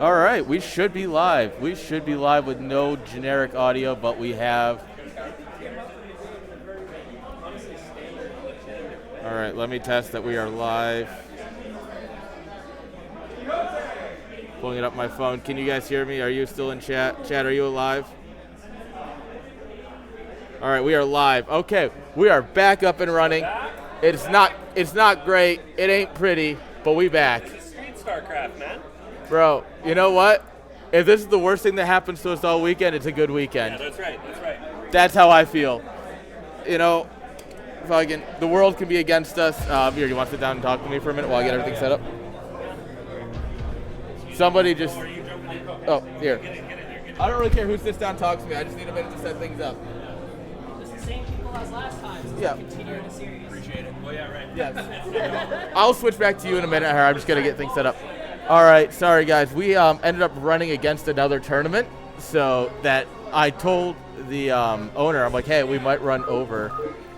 All right, we should be live. We should be live with no generic audio, but we have. All right, let me test that we are live. Pulling it up my phone. Can you guys hear me? Are you still in chat? Chat, are you alive? All right, we are live. Okay, we are back up and running. It's not great. It ain't pretty, but we back. It's Street StarCraft, man. Bro, you know what? If this is the worst thing that happens to us all weekend, it's a good weekend. Yeah, that's right. That's how I feel. You know, the world can be against us. Here, you want to sit down and talk to me for a minute while I get everything set up? Somebody just. Oh, here. I don't really care who sits down and talks to me. I just need a minute to set things up. It's the same people as last time. So Yeah. continue the series. Appreciate it. Well, yeah, right. Yes. I'll switch back to you in a minute, I'm just going to get things set up. All right, sorry, guys. We ended up running against another tournament, so that I told the owner, I'm like, hey, we might run over.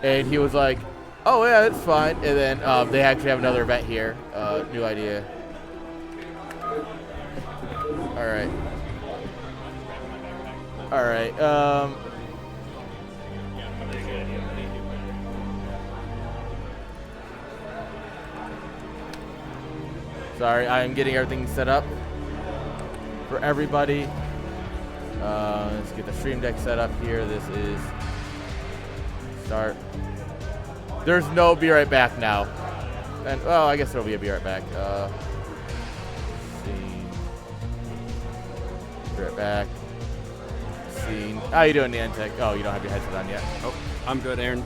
And he was like, oh, yeah, that's fine. And then they actually have another event here. New idea. All right. All right. Sorry, I am getting everything set up for everybody. Let's get the stream deck set up here. This is start. There's no be right back now. And well, I guess there'll be a be right back. Let's see. Be right back. Scene. How you doing, Niantic? Oh, you don't have your headset on yet. Oh, I'm good, Aaron.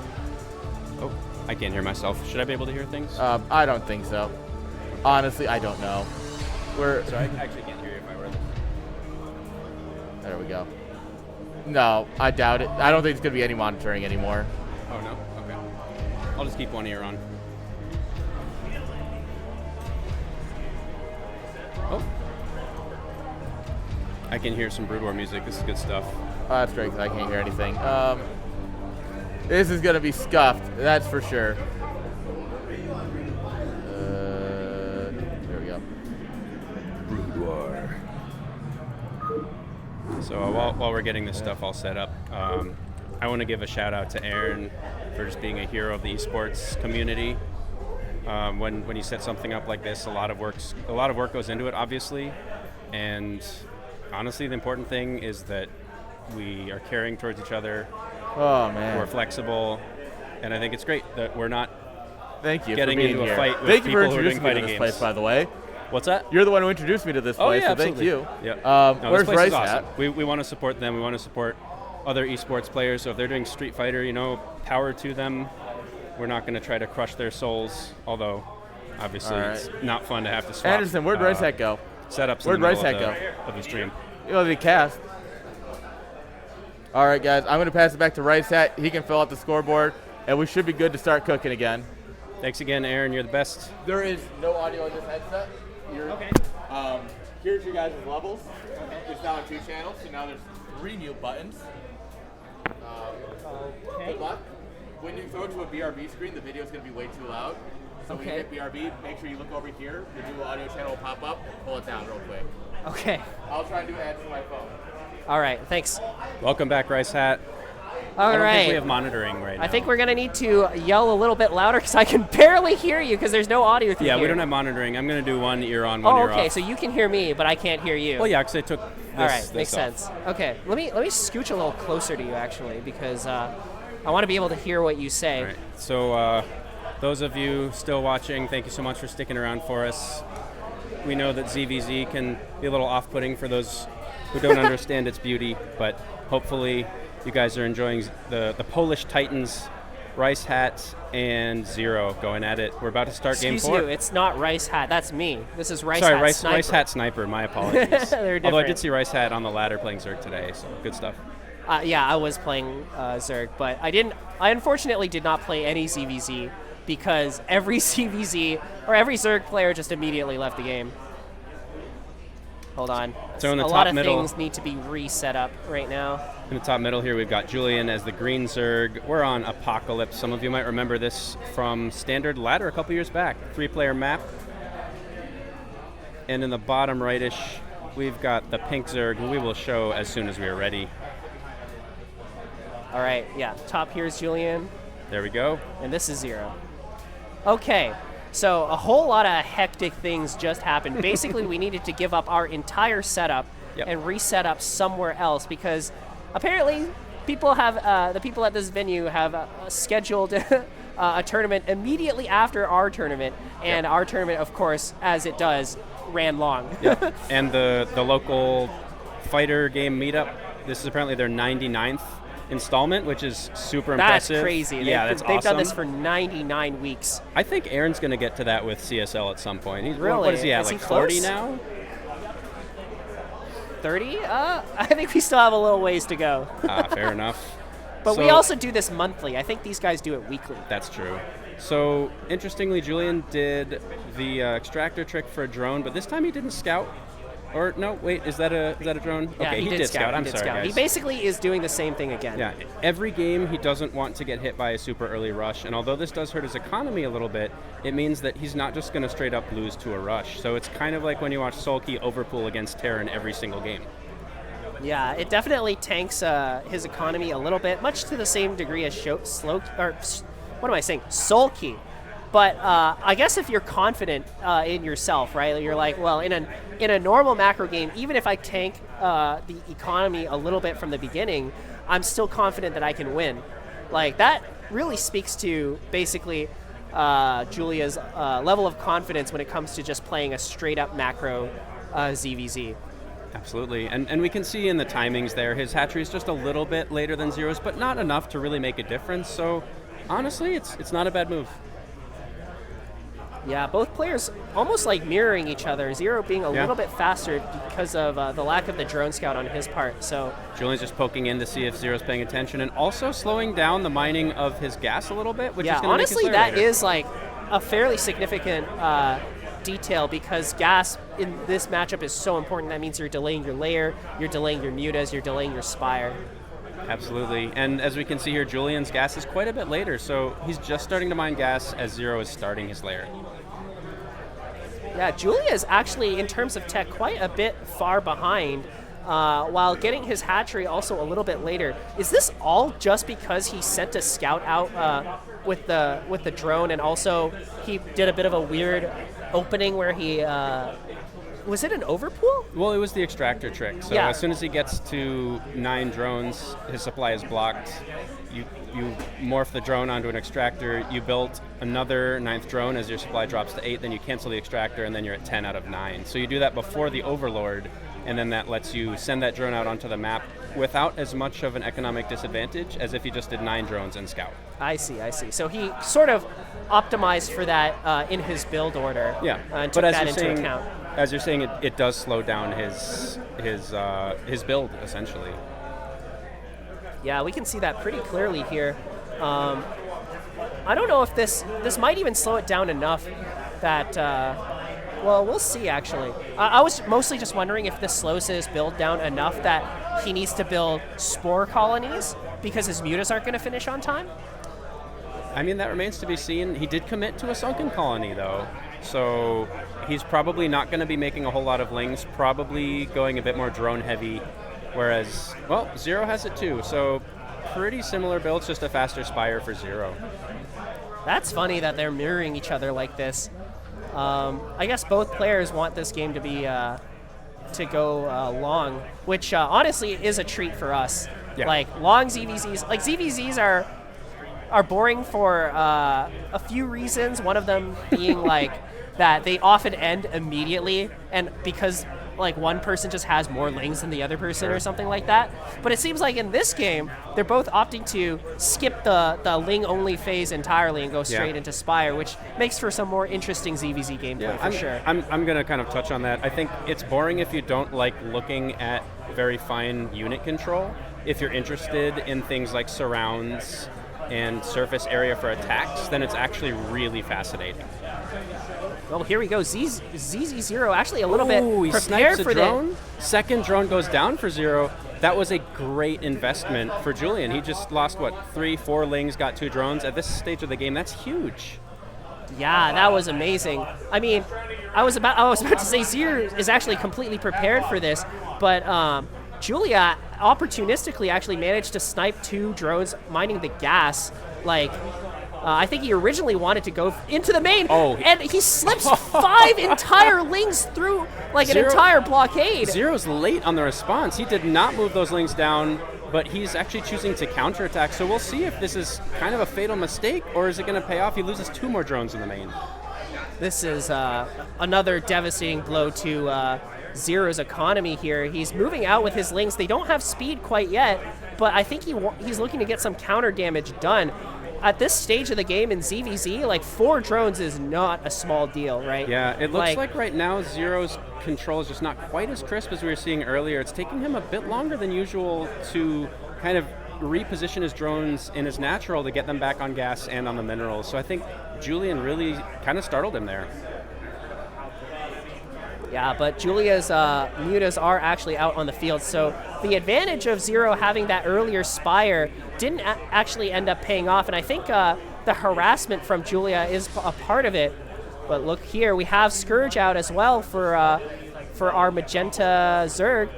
Oh, I can't hear myself. Should I be able to hear things? I don't think so. Honestly, I don't know. So I actually can't hear you if I were. There we go. No, I doubt it. I don't think it's going to be any monitoring anymore. Oh, no? Okay. I'll just keep one ear on. Oh. I can hear some Brood War music. This is good stuff. Oh, that's great because I can't hear anything. This is going to be scuffed. That's for sure. There we go. Brood War. So while we're getting this stuff all set up, I want to give a shout out to Aaron for just being a hero of the esports community. When you set something up like this, a lot of work goes into it, obviously, and honestly, the important thing is that we are caring towards each other. Oh man, we're flexible, and I think it's great that we're not. Thank you getting for being into here. a fight with Thank you for people who are doing introducing me to fighting this games. place, by the way. What's that? You're the one who introduced me to this place, so thank you. Yep. Where's this place Rice is awesome. at? We want to support them. We want to support other esports players. So if they're doing Street Fighter, power to them. We're not going to try to crush their souls, although obviously it's not fun to have to swap. Anderson, where'd Rice Hat go? Setups Where'd in the Rice middle Hat of the stream. The cast. All right, guys, I'm going to pass it back to Rice Hat. He can fill out the scoreboard, and we should be good to start cooking again. Thanks again, Aaron. You're the best. There is no audio on this headset. Okay. Here's your guys' levels. It's now on 2 channels, so now there's 3 mute buttons. Okay. Good luck. When you throw to a BRB screen, the video is going to be way too loud. So when you hit BRB, make sure you look over here. The new audio channel will pop up. Pull it down real quick. Okay. I'll try and do ads for my phone. All right. Thanks. Welcome back, Rice Hat. All I don't right. think we have monitoring right now. I think we're gonna need to yell a little bit louder because I can barely hear you because there's no audio through Yeah, here. we don't have monitoring. I'm going to do one ear on, one Oh, ear okay. off. So you can hear me, but I can't hear you. Well, yeah, because I took this. All right, this makes off. sense. Okay, let me scooch a little closer to you actually because I want to be able to hear what you say. All right. So those of you still watching, thank you so much for sticking around for us. We know that ZVZ can be a little off-putting for those who don't understand its beauty, but hopefully you guys are enjoying the Polish Titans, Rice Hat, and Zero going at it. We're about to start game 4. Excuse you, it's not Rice Hat. That's me. This is Rice Sorry, Hat Sniper. Rice Hat Sniper. My apologies. They're Although I different. did see Rice Hat on the ladder playing Zerg today, so good stuff. Yeah, I was playing Zerg, but I unfortunately did not play any ZVZ because every ZVZ or every Zerg player just immediately left the game. Hold on. So in the a top lot of middle- things need to be reset up right now. In the top middle here, we've got Julian as the green Zerg. We're on Apocalypse. Some of you might remember this from Standard Ladder a couple years back. 3-player map. And in the bottom rightish, we've got the pink Zerg, who we will show as soon as we are ready. All right, yeah. Top here is Julian, There we go. and this is Zero. Okay, so a whole lot of hectic things just happened. Basically, we needed to give up our entire setup Yep. and reset up somewhere else because apparently people have the people at this venue have scheduled a tournament immediately after our tournament, and our tournament, of course, as it does, ran long. Yep. And the local fighter game meetup, this is apparently their 99th installment, which is super That's impressive. crazy. Yeah, they've that's done this awesome. for 99 weeks. I think Aaron's going to get to that with CSL at some point. He's, Really? What is he at, Is he like 40 close? now? 30? I think we still have a little ways to go. Fair enough. But we So- also do this monthly. I think these guys do it weekly. That's true. So, interestingly, Julian did the extractor trick for a drone, but this time he didn't scout. Or, no, wait, is that a drone? Yeah, okay, he did scout. I'm he did sorry, scout. guys. He basically is doing the same thing again. Yeah, every game he doesn't want to get hit by a super early rush, and although this does hurt his economy a little bit, it means that he's not just going to straight up lose to a rush. So it's kind of like when you watch Sulky overpool against Terran every single game. Yeah, it definitely tanks his economy a little bit, much to the same degree as Sulky. But I guess if you're confident in yourself, right? You're like, well, in a normal macro game, even if I tank the economy a little bit from the beginning, I'm still confident that I can win. Like that really speaks to basically Julia's level of confidence when it comes to just playing a straight up macro ZVZ. Absolutely, and we can see in the timings there, his hatchery is just a little bit later than Zero's, but not enough to really make a difference. So honestly, it's not a bad move. Yeah, both players almost like mirroring each other. Zero being a little bit faster because of the lack of the drone scout on his part. So Julian's just poking in to see if Zero's paying attention, and also slowing down the mining of his gas a little bit, which is yeah, going to honestly, make his that layer is like a fairly significant detail because gas in this matchup is so important. That means you're delaying your layer, you're delaying your mutas, you're delaying your spire. Absolutely, and as we can see here, Julian's gas is quite a bit later, so he's just starting to mine gas as Zero is starting his layer. Yeah, Julia is actually, in terms of tech, quite a bit far behind, while getting his hatchery also a little bit later. Is this all just because he sent a scout out with the drone, and also he did a bit of a weird opening where he... was it an overpool? Well, it was the extractor trick. So Yeah. as soon as he gets to 9 drones, his supply is blocked. You morph the drone onto an extractor. You build another 9th drone as your supply drops to 8. Then you cancel the extractor, and then you're at 10 out of 9. So you do that before the overlord, and then that lets you send that drone out onto the map without as much of an economic disadvantage as if you just did 9 drones and scout. I see. So he sort of optimized for that in his build order. Yeah, And took but as that you're into saying, account. as you're saying, it does slow down his build essentially. Yeah, we can see that pretty clearly here. I don't know if this might even slow it down enough that, well, we'll see actually. I was mostly just wondering if this slows his build down enough that he needs to build spore colonies because his mutas aren't going to finish on time. I mean, that remains to be seen. He did commit to a sunken colony, though, so he's probably not going to be making a whole lot of lings, probably going a bit more drone-heavy, whereas, well, Zero has it too, so pretty similar builds, just a faster spire for Zero. That's funny that they're mirroring each other like this. I guess both players want this game to be to go long, which honestly is a treat for us. Yeah. Like long ZVZs, like ZVZs are boring for a few reasons. One of them being like that they often end immediately, and because like one person just has more lings than the other person or something like that. But it seems like in this game, they're both opting to skip the ling only phase entirely and go straight into Spire, which makes for some more interesting ZVZ gameplay for sure. I'm going to kind of touch on that. I think it's boring if you don't like looking at very fine unit control. If you're interested in things like surrounds and surface area for attacks, then it's actually really fascinating. Well, here we go. ZZ0 actually a little bit He prepared snipes a for drone. Second drone goes down for Zero. That was a great investment for Julian. He just lost, 3-4 lings, got 2 drones. At this stage of the game, that's huge. Yeah, that was amazing. I mean, I was about to say Zero is actually completely prepared for this, but Julia opportunistically actually managed to snipe 2 drones mining the gas. Like, I think he originally wanted to go into the main, and he slips 5 entire lings through like an entire blockade. Zero's late on the response. He did not move those lings down, but he's actually choosing to counterattack. So we'll see if this is kind of a fatal mistake, or is it going to pay off? He loses 2 more drones in the main. This is another devastating blow to Zero's economy here. He's moving out with his lings. They don't have speed quite yet, but I think he's looking to get some counter damage done. At this stage of the game in ZVZ, like 4 drones is not a small deal, right? Yeah, it looks like right now Zero's control is just not quite as crisp as we were seeing earlier. It's taking him a bit longer than usual to kind of reposition his drones in his natural to get them back on gas and on the minerals. So I think Julian really kind of startled him there. Yeah, but Julia's mutas are actually out on the field, so the advantage of Zero having that earlier Spire didn't actually end up paying off, and I think the harassment from Julia is a part of it. But look here, we have Scourge out as well for our Magenta Zerg,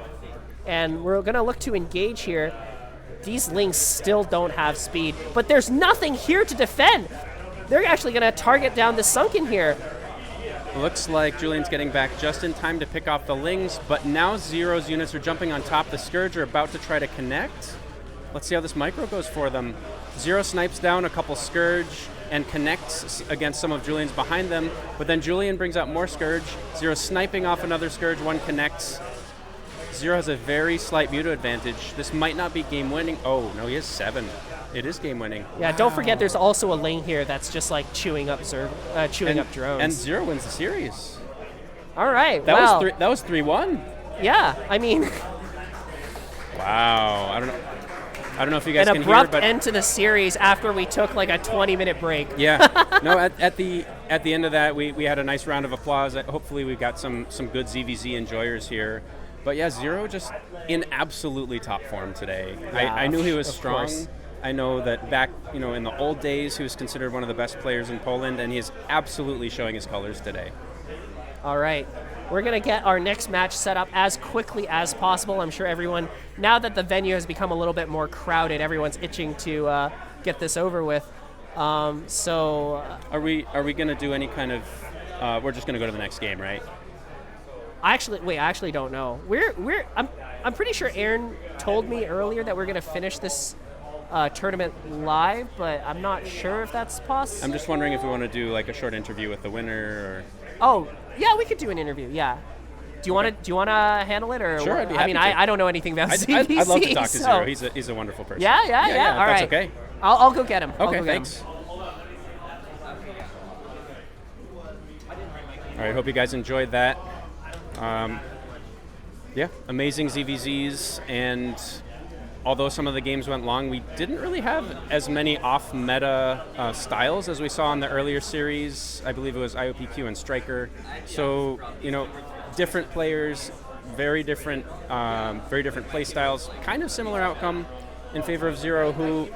and we're going to look to engage here. These Lings still don't have speed, but there's nothing here to defend. They're actually going to target down the Sunken here. Looks like Julian's getting back just in time to pick off the Lings, but now Zero's units are jumping on top. The Scourge are about to try to connect. Let's see how this micro goes for them. Zero snipes down a couple Scourge and connects against some of Julian's behind them, but then Julian brings out more Scourge. Zero sniping off another Scourge, 1 connects. Zero has a very slight muta advantage. This might not be game winning. Oh, no, he has 7. It is game winning. Yeah, don't forget there's also a lane here that's just like chewing up drones. And Zero wins the series. All right, that was 3-1. Yeah, I mean, wow. I don't know if you guys can hear, an abrupt but end to the series after we took like a 20-minute break. Yeah. No, at the end of that, we had a nice round of applause. Hopefully we got some good ZVZ enjoyers here. But yeah, Zero just in absolutely top form today. Yeah, I knew he was strong. Course. I know that back, in the old days, he was considered one of the best players in Poland, and he is absolutely showing his colors today. All right. We're going to get our next match set up as quickly as possible. I'm sure everyone, now that the venue has become a little bit more crowded, everyone's itching to get this over with. Are we going to do any kind of? We're just going to go to the next game, right? I actually don't know. I'm pretty sure Aaron told me earlier that we're going to finish this tournament live, but I'm not sure if that's possible. I'm just wondering if we want to do like a short interview with the winner, or. Oh, yeah, we could do an interview. Yeah. Do you want to handle it, or? Sure, I'd be happy to. I don't know anything about CBC. I'd love to talk to Zero. He's a wonderful person. Yeah. All right. That's okay. I'll go get him. Okay, thanks. All right, hope you guys enjoyed that. Amazing ZVZs, and although some of the games went long, we didn't really have as many off-meta styles as we saw in the earlier series. I believe it was IOPQ and Striker. So, different players, very different play styles, kind of similar outcome in favor of Zero, who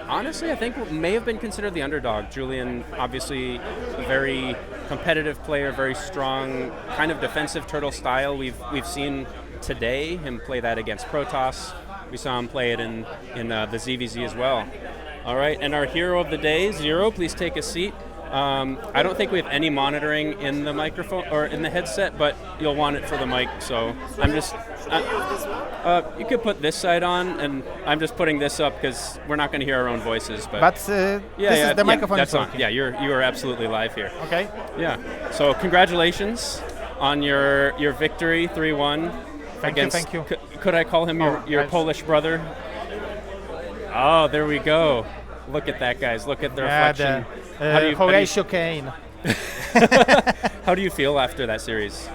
honestly I think may have been considered the underdog. Julian, obviously a very competitive player, very strong, kind of defensive turtle style. We've seen today him play that against Protoss. We saw him play it in the ZVZ as well. All right, and our hero of the day, Zero, please take a seat. I don't think we have any monitoring in the microphone or in the headset, but you'll want it for the mic. So I'm just, you could put this side on, and I'm just putting this up because we're not going to hear our own voices. But this is the microphone. That's on. Yeah, you are absolutely live here. Okay. Yeah. So congratulations on your victory, 3-1. Thank you. Could I call him your Polish brother? Oh, there we go. Look at that, guys. Look at the reflection. Horatio Kane. How do you feel after that series?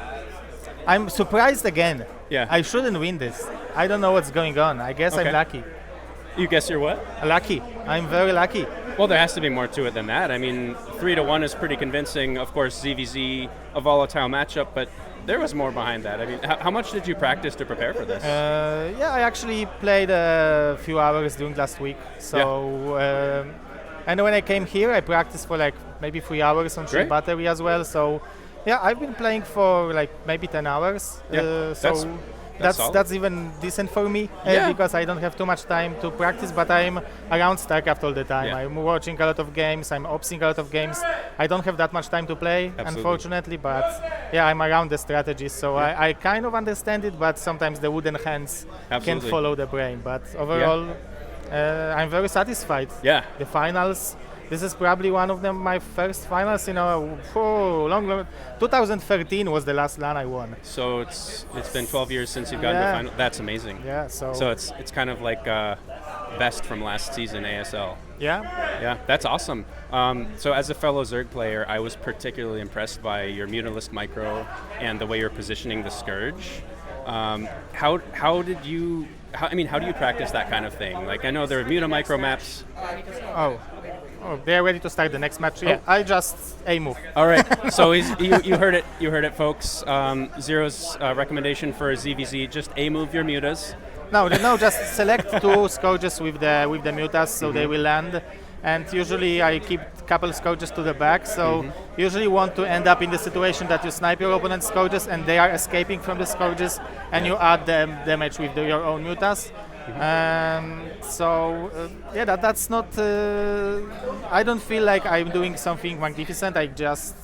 I'm surprised again. Yeah. I shouldn't win this. I don't know what's going on. I guess I'm lucky. You guess you're what? Lucky. I'm very lucky. Well, there has to be more to it than that. I mean, 3-1 is pretty convincing. Of course, ZVZ, a volatile matchup, but there was more behind that. I mean, how much did you practice to prepare for this? I actually played a few hours during last week. So, and when I came here, I practiced for like maybe 3 hours on cheap Great. battery as well. So yeah, I've been playing for like maybe 10 hours. Yeah, So that's solid. that's even decent for me Yeah. because I don't have too much time to practice, but I'm around StarCraft all the time. Yeah. I'm watching a lot of games, I'm opsing a lot of games. I don't have that much time to play, Absolutely. unfortunately, but yeah, I'm around the strategies, so I kind of understand it, but sometimes the wooden hands can't Absolutely. follow the brain. But overall, I'm very satisfied. Yeah. The finals. This is probably one of my first finals in a long. 2013 was the last LAN I won. So it's been 12 years since you've gotten to Yeah. final. That's amazing. Yeah. So it's kind of like best from last season ASL. Yeah. Yeah, that's awesome. So as a fellow Zerg player, I was particularly impressed by your Mutalisk micro and the way you're positioning the Scourge. How do you practice that kind of thing? Like, I know there are Muta micro maps. Oh, they're ready to start the next match. Yeah, I just A-move. All right, so you heard it, folks. Zero's recommendation for ZVZ: just A-move your mutas. No, just select 2 Scourges with the mutas, so they will land. And usually I keep a couple Scourges to the back, so usually you want to end up in the situation that you snipe your opponent's Scourges and they are escaping from the Scourges, and you add them damage with your own mutas. That's not. I don't feel like I'm doing something magnificent. I just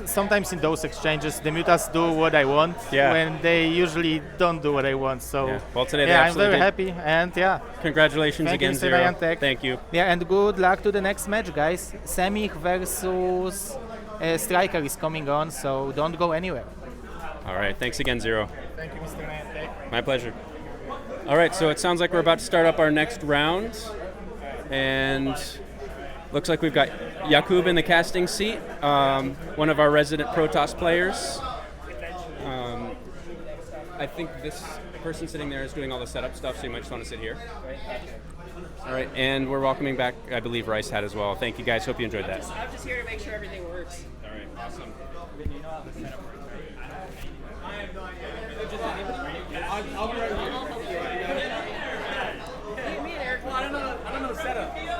sometimes in those exchanges the mutas do what I want when they usually don't do what I want. So well, today they I'm very did. happy, and Congratulations Thank you, again, Mr. Zero. Niantic. Thank you. Yeah, and good luck to the next match, guys. Semich versus Striker is coming on, so don't go anywhere. All right, thanks again, Zero. Thank you, Mr. Niantic. My pleasure. All right, so it sounds like we're about to start up our next round, and looks like we've got Jakub in the casting seat, one of our resident Protoss players. I think this person sitting there is doing all the setup stuff, so you might just want to sit here. All right, and we're welcoming back, I believe, Rice Hat as well. Thank you, guys. Hope you enjoyed that. I'm just here to make sure everything works. All right, awesome.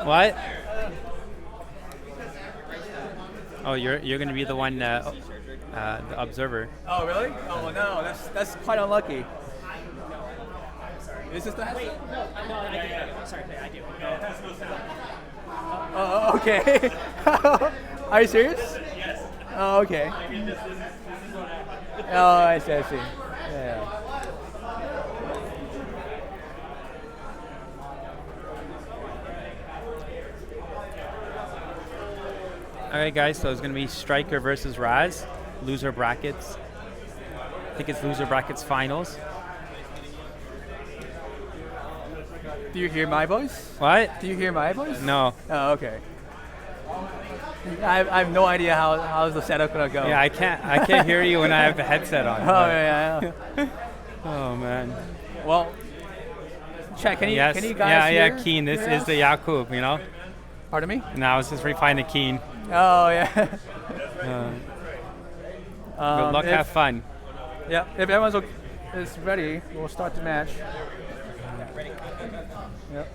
What? Oh, you're gonna be the one, the observer. Oh, really? Oh, no, that's quite unlucky. Is this the Wait, no, I do. Sorry, I do. Oh, okay. Are you serious? Yes. Oh, okay. Oh, I see. Yeah. Alright guys, so it's gonna be Striker versus Raz, loser brackets. I think it's loser brackets finals. Do you hear my voice? What? Do you hear my voice? No. Oh, okay. I have no idea how's the setup gonna go. Yeah, I can't hear you when I have the headset on. Oh, yeah. Oh man. Well, check. Can you guys hear? Yeah, Keen. This is the Jakub, you know? Pardon me? No, I was just refining Keen. Oh, yeah. Good luck, have fun. Yeah, if everyone's is ready, we'll start the match. Yep.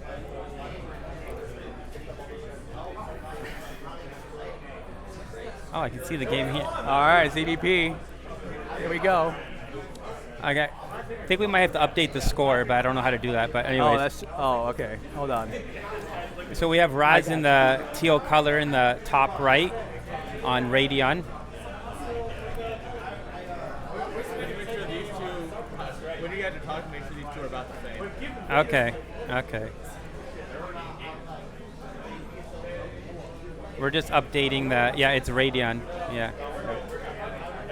Oh, I can see the game here. All right, ZDP. Here we go. Okay. I think we might have to update the score, but I don't know how to do that. But anyways. Okay. Hold on. So we have Raz in the teal color in the top right on Radeon. When you guys are talking, make sure these two are about the same. Okay. We're just updating the, it's Radeon, yeah.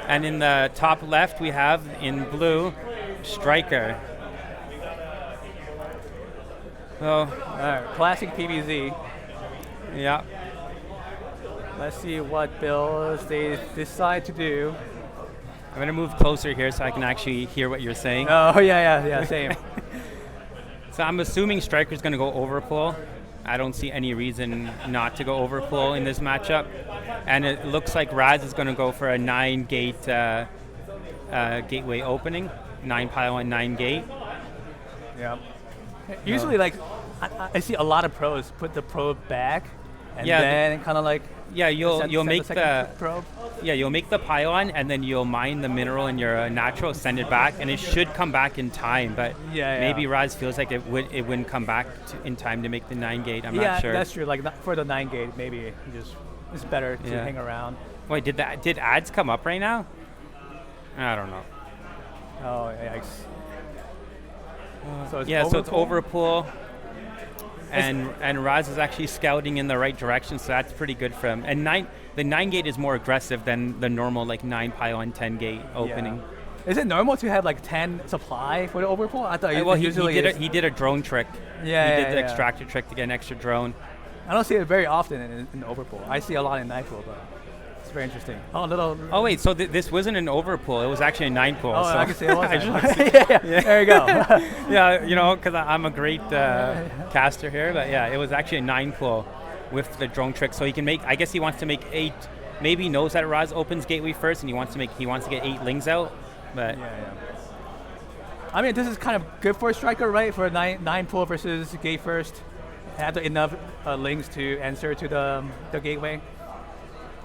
And in the top left we have, in blue, Striker. So, All right, classic PVZ. yeah. Let's see what builds they decide to do. I'm gonna move closer here so I can actually hear what you're saying. Oh, yeah, same. So I'm assuming Striker's gonna go overpull. I don't see any reason not to go overpull in this matchup. And it looks like Raz is gonna go for a 9-gate gateway opening. 9 pylon, 9 gate. Yeah. Usually, like, I see a lot of pros put the probe back and Yeah, then kind of like Yeah, you'll make second probe. you'll make the pylon, and then you'll mine the mineral in your natural, send it back, and it should come back in time. But Yeah, maybe Raz feels like it wouldn't come back in time to make the 9 gate. I'm Yeah, not sure. that's true. Like for the 9 gate, maybe it's better to Yeah. hang around. Wait, did ads come up right now? I don't know. Oh, yikes. So it's So it's overpool? overpool, and Raz is actually scouting in the right direction, so that's pretty good for him. And the 9 gate is more aggressive than the normal 9 pylon 10 gate opening. Yeah. Is it normal to have 10 supply for the overpool? I thought Well, he he did a drone trick. Yeah, he did the yeah. extractor trick to get an extra drone. I don't see it very often in overpool. I see a lot in nitro, but it's very interesting. Oh wait, so this wasn't an overpool. It was actually a 9 pool. Oh, so I can see it was. I just- yeah. There you go. yeah, because I'm a great caster here, but yeah, it was actually a 9 pool with the drone trick. So he can make. I guess he wants to make 8. Maybe he knows that Raz opens gateway first, and he wants to get 8 lings out. But Yeah. I mean, this is kind of good for a striker, right? For a 9 pool versus gate first, have enough links to answer to the gateway.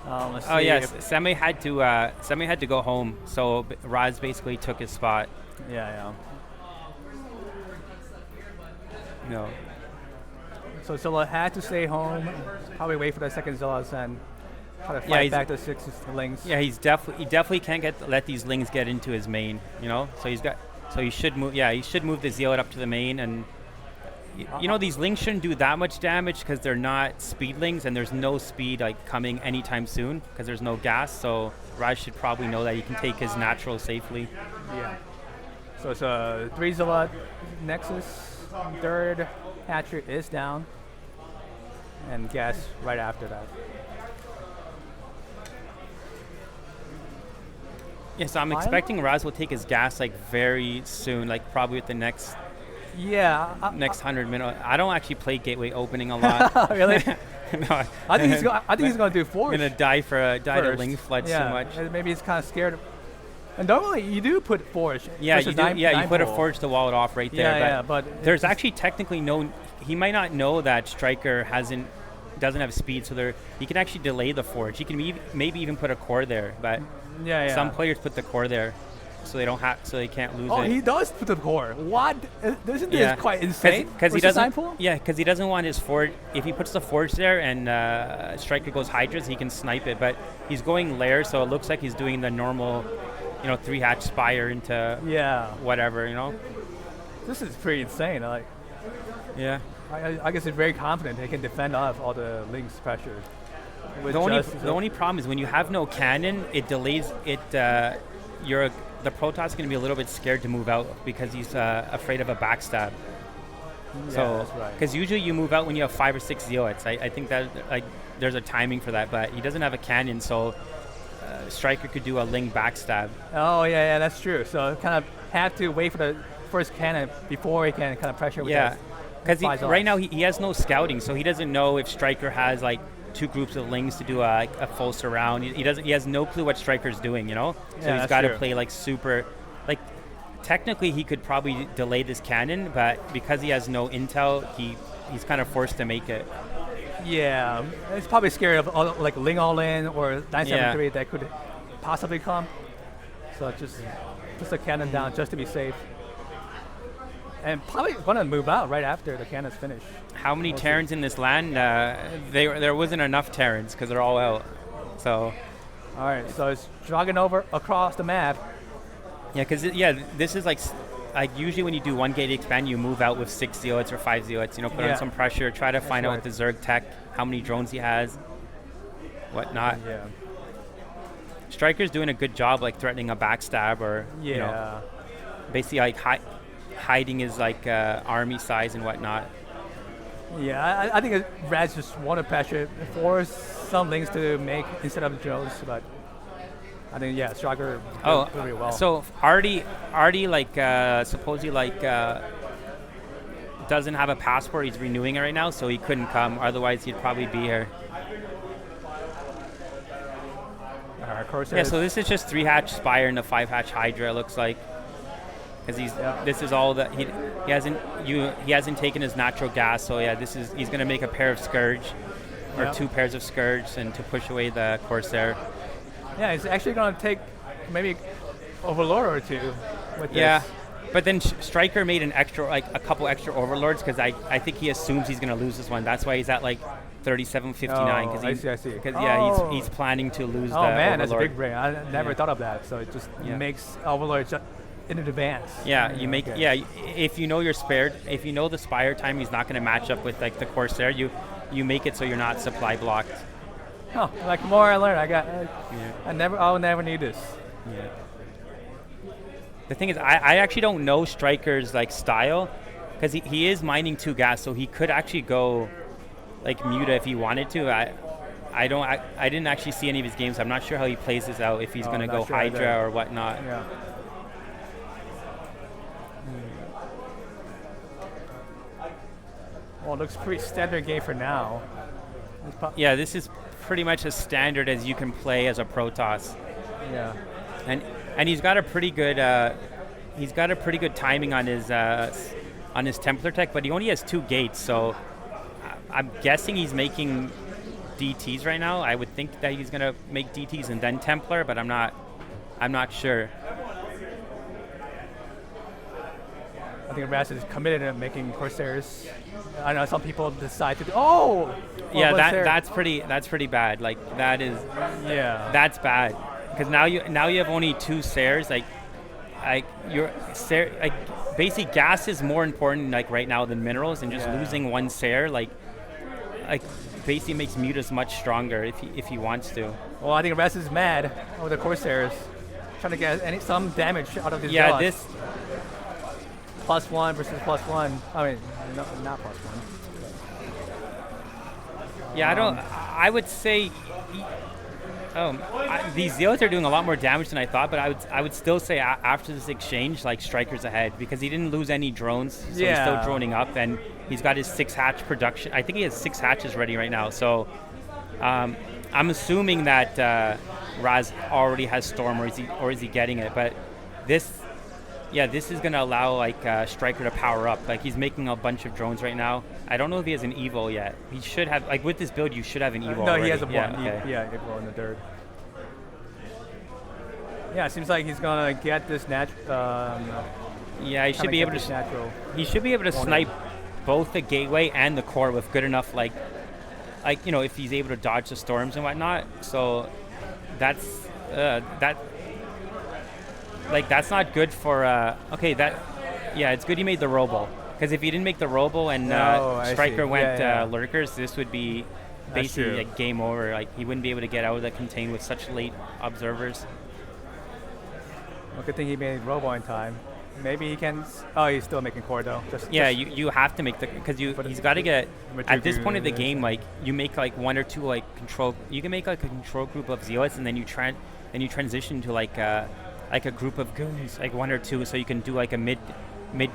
Let's see yes, Semi had to go home, so Raz basically took his spot. Yeah. No. So Zilla had to stay home, probably wait for the second Zillas and try to Yeah, fight he's- back the 6 links. Yeah, he definitely can't let these lings get into his main. So he should move. Yeah, he should move the zealot up to the main, and these lings shouldn't do that much damage because they're not speedlings, and there's no speed coming anytime soon because there's no gas. So Raj should probably know that he can take his natural safely. Yeah. So it's a 3 Zilla Nexus. Third hatchery is down. And gas right after that. Yeah, so I'm Pylon? expecting Raz will take his gas very soon, probably with the next Yeah. 100 minutes. I don't actually play gateway opening a lot. Really? No, I think he's going to do Forge. I'm gonna die to first. ling flood Yeah, so much. and maybe he's kind of scared. And normally you do put Forge. Yeah, versus you do. nine- Yeah, you nine put a pole. forge to wall it off right there. Yeah, but there's actually technically no. He might not know that Striker doesn't have speed, so he can actually delay the forge. He can maybe even put a core there, but yeah. some players put the core there, so they can't lose Oh, it. he does put the core. What? Isn't Yeah. this quite insane? Because he Versus doesn't. nine pool? Yeah, because he doesn't want his forge. If he puts the forge there and Striker goes Hydras, he can snipe it. But he's going lair, so it looks like he's doing the normal, 3-hatch spire into Yeah. whatever, This is pretty insane. Yeah. I guess he's very confident he can defend off all the links pressure. with The just- only problem is when you have no cannon, it delays it. The Protoss going to be a little bit scared to move out because he's afraid of a backstab. Yeah, So, that's right. because usually you move out when you have 5 or 6 zealots. I think that there's a timing for that, but he doesn't have a cannon, so Striker could do a Ling backstab. Oh yeah, that's true. So kind of have to wait for the first cannon before he can kind of pressure with Yeah, that. because Five right dots. now he has no scouting, so he doesn't know if Striker has 2 groups of Lings to do a full surround. He doesn't. He has no clue what Striker's doing. So Yeah, he's that's got to true. play super. Technically, he could probably delay this cannon, but because he has no intel, he's kind of forced to make it. Yeah, it's probably scared of Ling All In or 973 that could possibly come. So just a cannon down just to be safe. And probably going to move out right after the cannon's finished. How many We'll see. Terrans in this land? There wasn't enough Terrans because they're all out. So All right, so it's jogging over across the map. yeah, because this is like usually when you do 1 gate expand, you move out with 6 zealots or 5 zealots. Put Yeah. on some pressure, try to find out right. what the Zerg tech, how many drones he has, whatnot. Yeah. Striker's doing a good job threatening a backstab or Yeah. basically hiding his army size and whatnot. Yeah, I think Raz just wanted pressure, force some links to make instead of drones, but I think Striker Oh, did really well. so Artie supposedly doesn't have a passport. He's renewing it right now, so he couldn't come. Otherwise, he'd probably be here. Corsair So this is just 3-hatch Spire and a 5-hatch Hydra. It looks like because this is all that he hasn't taken his natural gas. So he's gonna make a pair of Scourge, or Yeah. 2 pairs of Scourge and to push away the Corsair. Yeah, it's actually going to take maybe Overlord or two with Yeah, this. but then Striker made a couple extra Overlords because I think he assumes he's going to lose this one. That's why he's at like 37.59. Oh, I see. Because Oh. he's planning to lose Oh the man, that's a Overlord. big brain. I never Yeah. thought of that. So it just Yeah. makes Overlord in advance. Yeah, you make Okay. if you know you're spared, if you know the Spire time he's not going to match up with like the Corsair, you make it so you're not supply blocked. Oh, like the more I learn, Yeah. I'll never need this. Yeah. The thing is, I actually don't know Striker's like style, because he is mining 2 gas, so he could actually go like Muta if he wanted to. I didn't actually see any of his games. So I'm not sure how he plays this out. If he's going to not go sure Hydra either. or whatnot. Yeah. Well, it looks pretty standard game for now. Yeah, this is pretty much as standard as you can play as a Protoss, Yeah. and he's got a pretty good timing on his Templar tech, but he only has 2 gates, so I'm guessing he's making DTs right now. I would think that he's gonna make DTs and then Templar, but I'm not sure. I think Raz is committed to making Corsairs. I know some people decide to do. Oh. Yeah, Corsair. that's pretty bad. Like Yeah. that's bad, because now you have only 2 Sairs. Like basically gas is more important like right now than minerals, and just Yeah. losing 1 Sair like basically makes Mutas much stronger if he wants to. Well, I think Raz is mad over the Corsairs, trying to get some damage out of his. Yeah, Zealots. this. +1 versus +1. I mean, no, not +1. Yeah, I would say. These Zealots are doing a lot more damage than I thought, but I would still say after this exchange, like Striker's ahead, because he didn't lose any drones, so he's still Yeah. droning up, and he's got his 6 hatch production. I think he has 6 hatches ready right now. So I'm assuming that Raz already has Storm, or is he getting it? But this is going to allow like Striker to power up. Like he's making a bunch of drones right now. I don't know if he has an Evo yet. He should have, like with this build, you should have an Evo No, already. he has a one. Yeah, okay. Evo in the dirt. Yeah, it seems like he's gonna get this Yeah, he should be able to. natural. He should be able to snipe both the gateway and the core with good enough if he's able to dodge the storms and whatnot. So that's not good for it's good he made the Robo, because if he didn't make the Robo and I Striker see. went Yeah. Lurkers, this would be That's basically true. like game over. Like he wouldn't be able to get out of the contain with such late observers. Well, good thing he made Robo in time. Maybe he can. Oh, he's still making core though. You have to make because he's got to get at this point of the game, like you make like 1 or 2 like control. You can make like a control group of Zealots, and then you transition to like a group of goons, like 1 or 2, so you can do like a mid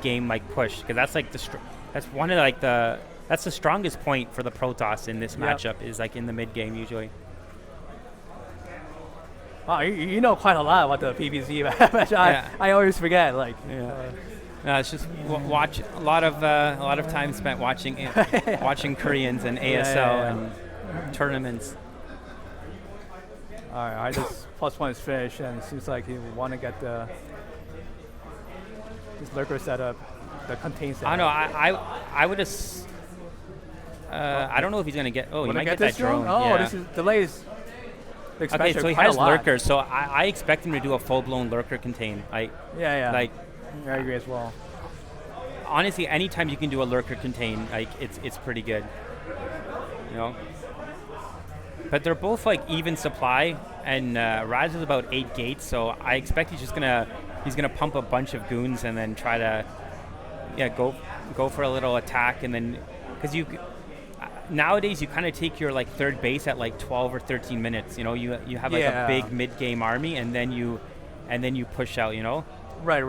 game like push, because that's like that's the strongest point for the Protoss in this matchup, is like in the mid game usually. Wow, you know quite a lot about the PvZ match. I always forget. Like, It's just watch a lot of time spent watching Koreans and ASL and tournaments. all right, this +1 is finished, and it seems like he want to get this lurker setup, the contain setup. I don't know. I would have. I don't know if he's gonna get. Oh, he Wanna might get that this drone? drone. Oh, yeah. this is delays. The Okay, expansion so he quite a has lot. lurkers. So I expect him to do a full-blown lurker contain. Yeah. Like, I agree as well. honestly, anytime you can do a lurker contain, like it's pretty good. You know. But they're both like even supply, and Raz is about 8 gates, so I expect he's gonna pump a bunch of goons and then try to go for a little attack, and then because nowadays you kind of take your like third base at like 12 or 13 minutes. You know, you have like a big mid game army, and then you push out. You know. Right.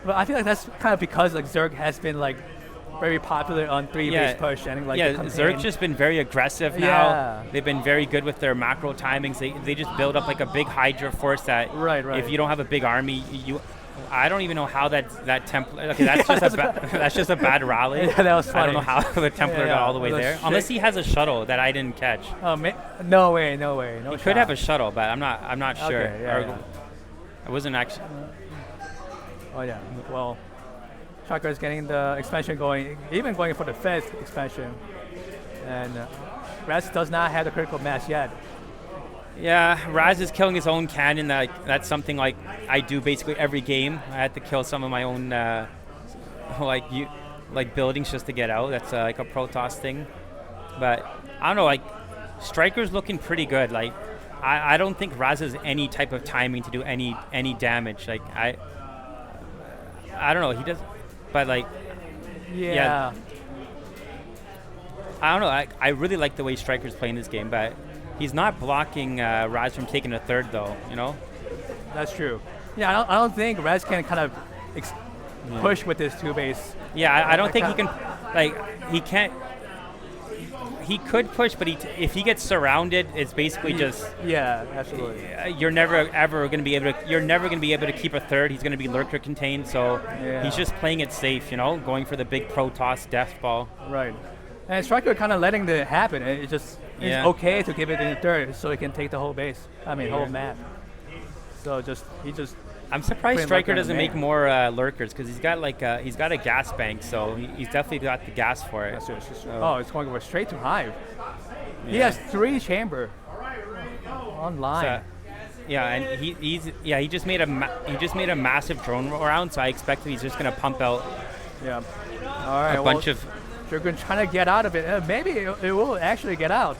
But I feel like that's kind of because like Zerg has been like very popular on 3 base push, and like the contain. Zerg's just been very aggressive now. Yeah. They've been very good with their macro timings. They just build up like a big Hydra force that Right. if you don't have a big army, I don't even know how that Templar. Okay, that's just that's just a bad rally. Yeah, that was I funny. don't know how the Templar got all the way It was there, sick. unless he has a shuttle that I didn't catch. Oh, no way, no way, no He shot. could have a shuttle, but I'm not sure. Okay, yeah, Or- yeah. I wasn't actually. Oh yeah. Well, Striker is getting the expansion going, even going for the fifth expansion, and Raz does not have the critical mass yet. Yeah, Raz is killing his own cannon. That's something like I do basically every game. I had to kill some of my own like buildings just to get out. That's like a Protoss thing. But I don't know, like Striker's looking pretty good. Like I don't think Raz has any type of timing to do any damage. Like I don't know, he does, but like Yeah. I don't know. I really like the way Striker's playing this game, but he's not blocking Raz from taking a third, though. You know. That's true. Yeah, I don't think Raz can kind of push with this 2-base. Yeah, I don't think he can. Like he can't. He could push, but if he gets surrounded, it's basically just Yeah, absolutely. you're never ever going to be able to. You're never going to be able to keep a third. He's going to be lurker contained, so Yeah. he's just playing it safe. You know, going for the big Protoss death ball. Right. And Striker kind of letting it happen. It's just Yeah. it's okay to give it in the third, so he can take the whole base. I mean, whole map. So he just. I'm surprised Pretty Striker much on the doesn't make main. more lurkers because he's got a gas bank, so he's definitely got the gas for it. Oh, it's going to go straight to Hive. He has 3 chamber online. So, yeah, and he just made a massive drone round, so I expect he's just gonna pump out Yeah. All right. a bunch of. They're going to try to get out of it. Maybe it will actually get out.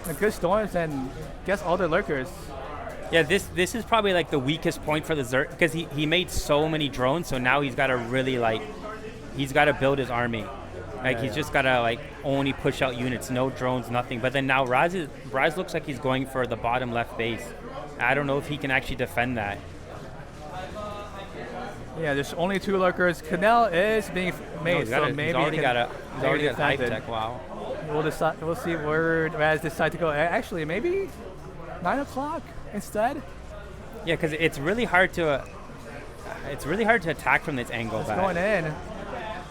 The good storms and guess all the lurkers. Yeah, this is probably like the weakest point for the Zerg because he made so many drones, so now he's got to really he's got to build his army. Like he's just got to only push out units, no drones, nothing. But then now Raz looks like he's going for the bottom left base. I don't know if he can actually defend that. Yeah, there's only 2 lurkers. Canal is being made, so maybe he's already got hive defended. tech. Wow. We'll see where Raz decides to go. Actually, maybe 9 o'clock instead. Yeah, because it's really hard to attack from this angle. It's but going in.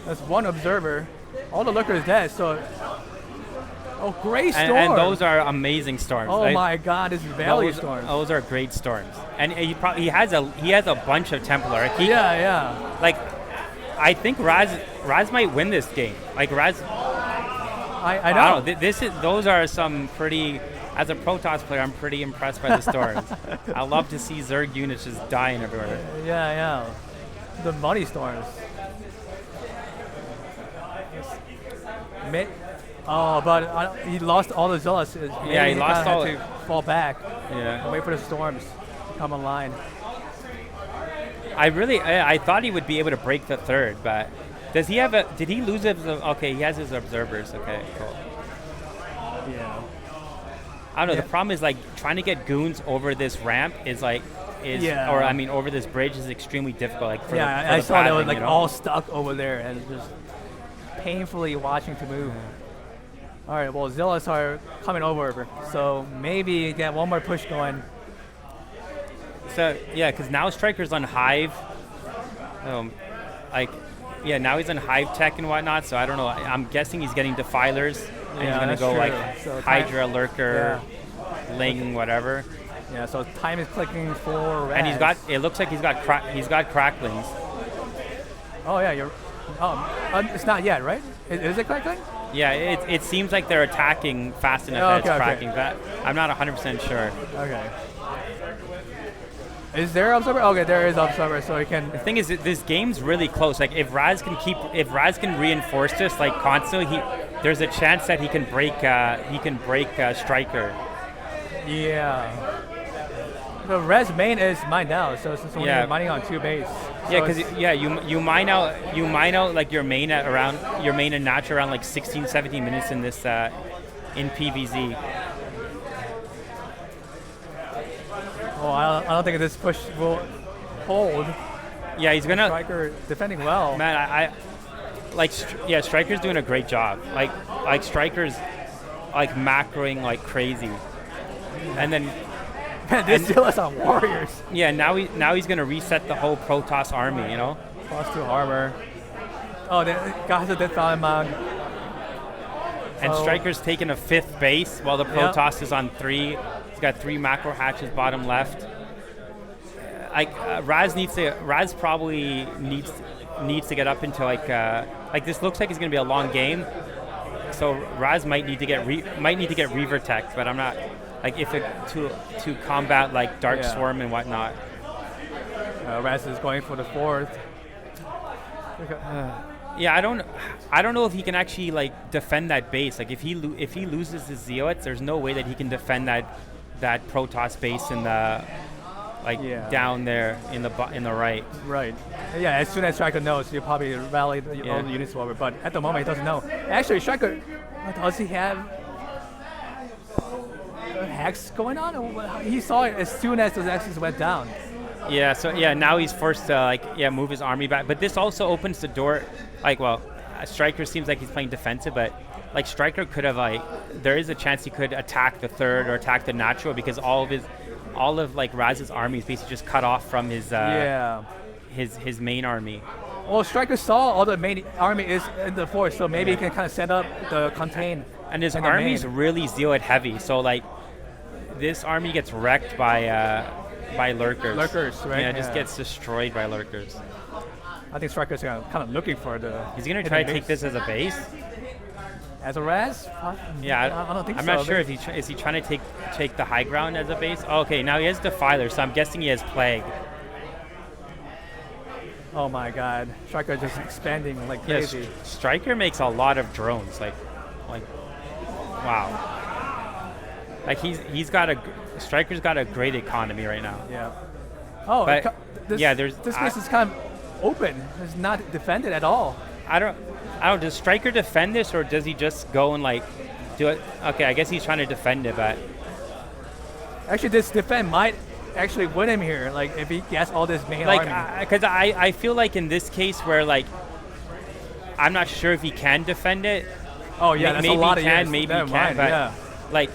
There's 1 observer. All the lurkers dead. So, gray storm. and those are amazing storms. Oh Like, my God, this is Valley storms. Those are great storms, and he has a bunch of Templar. Yeah. Like, I think Raz might win this game. Like Raz, I know. Those are some pretty. As a Protoss player, I'm pretty impressed by the storms. I love to see Zerg units just dying everywhere. Yeah. The money storms. But he lost all the zealots. Yeah, he lost all. To fall back. Yeah. And wait for the storms to come online. I thought he would be able to break the third, but does he have a? Did he lose his? Okay, he has his observers. Okay, cool. Yeah. I don't know. Yeah. The problem is trying to get goons over this ramp over this bridge is extremely difficult. I saw they were pathing, all stuck over there and just painfully watching to move. All right, well, Zealots are coming over, so maybe get one more push going. So yeah, because now Striker's on Hive. Now he's on Hive tech and whatnot. So I don't know. I'm guessing he's getting Defilers. And he's gonna go So Hydra, Lurker, Ling, whatever. Yeah, so time is clicking for Raz. And it looks like he's got Cracklings. Oh yeah, it's not yet, right? Is it crackling? Yeah, it seems like they're attacking fast enough that it's cracking. But I'm not 100% sure. Okay. Is there observer? Okay, there is observer, so he can. The thing is, this game's really close. Like if Raz can reinforce this constantly, there's a chance that he can break Striker. Yeah. The res main is mined out, so it's only mining on 2 base. Yeah, because you mine out like your main and Natch around 16, 17 minutes in this in PVZ. Oh, I don't think this push will hold. Yeah, he's gonna. Striker defending well. Man, Striker's doing a great job. Like Striker's macroing like crazy, and then Man, this still is on warriors. Yeah, now he's gonna reset the whole Protoss army, you know. Plus 2 armor. Oh, the guys at the Fallen Mound. And So- Striker's taking a 5th base while the Protoss is on 3. He's got 3 macro hatches bottom left. Raz probably needs to get up into like this looks like it's gonna be a long game. So Raz might need to get Reaver Tech, but I'm not like if it to combat like Dark Swarm and whatnot. Raz is going for the 4th. Yeah, I don't know if he can actually like defend that base. Like if he loses his Zealots, there's no way that he can defend that Protoss base in the down there in the right. Right. Yeah, as soon as Striker knows, he'll probably rally all the units over. But at the moment, he doesn't know. Actually, Striker, does he have a hex going on? Or he saw it as soon as those hexes went down. Yeah, so now he's forced to move his army back. But this also opens the door. Striker seems like he's playing defensive, but like Striker could have there is a chance he could attack the 3rd or attack the natural because all of Raz's army is basically just cut off from his his main army. Well, Striker saw all the main army is in the 4th, so maybe he can kind of set up the contain. And his army's really Zealot heavy, so like this army gets wrecked by lurkers. Lurkers, right? Yeah, it just gets destroyed by lurkers. I think Striker's kind of looking for the. He's gonna try to take this as a base. As a Raz? Yeah, I don't think I'm so. not sure if is he trying to take the high ground as a base. Oh, okay, now he has Defiler, so I'm guessing he has Plague. Oh my God, Striker just expanding like crazy. Yeah, Striker makes a lot of drones. Like, wow. Like Striker's got a great economy right now. Yeah. Oh, but, this base is kind of open. It's not defended at all. I don't. Does Striker defend this, or does he just go and do it? Okay, I guess he's trying to defend it, but actually, this defend might actually win him here. Like if he gets all this main army. Because I feel like in this case where I'm not sure if he can defend it. Oh yeah, that's maybe a lot he of can, years. maybe Never he can, mind, but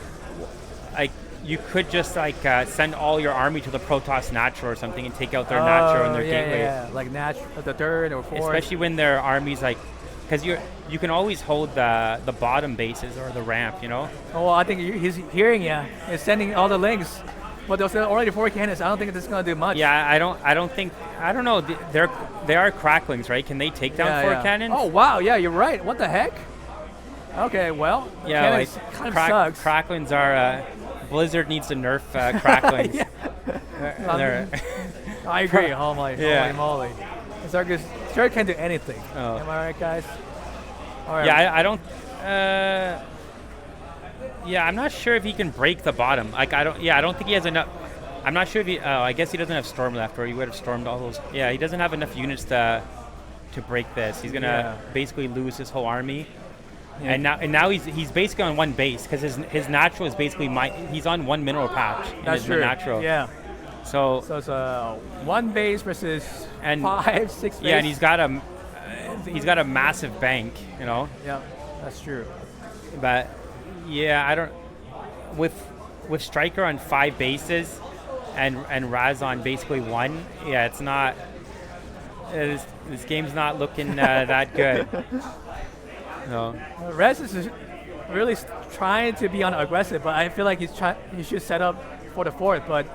you could just send all your army to the Protoss natural or something and take out their natural and their gateway. Yeah, like natural, the 3rd or 4th. Especially when their armies because you can always hold the bottom bases or the ramp, you know. Oh, well, I think he's hearing you. He's sending all the links. But there's already 4 cannons. I don't think this is gonna do much. Yeah, I don't know. They are cracklings, right? Can they take down 4 cannons? Oh wow, yeah, you're right. What the heck? Okay, well, yeah, kind of sucks. Cracklings are. Blizzard needs to nerf cracklings. I agree. Holy moly. Zerg can't do anything. Oh. Am I right, guys? All right. Yeah, I don't. Yeah, I'm not sure if he can break the bottom. I don't think he has enough. I'm not sure if he. Oh, I guess he doesn't have Storm left, or he would have stormed all those. Yeah, he doesn't have enough units to break this. He's gonna basically lose his whole army. Yeah. And now he's basically on 1 base because his natural is basically he's on 1 mineral patch. That's true. Natural. Yeah. So it's 1 base versus 5, 6 base. Yeah, and he's got a massive bank, you know. Yeah, that's true. But yeah, I don't with Striker on 5 bases and Raz on basically 1. Yeah, it's not. This game's not looking that good. No. Raz is really trying to be on aggressive, but I feel like he should set up for the 4th, but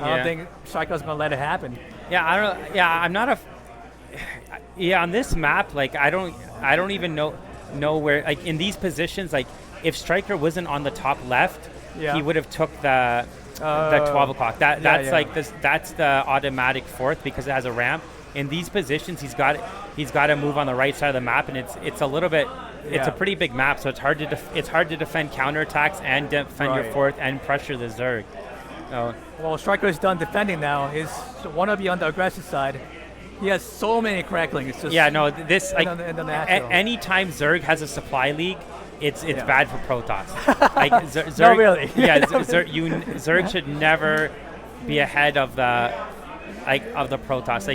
I don't think Striker's gonna let it happen. Yeah, I don't. Yeah, I'm not a. Yeah, on this map, I don't even know where. In these positions, if Striker wasn't on the top left, he would have took the 12 o'clock. That's the automatic 4th because it has a ramp. In these positions, he's got to move on the right side of the map, and it's a little bit. It's a pretty big map, so it's hard to defend counterattacks and defend your 4th and pressure the Zerg. So. Well, Striker is done defending now. He's want to be on the aggressive side. He has so many cracklings. This anytime Zerg has a supply leak, it's bad for Protoss. Zerg, no, really. Yeah, Zerg should never be ahead of the Protoss.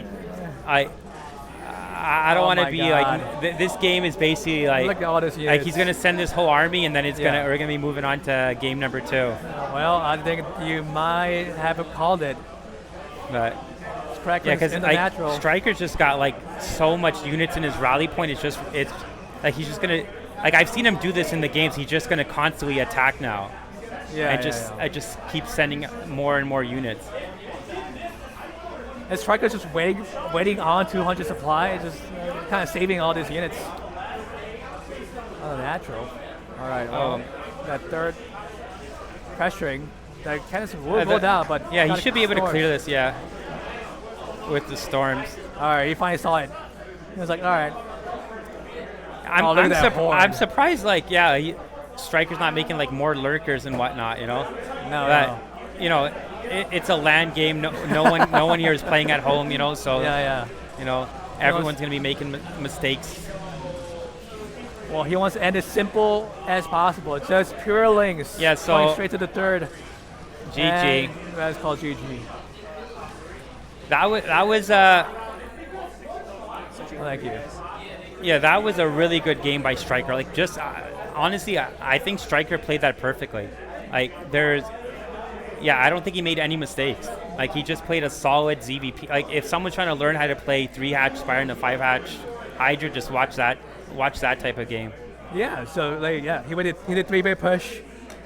I don't Oh want to my be God. like this game is basically like Look at all this like units. he's gonna send this whole army and then Yeah. we're gonna be moving on to game number 2. Well, I think you might have called it. But Strikers yeah, because in the like natural. Striker's just got like so much units in his rally point. It's like he's just gonna like I've seen him do this in the games. He's just gonna constantly attack now. Yeah, I just keep sending more and more units. And Striker's just waiting on 200 supply, just kind of saving all these units. On the natural. All right. Well, that third pressuring. That cannons will go down, but yeah, he gotta should be able to storm. clear this. Yeah, with the storms. All right, he finally saw it. He was like, all right. I'm, look at that horn. I'm surprised. Like, yeah, Striker's not making like more lurkers and whatnot. You know. No. You know, it's a LAN game. No one here is playing at home. You know, so Yeah. you know everyone's gonna be making mistakes. Well, he wants to end as simple as possible. Just pure links. Yeah, so- going straight to the third. GG. And that's called GG. That was Thank you. yeah, that was a really good game by Striker. Like, just honestly, I think Striker played that perfectly. Like, I don't think he made any mistakes. Like, he just played a solid ZVP. Like, if someone's trying to learn how to play 3-hatch Spire and a 5-hatch Hydra, just watch that type of game. Yeah, so he did 3-way push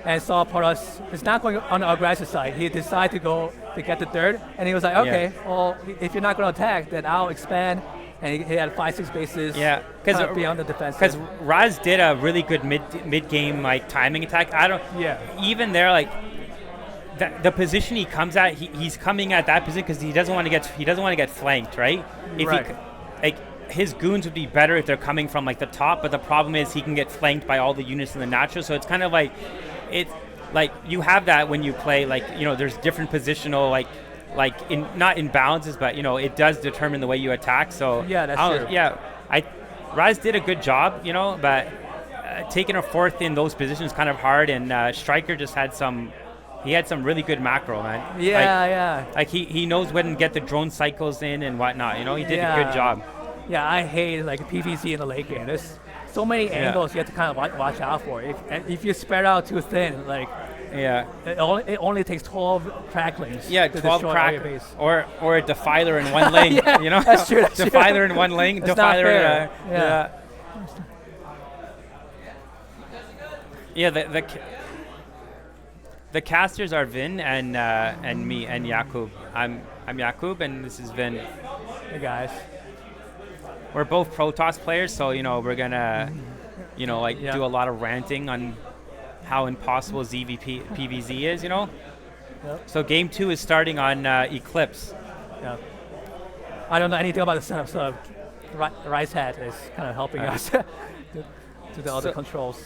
and saw Paras is not going on the aggressive side. He decided to go to get the third, and he was like, okay, well, if you're not going to attack, then I'll expand. And he had 5-6 bases. Yeah, because beyond the defense. Because Raz did a really good mid game like timing attack. Even there, like the position he comes at, he's coming at that position because he doesn't want to get flanked, right? His goons would be better if they're coming from like the top, but the problem is he can get flanked by all the units in the natural. So it's kind of like you have that when you play, like, you know, there's different positional not imbalances, but you know it does determine the way you attack. So yeah, that's true. Yeah, Raz did a good job, you know, but taking a fourth in those positions is kind of hard. And Striker just had some really good macro, man. Yeah. Like he knows when to get the drone cycles in and whatnot. You know, he did a good job. Yeah, I hate like PVC in the late game. There's so many angles you have to kind of watch out for. If you spread out too thin, like it only takes 12 cracklings. Yeah, to 12 destroy crack your base. or a defiler in one lane. You know, that's true. Defiler in one lane. That's not Defiler. fair. The casters are Vin and me and Yakub. I'm Yakub and this is Vin. Hey guys. We're both Protoss players, so you know we're gonna, do a lot of ranting on how impossible PVZ is, you know. Yep. So game 2 is starting on Eclipse. Yeah. I don't know anything about the setup, so Rice Hat is kind of helping us to the other controls.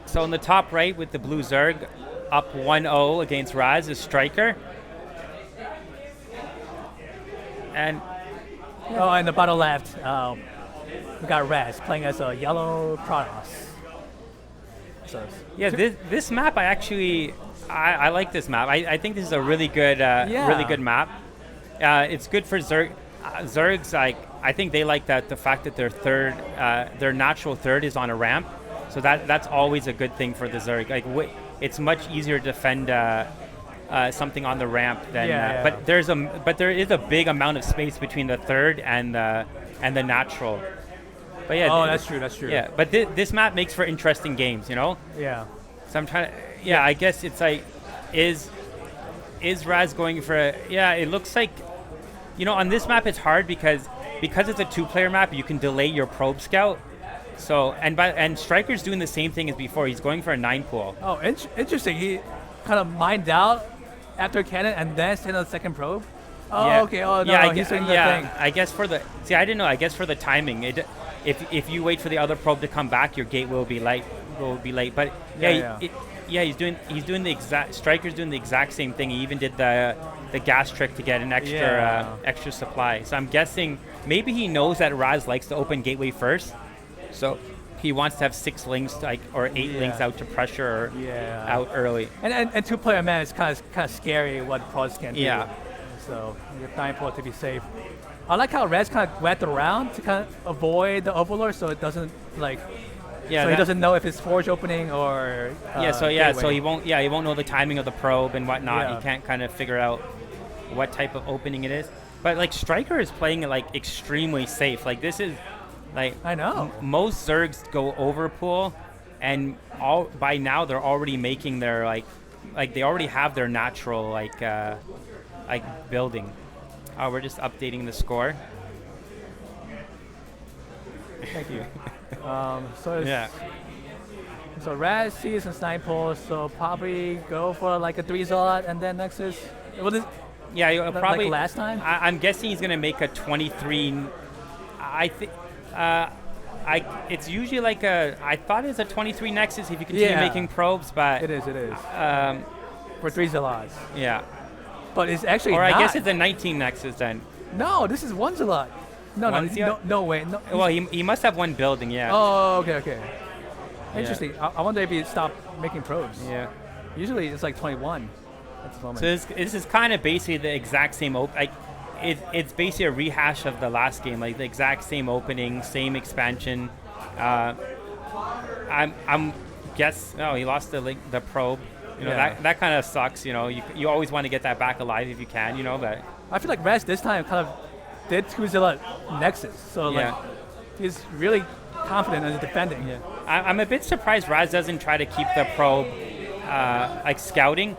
So in the top right with the blue Zerg, up 1-0 against Raz is Striker. And in the bottom left, we got Raz playing as a yellow Protoss. So this map I like this map. I think this is a really good map. It's good for Zerg. Zergs, I think they like the fact that their natural third is on a ramp, so that's always a good thing for the Zerg. Like it's much easier to defend something on the ramp than. But there is a big amount of space between the third and the natural. But that's true. Yeah, but this map makes for interesting games, you know. Yeah. So I'm trying. Yeah, I guess it's like, is Raz going for? It looks like, you know, on this map it's hard because it's a 2-player map. You can delay your probe scout. So and Striker's doing the same thing as before. He's going for a 9 pool. Oh, interesting. He kind of mined out after cannon and then sent a second probe. Oh, yeah. Okay. Oh no, he's doing the thing. I guess I didn't know. I guess for the timing, if you wait for the other probe to come back, your gate will be late. But he's doing the exact. Striker's doing the exact same thing. He even did the gas trick to get an extra supply. So I'm guessing maybe he knows that Raz likes to open gateway first, so he wants to have 6 links or 8 links out to pressure out early. And 2-player man is kind of scary what Protoss can do. Yeah. So you have 9 pool to be safe. I like how Rez kind of went around to kind of avoid the Overlord, so it doesn't like. Yeah, so he doesn't know if it's forge opening or. So gateway. he won't. Yeah, he won't know the timing of the probe and whatnot. Yeah. He can't kind of figure out what type of opening it is. But like Striker is playing it like extremely safe. Like this is, like I know. Most Zergs go overpool, and all by now they're already making their like they already have their natural like building. We're just updating the score. Thank you. So it's, Yeah. So Raz sees and Sniper, so probably go for like a 3 Zod and then Nexus. What is? Yeah, you'll Like probably. last time? I'm guessing he's gonna make a 23. I think. It's usually like a. I thought it's a 23 Nexus if you continue Yeah. making probes, but. It is. For 3 Zods. Yeah. But it's actually Or not. I guess it's a 19 Nexus then. No, this is 1 Zod. No, One Zod? no way. No. Well, he must have one building, yeah. Oh, okay. Interesting. I wonder if he stopped making probes. Yeah. Usually it's like 21 at the moment. So this is kind of basically the exact same it's basically a rehash of the last game, like the exact same opening, same expansion. I'm guess he lost the probe. You know, Yeah. that kind of sucks. You know, you always want to get that back alive if you can. You know, but I feel like Raz this time kind of did 2 Zilla Nexus, so like he's really confident in defending. Yeah. I'm a bit surprised Raz doesn't try to keep the probe like scouting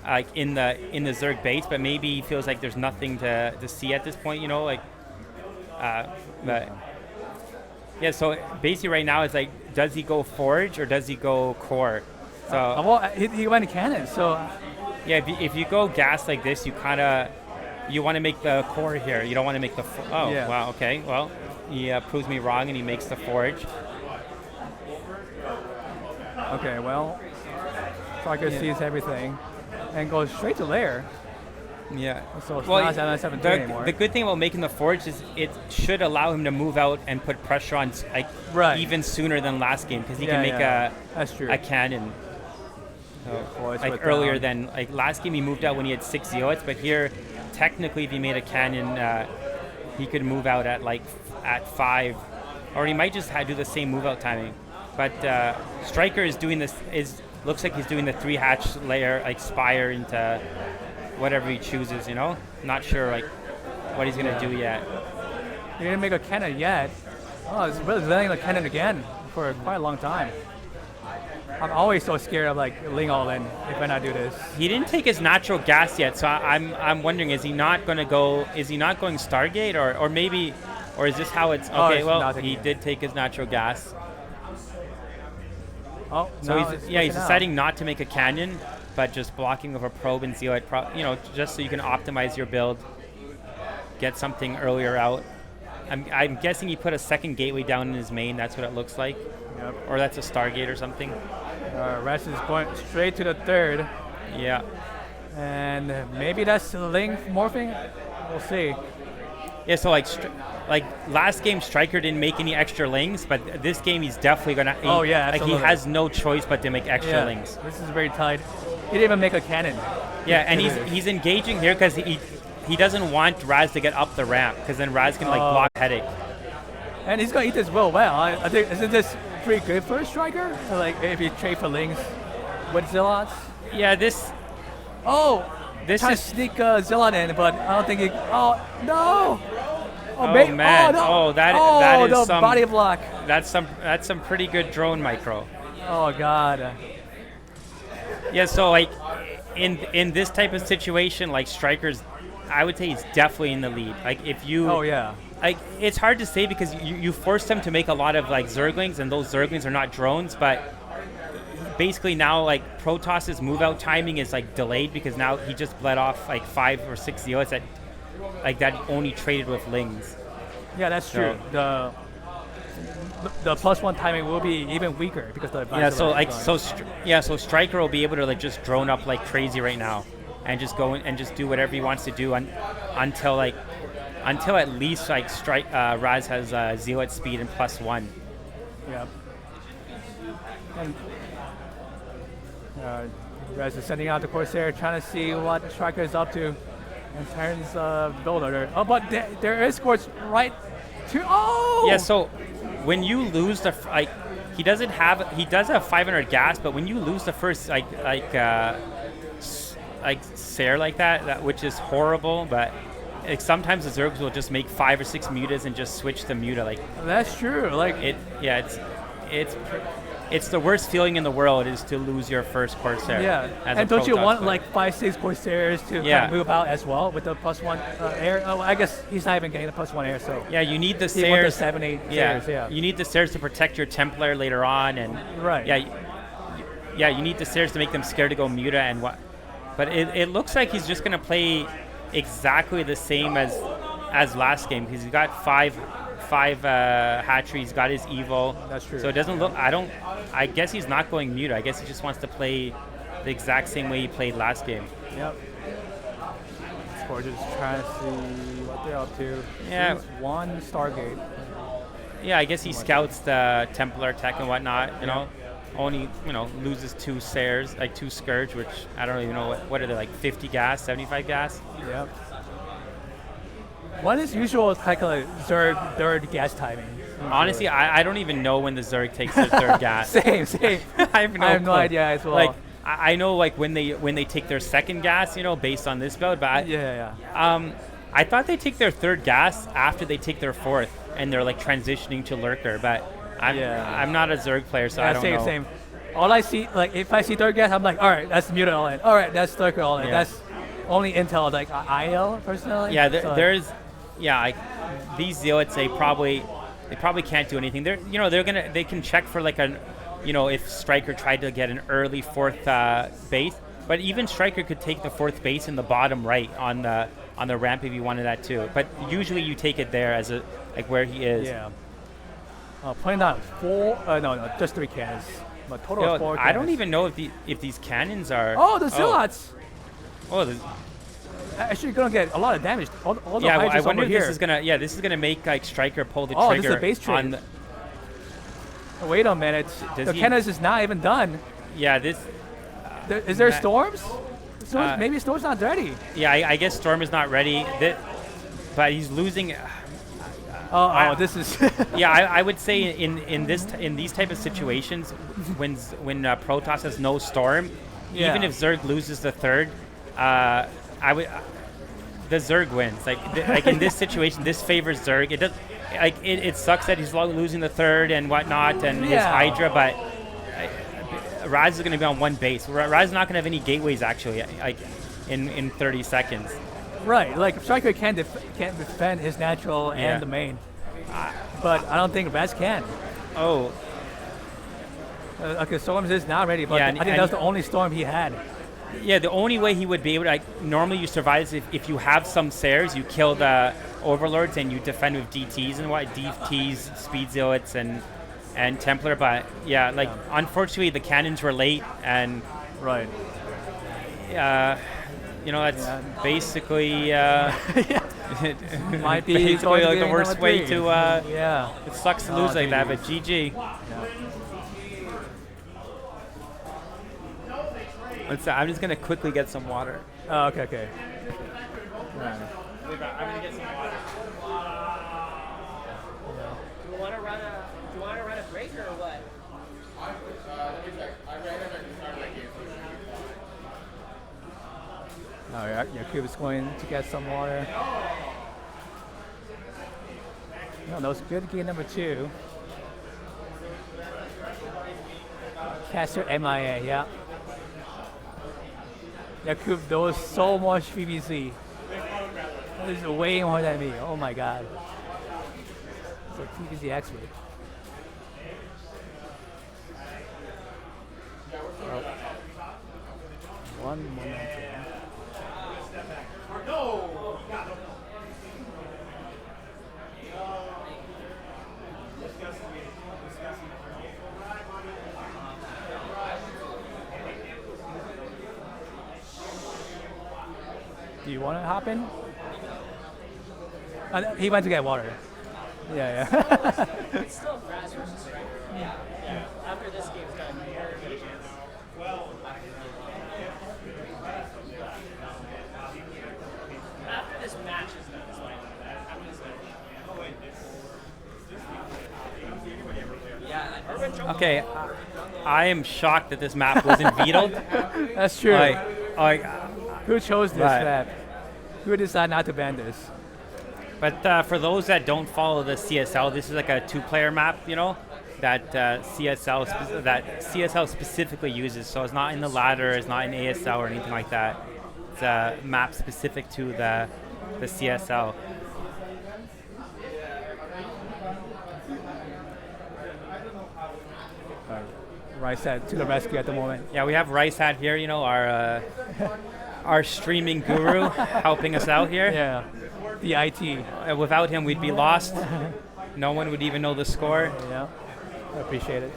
like in the Zerg base, but maybe he feels like there's nothing to see at this point, you know, like but yeah, so basically right now it's like, does he go forge or does he go core? So Well, he went cannon, so yeah, if you go gas like this, you want to make the core here. You don't want to make the Yeah. wow, okay, well he proves me wrong and he makes the forge. okay, well, Striker sees everything and goes straight to lair. Yeah. So it's not 773 anymore. The good thing about making the forge is it should allow him to move out and put pressure on like even sooner than last game, because he can make That's true. a cannon. Boys Like went earlier down. than like last game he moved out when he had 6 zealots, but here technically if he made a cannon he could move out at 5, or he might just do the same move out timing. But Striker is doing this looks like he's doing the 3 hatch layer, like spire into whatever he chooses, you know? Not sure like what he's gonna do yet. He didn't make a cannon yet. Oh, it's really letting the cannon again for quite a long time. I'm always so scared of like Ling all in if I not do this. He didn't take his natural gas yet, so I'm wondering, is he not going Stargate, or maybe, or is this how it's okay? It's Well, not taking he it. did take his natural gas, Oh, so now he's it's pushing out. deciding not to make a canyon, but just blocking of a probe and zealot, just so you can optimize your build, get something earlier out. I'm guessing he put a second gateway down in his main. That's what it looks like, Yep. or that's a Stargate or something. Resh is going straight to the 3rd, Yeah. and maybe that's the Ling morphing. We'll see. Yeah, so like last game, Striker didn't make any extra lings, but this game he's definitely gonna. Oh, yeah, like he absolutely. has no choice but to make extra lings. This is very tight. He didn't even make a cannon. Yeah, and It is. he's engaging here because he doesn't want Raz to get up the ramp, because then Raz can block headache. And he's gonna eat this real well. I think, isn't this pretty good for a Striker? Like if you trade for Lings with Zealots. Yeah, this Trying to is. sneak Zealot in, but I don't think he. Oh no! Oh, ma- man. no. Oh, that is the some- body block. That's some pretty good drone micro. Oh god. Yeah, so like in this type of situation, like Striker's, I would say he's definitely in the lead. Like if you. Oh yeah. Like it's hard to say because you force them to make a lot of like Zerglings, and those Zerglings are not drones, but basically now like Protos's move out timing is like delayed because now he just bled off like 5 or 6 zealots that only traded with Lings. Yeah, that's true. The +1 timing will be even weaker because the so Striker will be able to like just drone up like crazy right now, and just go and just do whatever he wants to do until at least like Raz has zealot speed and +1. Yeah. And Raz is sending out the Corsair, trying to see what Striker is up to. in terms of build order. Oh, but there is scores right to. Oh! Yeah, so when you lose the he does have 500 gas, but when you lose the first Sair like that, which is horrible, but like sometimes the Zergs will just make 5 or 6 mutas and just switch to muta. Like that's true. Like it's the worst feeling in the world is to lose your first Corsair. Yeah, and don't you want like 5-6 Corsairs to kind of move out as well with the +1 air? Oh, I guess he's not even getting the +1 air, so yeah, you need the you want the Sairs. 7-8 Sairs, yeah. You need the Sairs to protect your Templar later on, and right. Yeah, you need the Sairs to make them scared to go muta and what. But it looks like he's just gonna play exactly the same as last game because he's got five hatchery, he's got his evil. That's true. So it doesn't look. I guess he's not going muta. I guess he just wants to play the exact same way he played last game. Yep. Just trying to see what they're up to. Yeah. He's one Stargate. Yeah, I guess he scouts the Templar tech and whatnot. You know, only loses 2 Sairs, like 2 Scourge, which I don't even know what are they, like 50 gas, 75 gas. Yep. What is usual like a Zerg third gas timing? Honestly, I don't even know when the Zerg takes their third gas. Same. I have no idea as well. Like I know like when they take their second gas, based on this build, but I thought they take their third gas after they take their fourth, and they're like transitioning to Lurker. But I'm not a Zerg player, so I don't know. Same. All I see, like if I see third gas, I'm like, all right, that's Muta all in. All right, that's Lurker all in. That's only intel, like IL personally. Yeah, these zealots, they probably can't do anything. They can check for like if Striker tried to get an early 4th base, but even Striker could take the 4th base in the bottom right on the ramp if you wanted that too. But usually you take it there as where he is. Yeah. Putting down 4, just 3 cannons, but total of 4 cannons. I don't even know if these cannons are. Oh, the Zealots. Actually, gonna get a lot of damage. All the I wonder if here. this is gonna make like Striker pull the trigger. trigger. This is a base trade. Wait a minute. The cannons is not even done. Yeah, this. Is there storms? Maybe Storm's not ready. Yeah, I guess Storm is not ready. But he's losing. This is. Yeah, I would say in these type of situations, when Protoss has no Storm, even if Zerg loses the third, the Zerg wins. Like in this situation, this favors Zerg. It does. It sucks that he's losing the third and whatnot and his Hydra, but Raz is going to be on 1 base. Raz is not going to have any gateways actually, in 30 seconds. Right, like Striker can't defend his natural and the main, but I don't think Raz can. Oh. Okay, Storms is not ready, but I think that was the only Storm he had. Yeah, the only way he would be able to, normally you survive is if you have some Sairs, you kill the Overlords and you defend with DTs and what, DTs, Speed Zealots, and Templar, but unfortunately the cannons were late and right. That's basically might be basically like the worst way to. It sucks to lose like that, but GG. I'm just gonna quickly get some water. Oh, okay. Right. I'm gonna get some water. Do you want to run a break or what? Let me check. I ran it and started my game. All right, Yakub is going to get some water. No, that was good game number 2. Caster MIA, yeah. Yakub knows so much PvZ. That is way more than me. Oh my god. It's a PvZ expert. One moment. Do you want to hop in? He went to get water. Yeah. It's still Raz versus Striker. Yeah. After this game's done, Okay, I am shocked that this map wasn't vetoed. That's true. Like, Who chose this Right. map? Who decided not to ban this? but for those that don't follow the CSL, this is like a 2-player map, that CSL specifically uses. So it's not in the ladder, it's not in ASL or anything like that. It's a map specific to the CSL. Right set to the rescue at the moment. Yeah, we have Rice Hat here, our streaming guru helping us out here. Yeah, the IT. Without him, we'd be lost. No one would even know the score. Yeah, I appreciate it.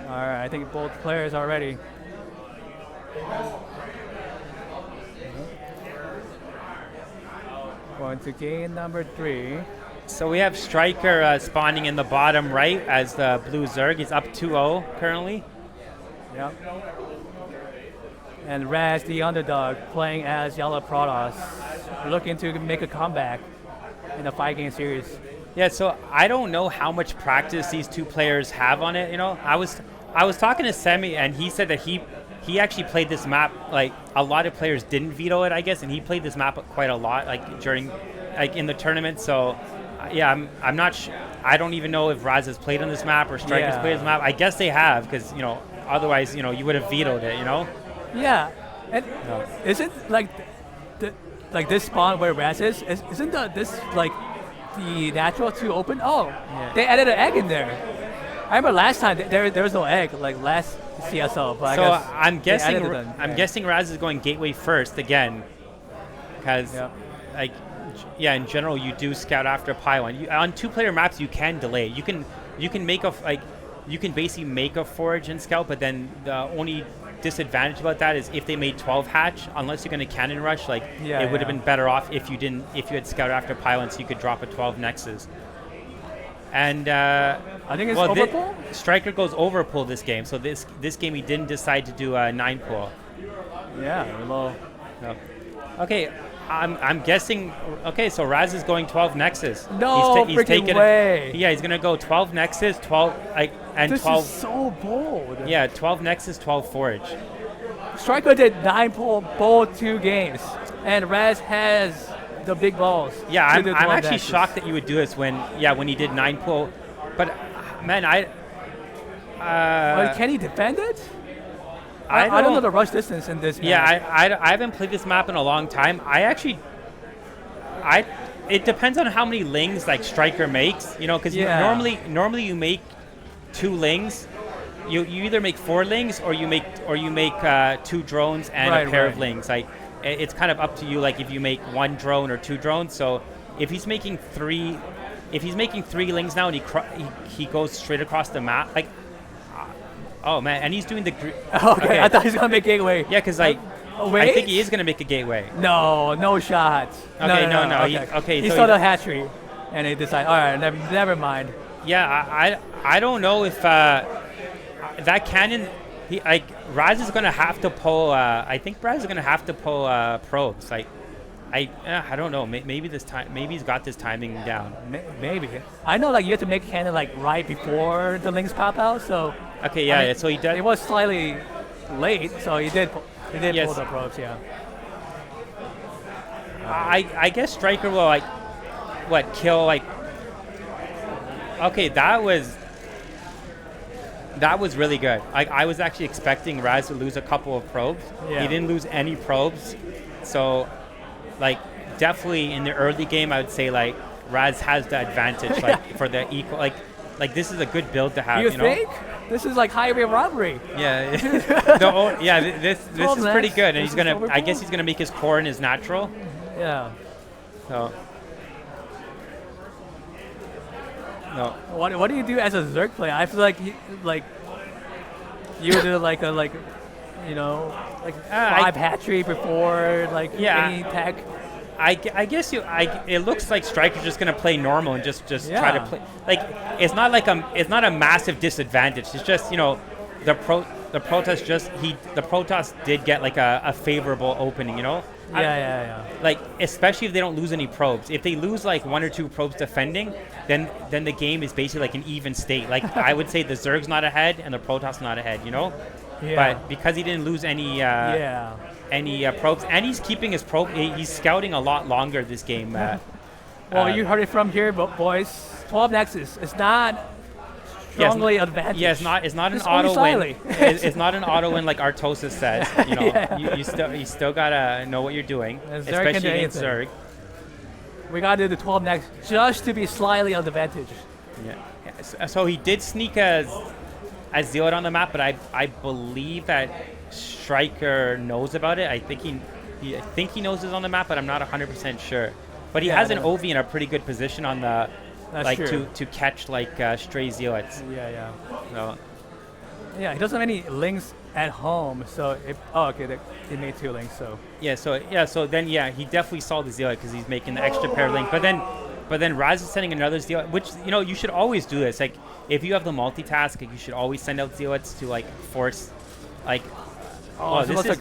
All right, I think both players are ready. Going to game number 3. So we have Striker spawning in the bottom right as the blue Zerg. He's up 2-0 currently. Yep. And Raz, the underdog, playing as Yellow Protoss, looking to make a comeback in the 5-game series. Yeah, so I don't know how much practice these two players have on it. I was talking to Semi, and he said that he actually played this map. Like, a lot of players didn't veto it, I guess, and he played this map quite a lot, in the tournament. So, yeah, I'm not sure. I don't even know if Raz has played on this map or Striker's played this map. I guess they have, because otherwise, you would have vetoed it. Yeah, and isn't this spawn where Raz is? Isn't this like the natural to open? Oh, Yeah. they added an egg in there. I remember last time there was no egg, like last CSL. But So I guess I'm they added guessing it then. I'm guessing Raz is going gateway first again, because in general you do scout after pylon. On 2-player maps you can delay. You can make you can basically make a forage and scout, but then the only disadvantage about that is if they made 12 hatch, unless you're going to cannon rush, it would have been better off if you had scout after pylon, so you could drop a 12 nexus. And I think it's overpull. Striker goes overpull this game, so this game he didn't decide to do a 9 pull. Yeah, well, No. Okay, I'm guessing. Okay, so Raz is going 12 nexus. No he's freaking taking way. Yeah, he's gonna go 12 nexus, 12 and this 12. is so bold. Yeah, 12 nexus, 12 forage. Striker did 9 pull both 2 games, and Raz has the big balls. Yeah, to I'm do 12 actually nexus. shocked that you would do this when he did 9 pull, but man, But can he defend it? I don't know the rush distance in this. Yeah, map. I haven't played this map in a long time. It depends on how many lings Striker makes, because normally you make 2 lings. You either make 4 lings or you make 2 drones and a pair of lings. It's kind of up to you. If you make 1 drone or 2 drones. So if he's making 3 lings now and he goes straight across the map, oh man, and he's doing the. Okay, I thought he was gonna make gateway. Yeah, because I think he is gonna make a gateway. No shot. Okay, no. He So saw the hatchery, and he decided, all right, never mind. Yeah, I don't know if that cannon. Raz is gonna have to pull. I think Raz is gonna have to pull probes. I don't know. Maybe this time. Maybe he's got this timing down. Maybe. I know, you have to make cannon right before the links pop out. So. Okay. Yeah. So he does. It was slightly late, so he did pull the probes. Yeah. I guess Striker will kill Okay, that was really good. I was actually expecting Raz to lose a couple of probes. Yeah. He didn't lose any probes, so definitely in the early game, I would say Raz has the advantage for the equal. This is a good build to have. You think? This is highway robbery. Yeah. This is pretty good, and he's gonna. I guess he's gonna make his core and his natural. Yeah. So. No. What do you do as a Zerg player? I feel you do 5 hatchery before any tech. I guess it looks like Striker's just gonna play normal and just try to play. It's not a massive disadvantage. It's just the the Protoss did get like a favorable opening, you know. Yeah. Like especially if they don't lose any probes. If they lose like 1 or 2 probes defending, then the game is basically like an even state. Like I would say the Zerg's not ahead and the Protoss not ahead, you know. Yeah. But because he didn't lose any probes, and he's keeping his probe, he's scouting a lot longer this game. Well, you heard it from here, boys. 12 Nexus. It's not strongly advantage. Yeah, it's not an It's only auto slightly. win. It's not an auto win like Artosis says. You know, you still gotta know what you're doing, And Zerg can do especially against Zerg. anything. We gotta do the 12 Nexus just to be slightly on advantage. Yeah. So he did sneak a Zealot on the map, but I believe that Striker knows about it. I think he knows it's on the map, but I'm not 100% sure. But he has an OV in a pretty good position on the to catch like stray Zealots. Yeah. So Yeah, he doesn't have any links at home, so he made 2 links, so. so then he definitely saw the Zealot because he's making the extra pair link. But then Raz is sending another Zealot, which you should always do this. Like if you have the multitask, like, you should always send out Zealots to like force, like. This is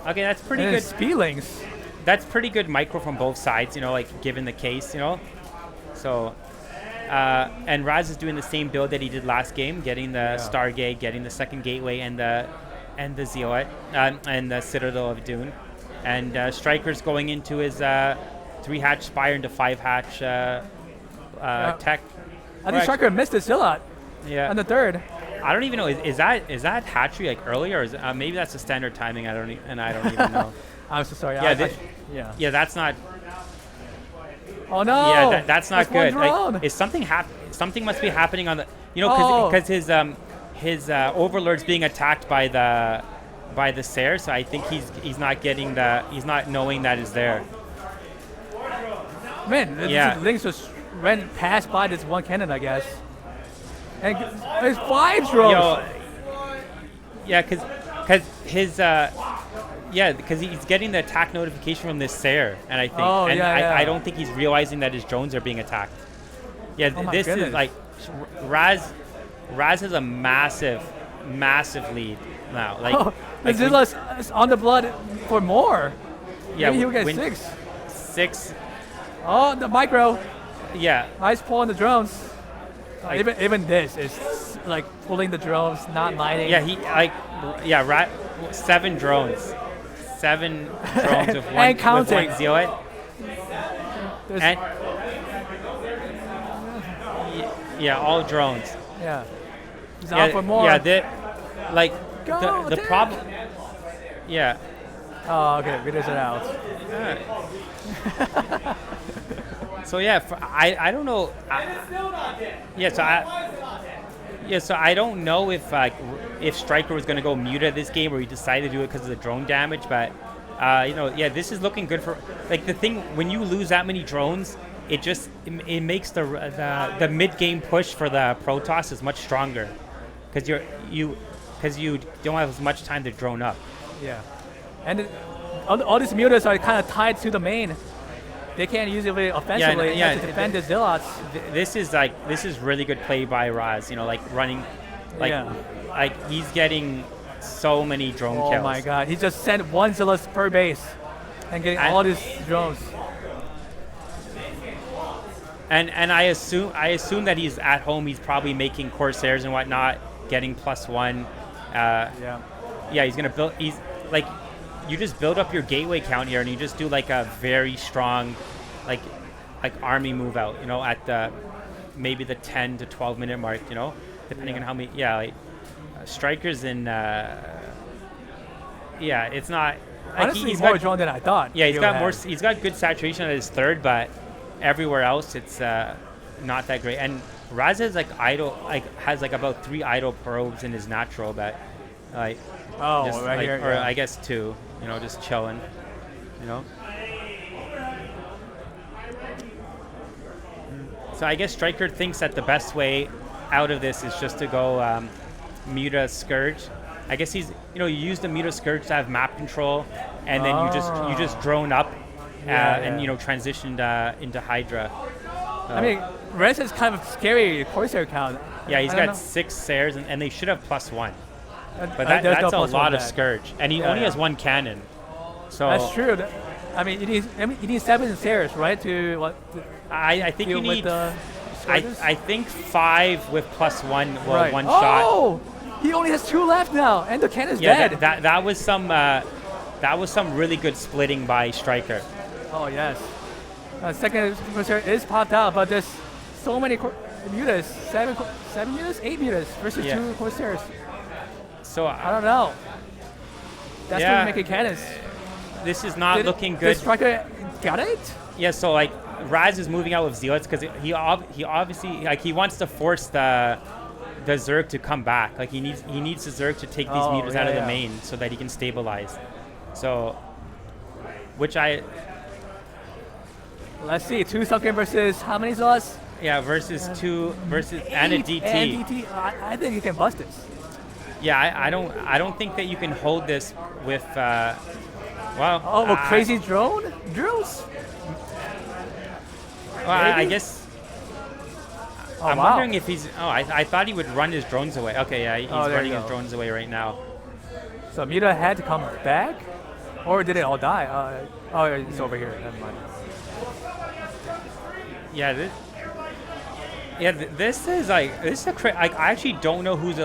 okay. That's pretty and good. Speed links. That's pretty good micro from both sides. You know, like given the case, you know. So. And Raz is doing the same build that he did last game, getting the Stargate, getting the second gateway, and the Zealot, and the Citadel of Dune, and Striker's going into his 3-hatch Spire into 5-hatch tech. I think Striker missed the Zealot. Yeah. On the 3rd. I don't even know. Is that hatchery like earlier, or is maybe that's the standard timing? I don't even know. I'm so sorry. Yeah, that's not. Oh no! Yeah, that's not good. Like, is something something must be happening on the, because his overlord's being attacked by the Sair, so I think he's not knowing that is there. Man, these links just ran past by this one cannon, I guess. And there's 5 drones. Because he's getting the attack notification from this Sair, and I think, I don't think he's realizing that his drones are being attacked. Yeah, this goodness. is like Raz has a massive lead now. Like, Zilla's on the blood for more. Yeah, maybe he'll get 6. Oh, the micro. Yeah. Nice pull on the drones. Even this is like pulling the drones, not mining. Yeah, 7 drones. 7 drones with and counting. With one Zealot. All drones. Yeah. He's out for more. Yeah, the problem. Yeah. Oh, okay. Videos are out. So I don't know. So I don't know if Striker was going to go Muta this game, or he decided to do it because of the drone damage. But this is looking good for like the thing. When you lose that many drones, it makes the mid game push for the Protoss is much stronger because you don't have as much time to drone up. Yeah, and all these mutas are kind of tied to the main. They can't use it offensively to defend the Zealots. This is really good play by Raz. Like running, like he's getting so many drone kills. Oh my god, he just sent 1 Zealot per base and getting all these drones. And I assume that he's at home. He's probably making Corsairs and whatnot, getting +1. He's gonna build. He's like. You just build up your gateway count here, and you just do like a very strong, like army move out. At maybe the 10 to 12 minute mark. Depending on how many. Strikers in. It's not. Honestly, he's more got, drone than I thought. Yeah, he's got more. He's got good saturation at his 3rd, but everywhere else it's not that great. And Raz is has about 3 idle probes in his natural, but here. Or I guess 2. Just chilling. So I guess Striker thinks that the best way out of this is just to go Muta Scourge. I guess you use the Muta Scourge to have map control, and then you just drone up and transition into Hydra. I mean, Rez is kind of scary Corsair count. Yeah, he's got 6 Sairs, and they should have +1. But There's no that's a plus one lot of back. Scourge, and he Yeah, only yeah. has one cannon. So That's true. I mean, you need 7 stairs, right? To what? I think you deal with need. the Scourges? I think 5 with +1. Well, right. one shot. Oh, he only has 2 left now, and the cannon's Yeah, dead. that was some really good splitting by Striker. Oh yes. Second Corsair is popped out, but there's so many mutas. 7 mutas, 8 mutas versus Yeah. 2 Corsairs. So I don't know. That's Yeah. gonna make it cannons. this is not looking Did good. Striker got it? Yeah, so like Raz is moving out with Zealots because he obviously like he wants to force the Zerg to come back. Like he needs the Zerg to take these meters out of the main so that he can stabilize. So, which Let's see, 2 Sunken versus how many Zealots? versus 2 versus and a DT. And DT. I think you can bust this. Yeah, I don't think that you can hold this with Crazy drills? Well, I guess I'm wow. wondering if he's. Oh, I thought he would run his drones away. Okay, yeah, he's there you running his go. drones away right now. So Muta had to come back? Or did it all die? It's over here. Never mind. Yeah, this is like I actually don't know who's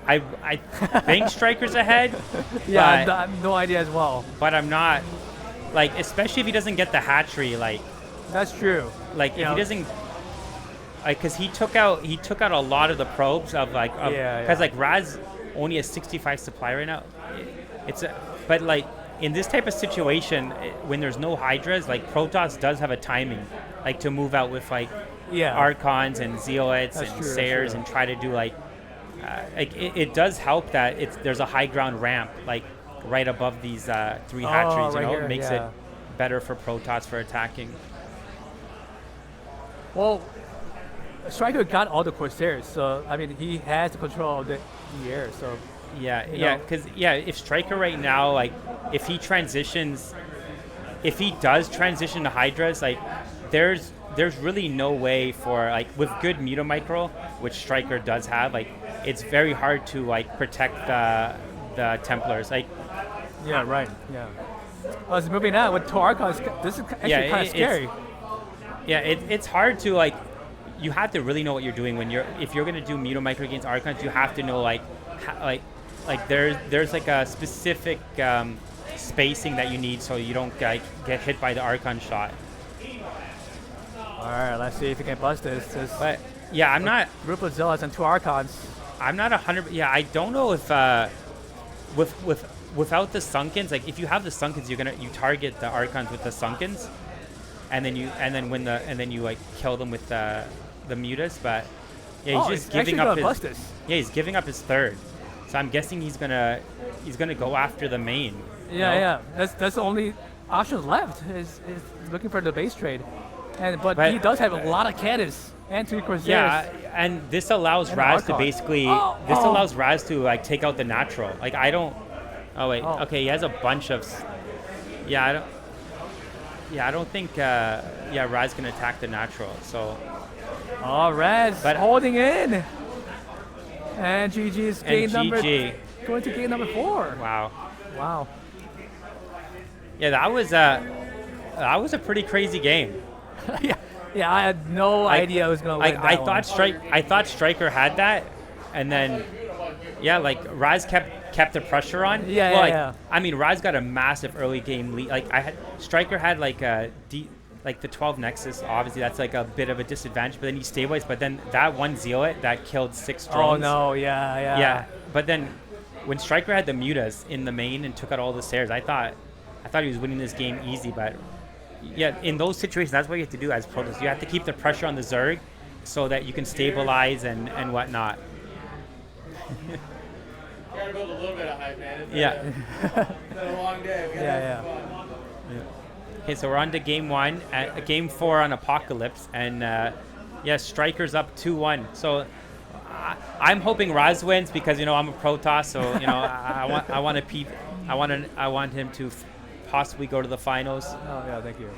I think Striker's ahead. Yeah, but, I have no idea as well. but I'm not like, especially if he doesn't get the hatchery, like That's true. if Yeah. he doesn't. Because he took out a lot of the probes of because like Raz only has 65 supply right now. But like in this type of situation, when there's no Hydras, like Protoss does have a timing, like to move out with like Archons and Zealots That's and true, that's Sayers true. and try to do it does help that there's a high ground ramp like right above these 3 hatcheries. right here, It makes yeah. it better for Protoss for attacking. Well, Striker got all the Corsairs, so I mean he has the control of the air. So Because if Striker right now, like, if he does transition to Hydras, like, there's really no way for, like, with good Mutomicro, which Striker does have, like, it's very hard to, like, protect the Templars. Like, yeah, right. Yeah. Well, it's moving out with 2 Archons. This is actually kind of scary. It's hard to, like, you have to really know what you're doing if you're gonna do Mutomicro against Archons. You have to know like there's like a specific spacing that you need so you don't get hit by the Archon shot. All right, let's see if we can bust this. But yeah, I'm not. Group of Zealots and 2 Archons. I'm not 100. Yeah, I don't know if without the Sunkens, like if you have the Sunkens, you target the Archons with the Sunkens, and then you like kill them with the Mutas. But yeah, he's just giving up his. Bust this. Yeah, he's giving up his 3rd. So I'm guessing he's gonna go after the main. Yeah. That's the only option left is looking for the base trade, but he does have a lot of cannons and 2 Corsairs. Yeah, and this allows And Raz to Archon. basically allows Raz to like take out the natural. Like I don't. Oh wait. Oh. Okay, he has a bunch of. I don't think. Raz can attack the natural. So. Oh, Raz holding in. And GG's game number. GG. Going to game number 4. Wow. Yeah, that was a pretty crazy game. Yeah, I had no idea I was going to win I thought Striker had that, and then Raz kept the pressure on. I mean, Raz got a massive early game lead. Like Striker had like the 12 Nexus. Obviously, that's like a bit of a disadvantage. But then he stabilized. But then that one Zealot that killed 6 drones. Oh no! Yeah. Yeah, but then when Striker had the Mutas in the main and took out all the Sayers, I thought he was winning this game easy. But yeah, in those situations, that's what you have to do as Protoss. You have to keep the pressure on the Zerg so that you can stabilize and whatnot. You gotta build a little bit of hype, man. It's been a long day. We gotta have fun. Okay, so we're on to game 1, game 4 on Apocalypse, and Striker's up 2-1. So I'm hoping Raz wins because I'm a Protoss, so I want him to possibly go to the finals. Oh yeah, thank you.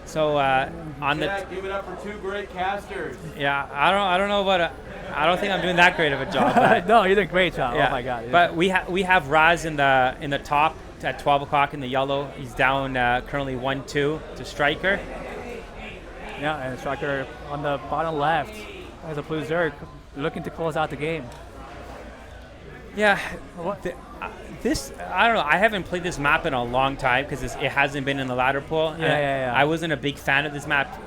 So on the give it up for two great casters. yeah, I don't know about I don't think I'm doing that great of a job. But, No, you did a great job. yeah. Oh my God. But we have Raz in the top at 12 o'clock in the yellow. He's down currently 1-2 to Striker. Yeah, and Striker on the bottom left has a blue Zerg looking to close out the game. Yeah. What? This I don't know. I haven't played this map in a long time because it hasn't been in the ladder pool. Yeah. I wasn't a big fan of this map.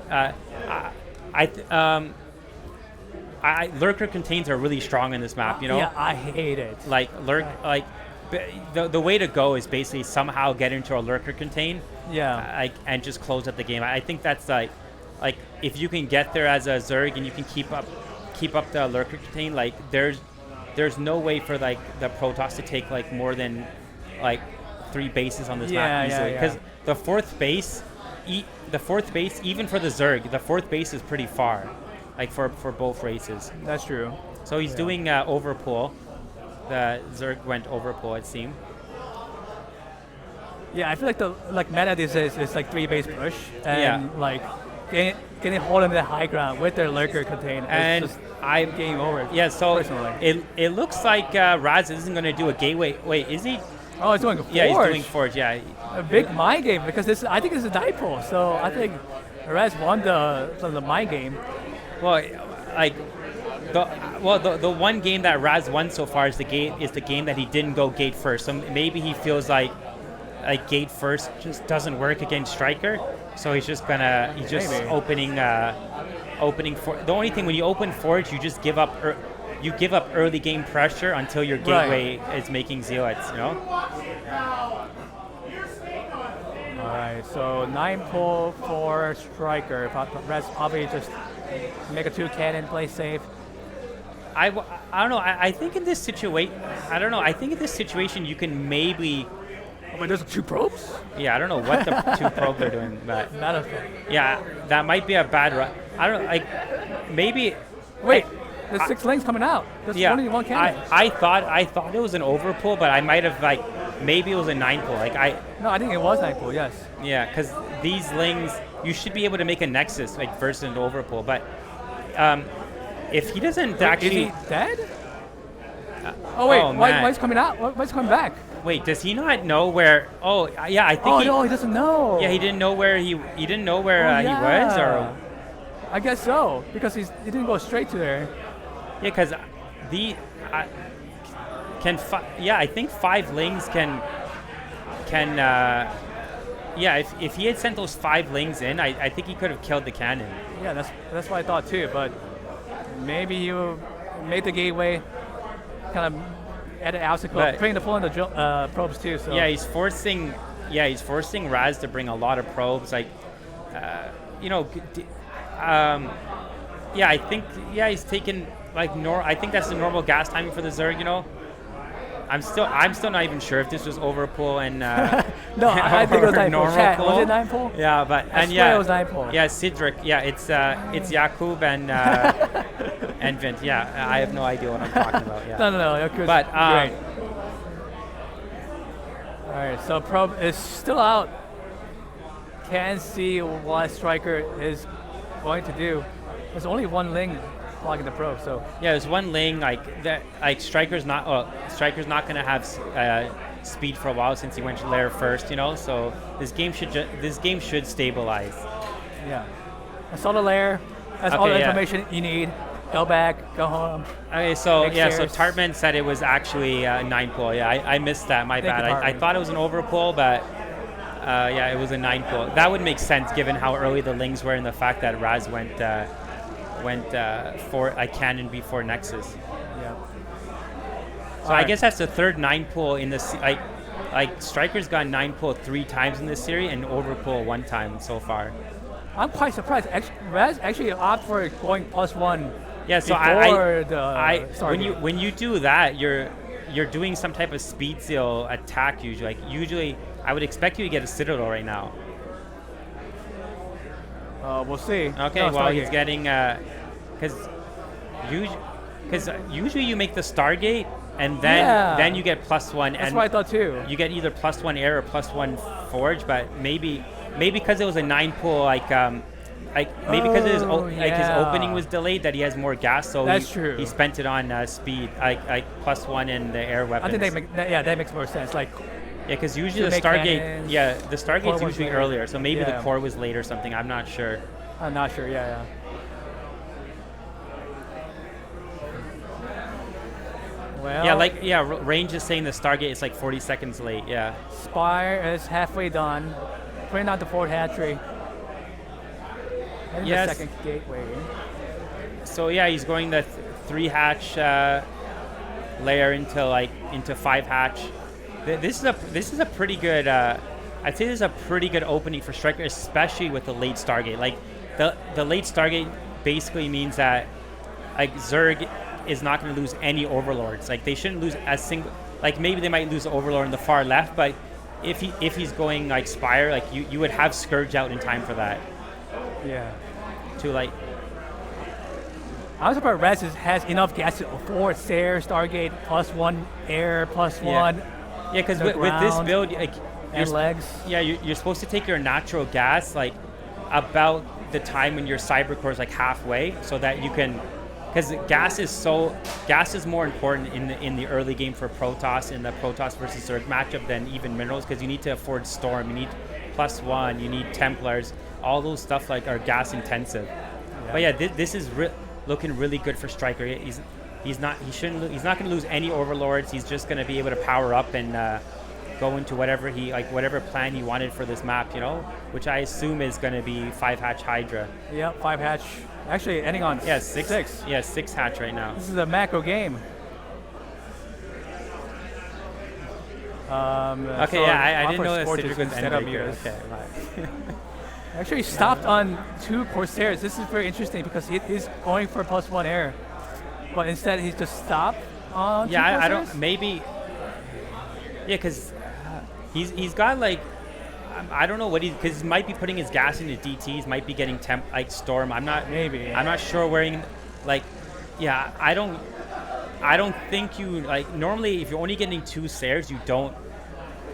Lurker contains are really strong in this map. You know. Yeah, I hate it. Like the way to go is basically somehow get into a lurker contain. Yeah. And just close up the game. I think that's like if you can get there as a Zerg and you can keep up the lurker contain, like there's no way for like the Protoss to take like more than like 3 bases on this map easily. Because the fourth base, even for the Zerg, the fourth base is pretty far, like for both races. That's true. So he's doing overpull. The Zerg went overpull, it seemed. Yeah, I feel like the meta these days is like 3 base push and Yeah. like getting hold of the high ground with their lurker contain. And it's just game over. Yeah, so personally. it looks like Raz isn't going to do a gateway. Wait, is he? Oh, he's doing Forge. Yeah, he's doing Forge. Yeah. A big mind game because I think this is a dipole. So I think Raz won the mind game. Well, like the one game that Raz won so far is the game that he didn't go gate first. So maybe he feels like gate first just doesn't work against Striker. So he's just maybe. opening for the only thing when you open Forge, you just give up early game pressure until your gateway is making zealots, you know. All right, so 9 pull for Striker. Raz probably just make a 2 cannon, play safe. I don't know. I think in this situation, I think in this situation you can maybe. Oh, but there's 2 probes? Yeah, I don't know what the 2 probes are doing, but yeah, that might be a bad run. I don't know, like maybe. Wait, there's 6 lanes coming out. There's only 1 cannon. I thought it was an overpull, but I might have maybe it was a 9 pull. No, I think it was 9 pull. Yes. Yeah, because these lings you should be able to make a nexus versus an overpull, but if he doesn't actually. Is he dead? Why is coming out? Why is coming back? Wait, does he not know where? Oh, yeah, I think. Oh no, he doesn't know. Yeah, he didn't know where he didn't know where he was, or. I guess so, because he didn't go straight to there. Yeah, because I think 5 lings can. If he had sent those 5 lings in, I think he could have killed the cannon. Yeah, that's what I thought too. But maybe you made the gateway, kind of added obstacle, putting the pull on the probes too. So yeah, he's forcing Raz to bring a lot of probes. I think he's taken I think that's the normal gas timing for the Zerg. You know, I'm still not even sure if this was overpull and no, I think it was 9 pull. Was it 9 pull? Yeah, but it was 9 pull. Yeah, Cedric. Yeah, it's Jakub and and Vint. Yeah, I have no idea what I'm talking about. Yeah. No. But great. All right, so probe is still out. Can't see what Striker is going to do. There's only 1 ling blocking the probe, so yeah, there's 1 ling Striker's not going to have speed for a while since he went to lair first, you know. So this game should stabilize. Yeah, I saw the lair. That's all the information you need. Go back, go home. Okay, so so Tartman said it was actually 9 pull. Yeah, I missed that. My bad. I thought it was an overpull, but it was a 9 pull. That would make sense given how early the lings were and the fact that Raz went for a cannon before Nexus. Yeah. So I guess that's the 3rd 9 pull in this. Striker's got 9 pull 3 times in this series and overpull 1 time so far. I'm quite surprised. Raz actually opted for going +1. Yeah, so when you do that, you're doing some type of speed seal attack usually. Usually, I would expect you to get a Citadel right now. We'll see. Okay, he's getting because usually you make the Stargate and then you get +1. That's what I thought too. You get either +1 air or +1 forge, but maybe maybe because it was a 9 pool, like maybe because his opening was delayed, that he has more gas, so That's true. he spent it on speed, like +1 in the air weapons. I think that makes more sense. Like, yeah, because usually to the make Stargate, cannons, the Stargate's core was usually later. earlier, so maybe the Yeah. core was late or something. I'm not sure. I'm not sure. Yeah. Well, Range is saying the Stargate is like 40 seconds late. Yeah. Spire is halfway done. Putting out the 4th hatchery. And Yes. the 2nd gateway. So yeah, he's going the 3 hatch layer into 5 hatch. This is a pretty good. I'd say this is a pretty good opening for Striker, especially with the late Stargate. Like the late Stargate basically means that like Zerg is not going to lose any overlords. Like they shouldn't lose a single. Like maybe they might lose the overlord in the far left, but if he's going like Spire, like you would have Scourge out in time for that. Yeah. To like. I'm surprised Rez has enough gas for Sair, Stargate, +1 air, +1. Yeah, because with this build, like and legs. Yeah, you're supposed to take your natural gas like about the time when your cyber core is like halfway, so that you can, because gas is more important in the early game for Protoss in the Protoss versus Zerg matchup than even minerals, because you need to afford Storm, you need +1, you need Templars, all those stuff like are gas intensive. Yeah. But yeah, this is looking really good for Striker. He's not going to lose any overlords. He's just going to be able to power up and go into whatever plan he wanted for this map, which I assume is going to be 5 hatch Hydra. Yep, 5 hatch. Actually, ending on 6. Yeah, 6 hatch right now. This is a macro game. Okay, I didn't know that Cedric was Endbreaker. Okay, right. Actually, stopped on 2 Corsairs. This is very interesting because he's going for +1 air, but instead he's just stopped on 2 Corsairs? I don't, maybe, yeah, because he's got like, I don't know what because he might be putting his gas into DTs, might be getting Storm. I'm not sure where I don't think you, like, normally if you're only getting 2 Sairs, you don't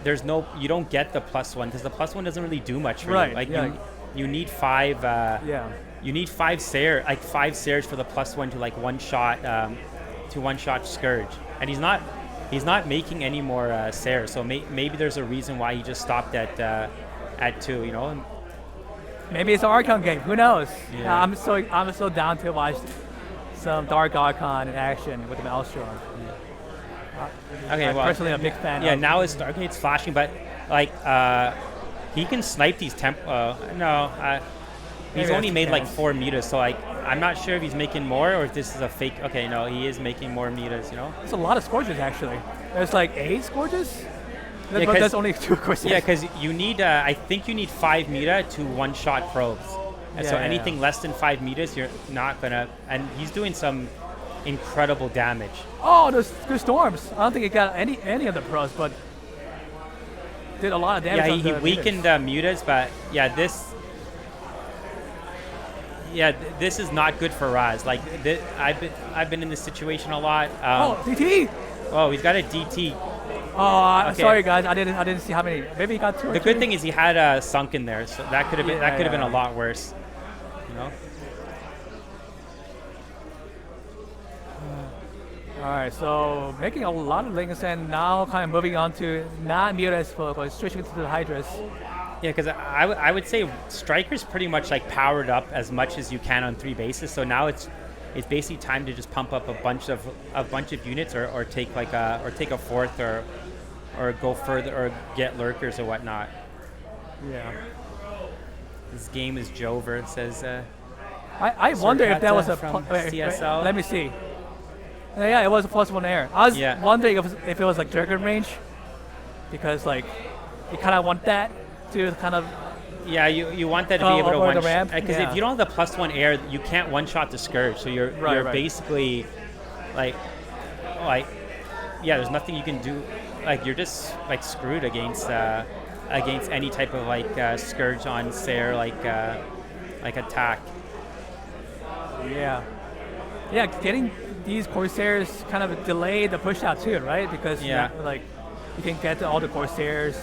get the +1, because the +1 doesn't really do much for you. Like you need 5 you need 5 Sair, like 5 Sairs for the +1 to like one shot Scourge. And he's not making any more Sairs, so maybe there's a reason why he just stopped at 2, Maybe it's an Archon game, who knows? Yeah. I'm so down to watch some Dark Archon in action with the Maelstrom. Okay, I'm personally a big fan. Yeah, now his Stargate's flashing, but like he can snipe these he's only made like 4 meters, so like I'm not sure if he's making more or if this is a fake. Okay, no, he is making more meters. There's a lot of Scourges actually. There's like 8 Scourges. But there's only 2 Corsairs. Yeah, because you need I think you need 5 meter to one-shot probes. And so anything less than 5 meters, you're not gonna. And he's doing some incredible damage. Oh, those good Storms. I don't think he got any of the pros, but did a lot of damage. Yeah, he weakened the mutas, but this is not good for Raz. Like I've been in this situation a lot. DT. Oh, he's got a DT. Oh, okay. Sorry guys, I didn't see how many. Maybe he got 2 or 3. The good thing is he had a sunk in there, so that could have been a lot worse. All right, so making a lot of links and now kind of moving on to not mutas focus, switching to the Hydras. Yeah, because I would say Striker's pretty much like powered up as much as you can on 3 bases. So now it's basically time to just pump up a bunch of units or take a 4th or go further or get lurkers or whatnot. Yeah. This game is Jover. It says. I wonder if that was a CSL. Wait, let me see. Yeah, it was a +1 air. I was wondering if it was like Dragon range, because like you kind of want that to kind of. Yeah, you want that to be able to one ramp. Because if you don't have the +1 air, you can't one-shot the Scourge. So you're basically like there's nothing you can do. Like you're just like screwed against any type of like Scourge on Sair like attack. Yeah, getting these Corsairs kind of delay the push out too, right? Because like you can get to all the Corsairs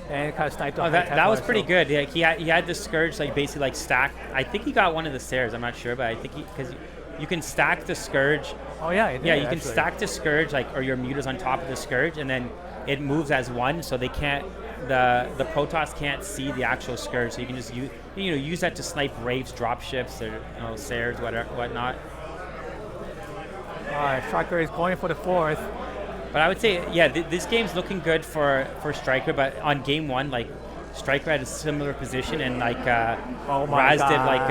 and kind of sniped off. That was pretty good. Yeah, he had the Scourge like basically like stack. I think he got one of the stairs. I'm not sure, but I think because you can stack the Scourge. Oh yeah, it did, you can stack the Scourge like, or your Muta's on top of the Scourge, and then it moves as one, so they can't. The Protoss can't see the actual Scourge, so you can just use that to snipe Wraiths, dropships, or Sares, whatnot. All right, Striker is going for the 4th. But I would say, yeah, this game's looking good for Striker. But on game 1, like Striker had a similar position, and like Raz did like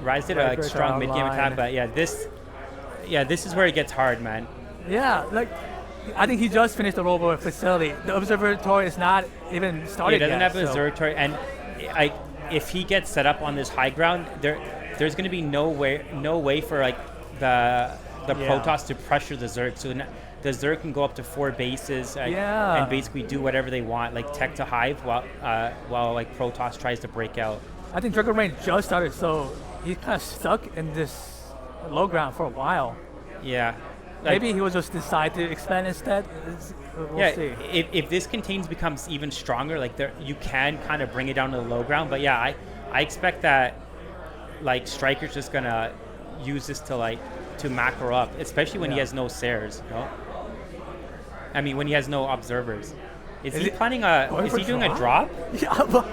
Raz did a strong mid game attack. But this is where it gets hard, man. Yeah, like. I think he just finished the rover facility. The observatory is not even started yet. He doesn't have an observatory, and if he gets set up on this high ground, there's going to be no way for like the Protoss to pressure the Zerg. So the Zerg can go up to 4 bases and basically do whatever they want, like tech to hive, while like Protoss tries to break out. I think Dragon Rain just started, so he's kind of stuck in this low ground for a while. Yeah. Maybe he will just decide to expand instead. We'll see. If this contains becomes even stronger, like you can kind of bring it down to the low ground. But yeah, I expect that like Striker's just gonna use this to macro up, especially when he has no Sares. I mean, when he has no observers. Is he planning is he doing a drop? Yeah.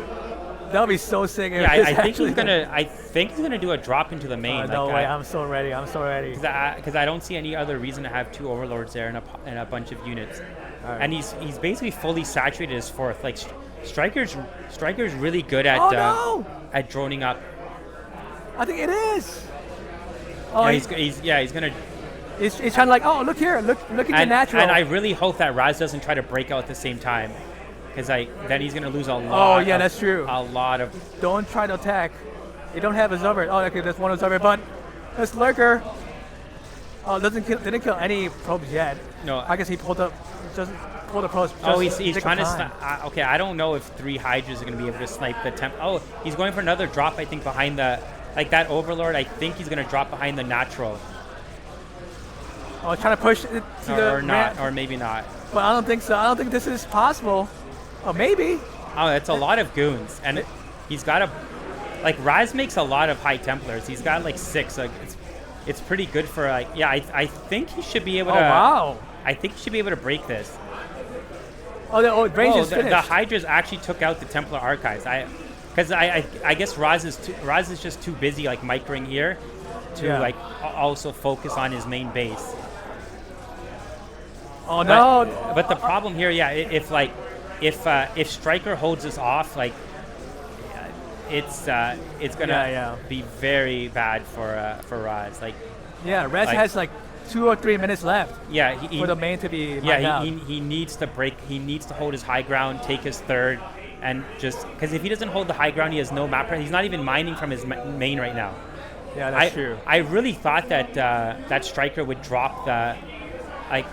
That would be so sick. Yeah, I think he's gonna do a drop into the main. No way! I'm so ready. Because I don't see any other reason to have 2 overlords there and a bunch of units. Right. And he's basically fully saturated his 4th. Like Striker's really good at droning up. I think it is. Oh, he's gonna. He's trying to like, look here, look at the natural. And I really hope that Raz doesn't try to break out at the same time. Because then he's going to lose a lot. Oh, yeah, that's true. A lot of... Don't try to attack. You don't have a Zubber. Oh, okay, there's one observer, but there's Lurker. Oh, didn't kill any probes yet. No. I guess he pulled the probes. He's trying to... okay, I don't know if 3 Hydras are going to be able to snipe the temp. Oh, he's going for another drop, I think, behind the... Like that Overlord, I think he's going to drop behind the natural. Oh, trying to push it to the... Or not, or maybe not. But I don't think so. I don't think this is possible. Oh, maybe. Oh, it's a lot of goons. And he's got like, Raz makes a lot of High Templars. He's got, like, 6. Like, it's pretty good for, like, yeah, I think he should be able to... Oh, wow. I think he should be able to break this. Oh, the range is finished. The Hydras actually took out the Templar Archives. Because I guess Raz is just too busy, like, microing here to, like, also focus on his main base. Oh, no. But the problem here, if Striker holds this off, like it's gonna be very bad for Raz. Like Raz has like 2 or 3 minutes left. Yeah, for the main to be. He needs to break. He needs to hold his high ground, take his 3rd, and just because if he doesn't hold the high ground, he has no map. He's not even mining from his main right now. Yeah, that's true. I really thought that that Striker would drop the like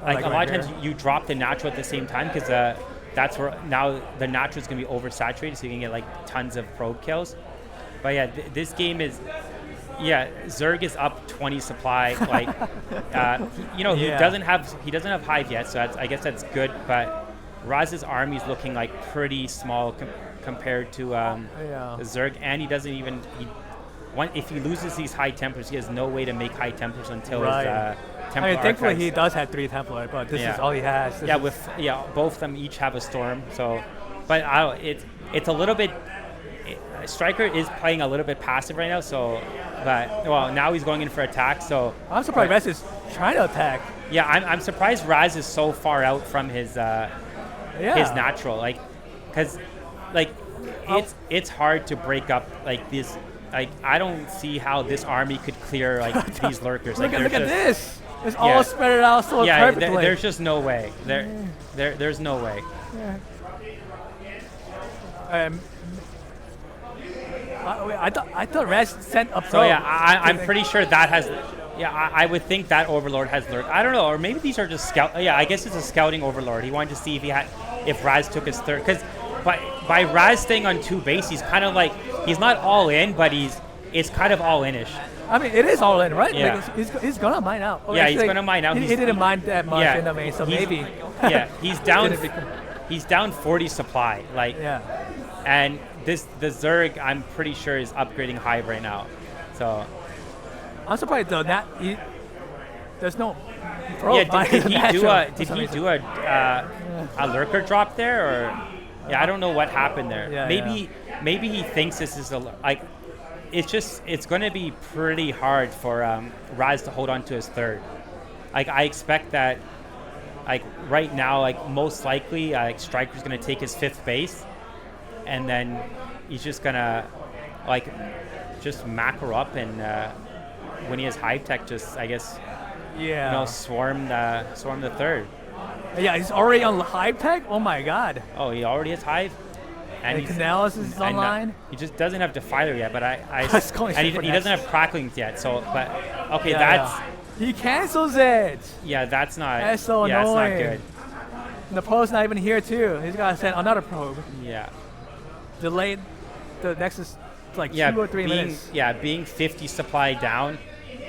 a lot of times you drop the natural at the same time because that's where now the natural is going to be oversaturated, so you can get like tons of probe kills. But yeah, this game is, Zerg is up 20 supply. Like, he doesn't have hive yet, so I guess that's good. But Raz's army is looking like pretty small compared to the Zerg, and he doesn't even if he loses these high Templars, he has no way to make high Templars until his Templar thankfully Archives. He does have 3 Templar, but this is all he has. Both of them each have a Storm. So, but it's a little bit. Striker is playing a little bit passive right now. So, now he's going in for attack. So I'm surprised Raz is trying to attack. Yeah, I'm surprised Raz is so far out from his natural, like, because it's hard to break up like this. Like, I don't see how this army could clear like these lurkers. Look at this. It's all spread out so perfectly. There's just no way. There's no way. I thought Raz sent a probe. So I'm pretty sure that has. Yeah, I would think that Overlord has lurk. I don't know, or maybe these are just scout. Yeah, I guess it's a scouting Overlord. He wanted to see if Raz took his 3rd. Because by Raz staying on 2 base, he's kind of like he's not all in, but it's kind of all inish. I mean, it is all in, right? Yeah. Like he's gonna mine out. He's gonna mine out. He didn't mine that much in the main, so maybe. He's down. he's down 40 supply. Like, Yeah. and the Zerg, I'm pretty sure is upgrading Hive right now. So I'm surprised though that there's no. yeah, did he do a lurker drop there, or yeah, I don't know what happened there. Yeah, Maybe he thinks this is it's going to be pretty hard for Raz to hold on to his third. Like, I expect that, like, right now, like, most likely, Striker's going to take his 5th base, and then he's just going to, like, just macro up, and when he has Hive Tech, just, I guess, swarm the third. Yeah, he's already on Hive Tech? Oh my god. Oh, he already has Hive? And Canales is online? He just doesn't have Defiler yet, but and he doesn't have Cracklings yet, so, but, okay, He cancels it. Yeah, that's not. That's so yeah, annoying. that's not good. And the probe's not even here too. He's got to send another probe. Yeah. Delayed the Nexus like 2 or 3 minutes. Yeah, being 50 supply down,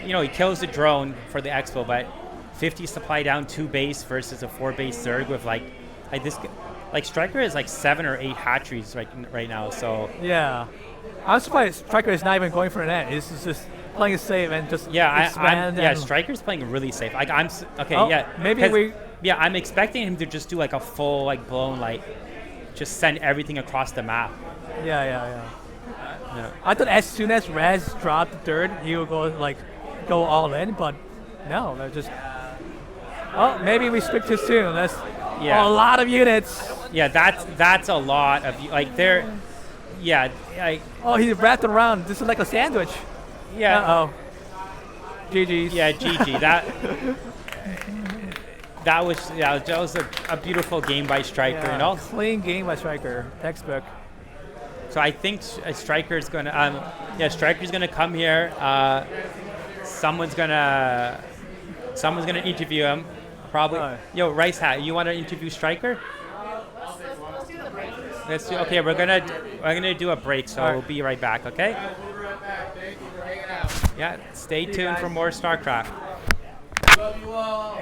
he kills the drone for the Expo, but 50 supply down 2 base versus a 4 base Zerg with like this, like Striker is like 7 or 8 hatcheries right now. So yeah, I'm surprised Striker is not even going for an end. He's just playing it safe and just Striker's playing really safe. Like I'm expecting him to just do like a full like blown just send everything across the map. Yeah. I thought as soon as Raz dropped the third, he would go all in, but no, they're just. Oh, maybe we speak too soon. That's a lot of units. Yeah, that's a lot of they're. Yeah. Oh, he wrapped it around. This is like a sandwich. Yeah. Uh-oh. GG's. Yeah, GG. That was a beautiful game by Striker. Clean game by Striker. Textbook. So I think Striker's gonna Striker's gonna come here. Someone's gonna interview him. Probably. Yo, Rice Hat, you want to interview Striker? Let's do. Okay, we're gonna do a break, so we'll be right back. Okay. Yeah, stay tuned for more StarCraft. Love you all.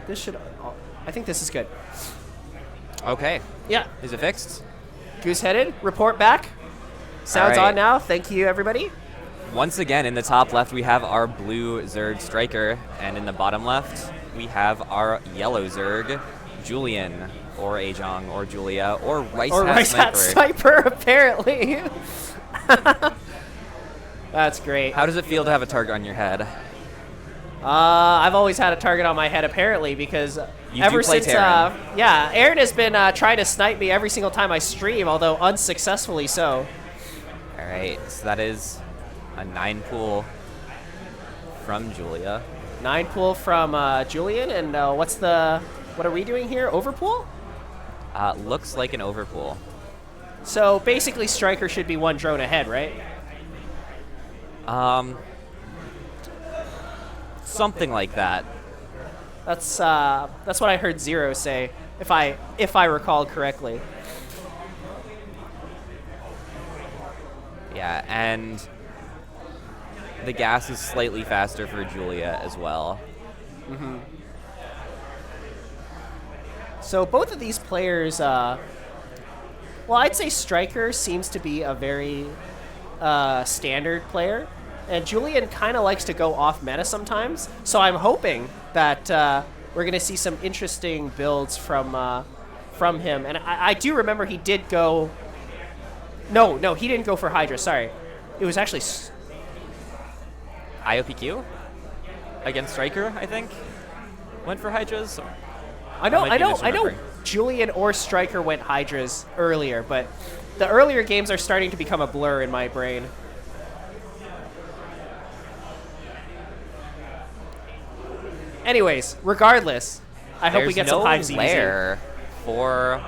This should. I think this is good. Okay. Yeah. Is it fixed? Goose-headed. Report back. Sounds All right. on now. Thank you, everybody. Once again, in the top left, we have our blue Zerg Striker, and in the bottom left, we have our yellow Zerg, Julian, or Ajong, or Julia, or Rice Or Hat Rice Sniper. Hat Sniper, apparently. That's great. How does it feel to have a target on your head? I've always had a target on my head, apparently, because You ever do play since, Terran. yeah, Aaron has been trying to snipe me every single time I stream, although unsuccessfully so. All right, so that is a 9 pool from Julia. 9 pool from Julian, and what are we doing here? Overpool? Looks like an overpool. So basically, Striker should be 1 drone ahead, right? Something like that. That's what I heard Zero say, if I recall correctly. Yeah, and the gas is slightly faster for Julia as well. So both of these players, well, I'd say Striker seems to be a very standard player, and Julian kind of likes to go off meta sometimes. So I'm hoping that we're going to see some interesting builds from him. And I do remember he did go. No, he didn't go for Hydra. Sorry, it was actually IOPQ against Striker, I think, went for Hydras. I know misremembering. Julian or Striker went Hydras earlier, but the earlier games are starting to become a blur in my brain. Anyways, regardless, I hope we get some 5 There's ZVZ. no lair for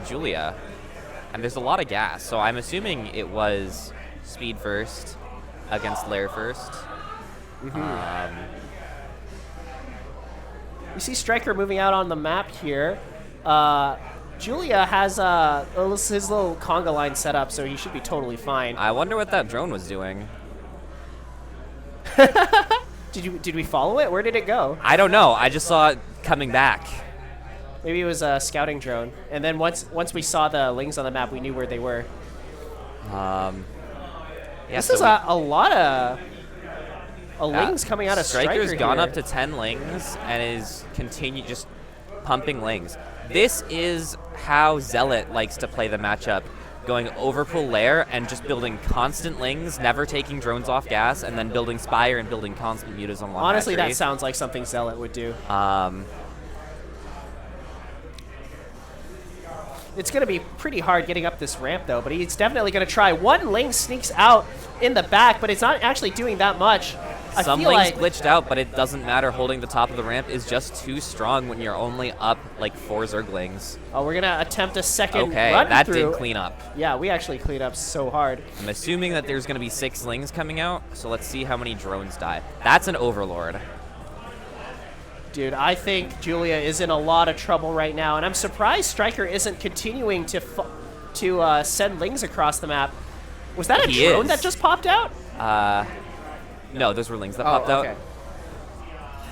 Julia, and there's a lot of gas, so I'm assuming it was speed first against lair first. You see Striker moving out on the map here. Julia has his little conga line set up, so he should be totally fine. I wonder what that drone was doing. Did we follow it? Where did it go? I don't know. I just saw it coming back. Maybe it was a scouting drone. And then once we saw the lings on the map, we knew where they were. Yeah, This so is a lot of lings coming out of Striker's Striker gone here. up to 10 lings and is just pumping lings. This is how Zealot likes to play the matchup, going overpull lair and just building constant lings, never taking drones off gas, and then building Spire and building constant mutas on long Honestly, hatchery. that sounds like something Zealot would do. It's going to be pretty hard getting up this ramp, though, but he's definitely going to try. 1 ling sneaks out in the back, but it's not actually doing that much. Some feel lings like glitched out, but it doesn't matter. Holding the top of the ramp is just too strong when you're only up like 4 Zerglings. Oh, we're going to attempt a second Okay, run that through. did clean up. Yeah, we actually cleaned up so hard. I'm assuming that there's going to be 6 lings coming out, so let's see how many drones die. That's an Overlord. Dude, I think Julia is in a lot of trouble right now, and I'm surprised Striker isn't continuing to send lings across the map. Was that a He drone is. that just popped out? No, those were lings that popped out.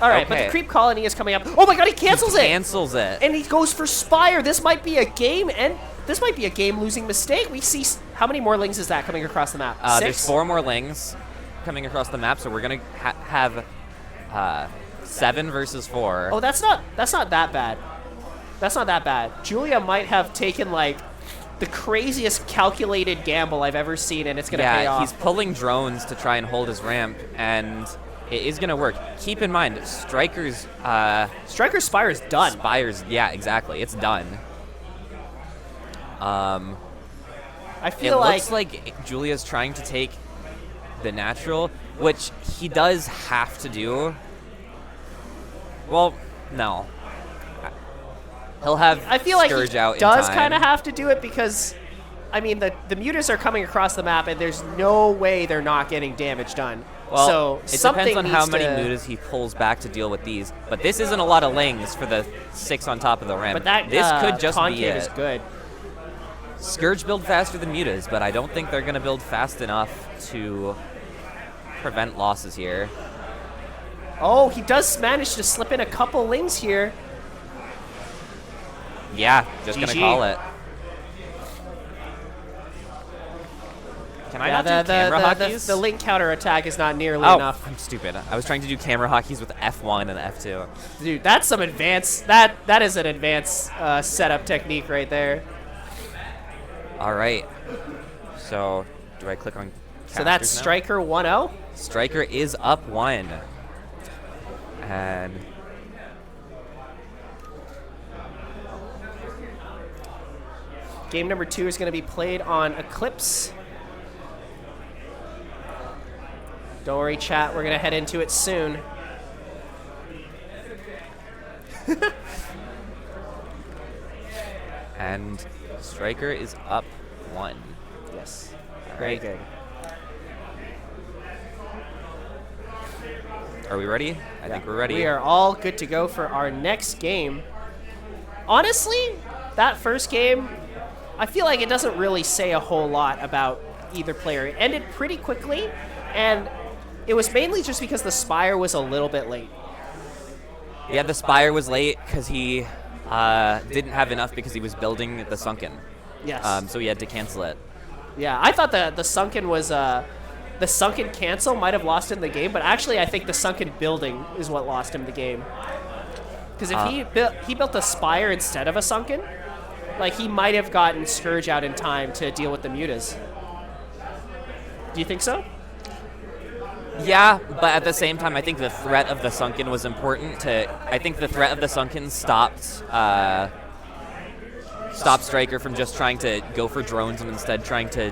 All right, but Okay. the creep colony is coming up. Oh my god, he cancels it! Cancels it. And he goes for Spire. This might be a game, and this might be a game-losing mistake. We see how many more lings is that coming across the map? 6? There's 4 more lings coming across the map, so we're gonna have 7 versus 4. Oh, that's not that bad. That's not that bad. Julia might have taken like the craziest calculated gamble I've ever seen, and it's gonna pay off. He's pulling drones to try and hold his ramp, and it is gonna work. Keep in mind, Striker's Spire's done. Spire's, yeah, exactly. It's done. I It feel like looks like Julia's trying to take the natural, which he does have to do. Well, no. He'll have I feel like Scourge he out does in time. kind of have to do it because, I mean, the mutas are coming across the map, and there's no way they're not getting damage done. Well, so it something depends on how needs many to- mutas he pulls back to deal with these. But this isn't a lot of lings for the 6 on top of the ramp. But that this could just be concave it. is good. Scourge build faster than mutas, but I don't think they're going to build fast enough to prevent losses here. Oh, he does manage to slip in a couple lings here. Yeah, just going to GG. call it. Can I not do camera hockeys? The link counter attack is not nearly Oh, enough. I'm stupid. I was trying to do camera hockeys with F1 and F2. Dude, that's some advanced. That is an advanced setup technique right there. All right. So, do I click on So that's casters now? Striker 1-0. Striker is up 1. And Game number 2 is going to be played on Eclipse. Don't worry, chat. We're going to head into it soon. and Striker is up 1. Yes. All Very right. good. Are we ready? I think we're ready. We are all good to go for our next game. Honestly, that first game, I feel like it doesn't really say a whole lot about either player. It ended pretty quickly, and it was mainly just because the Spire was a little bit late. Yeah, the Spire was late because he didn't have enough because he was building the Sunken. Yes. So he had to cancel it. Yeah, I thought the Sunken was the Sunken cancel might have lost him the game, but actually I think the Sunken building is what lost him the game. Because if he built a Spire instead of a Sunken, like he might have gotten Scourge out in time to deal with the Mutas. Do you think so? Yeah, but at the same time, I think the threat of the Sunken was important I think the threat of the Sunken stopped Striker from just trying to go for drones and instead trying to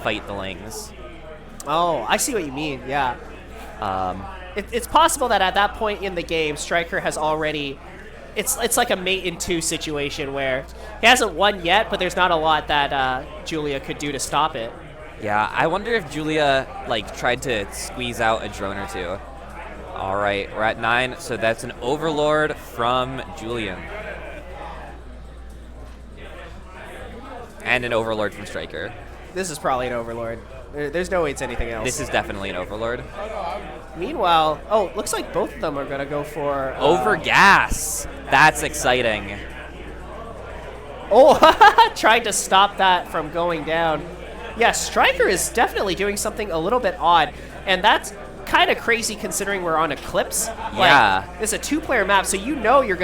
fight the Lings. Oh, I see what you mean, yeah. It's possible that at that point in the game, Striker has already... It's like a mate in 2 situation where he hasn't won yet, but there's not a lot that Julia could do to stop it. Yeah, I wonder if Julia tried to squeeze out a drone or 2. All right, we're at 9, so that's an Overlord from Julian. And an Overlord from Striker. This is probably an Overlord. There's no way it's anything else. This is definitely an Overlord. Meanwhile, looks like both of them are going to go for... Over gas. That's exciting. Oh, trying to stop that from going down. Yeah, Striker is definitely doing something a little bit odd, and that's kind of crazy considering we're on Eclipse. Yeah. It's a 2-player map, so you know your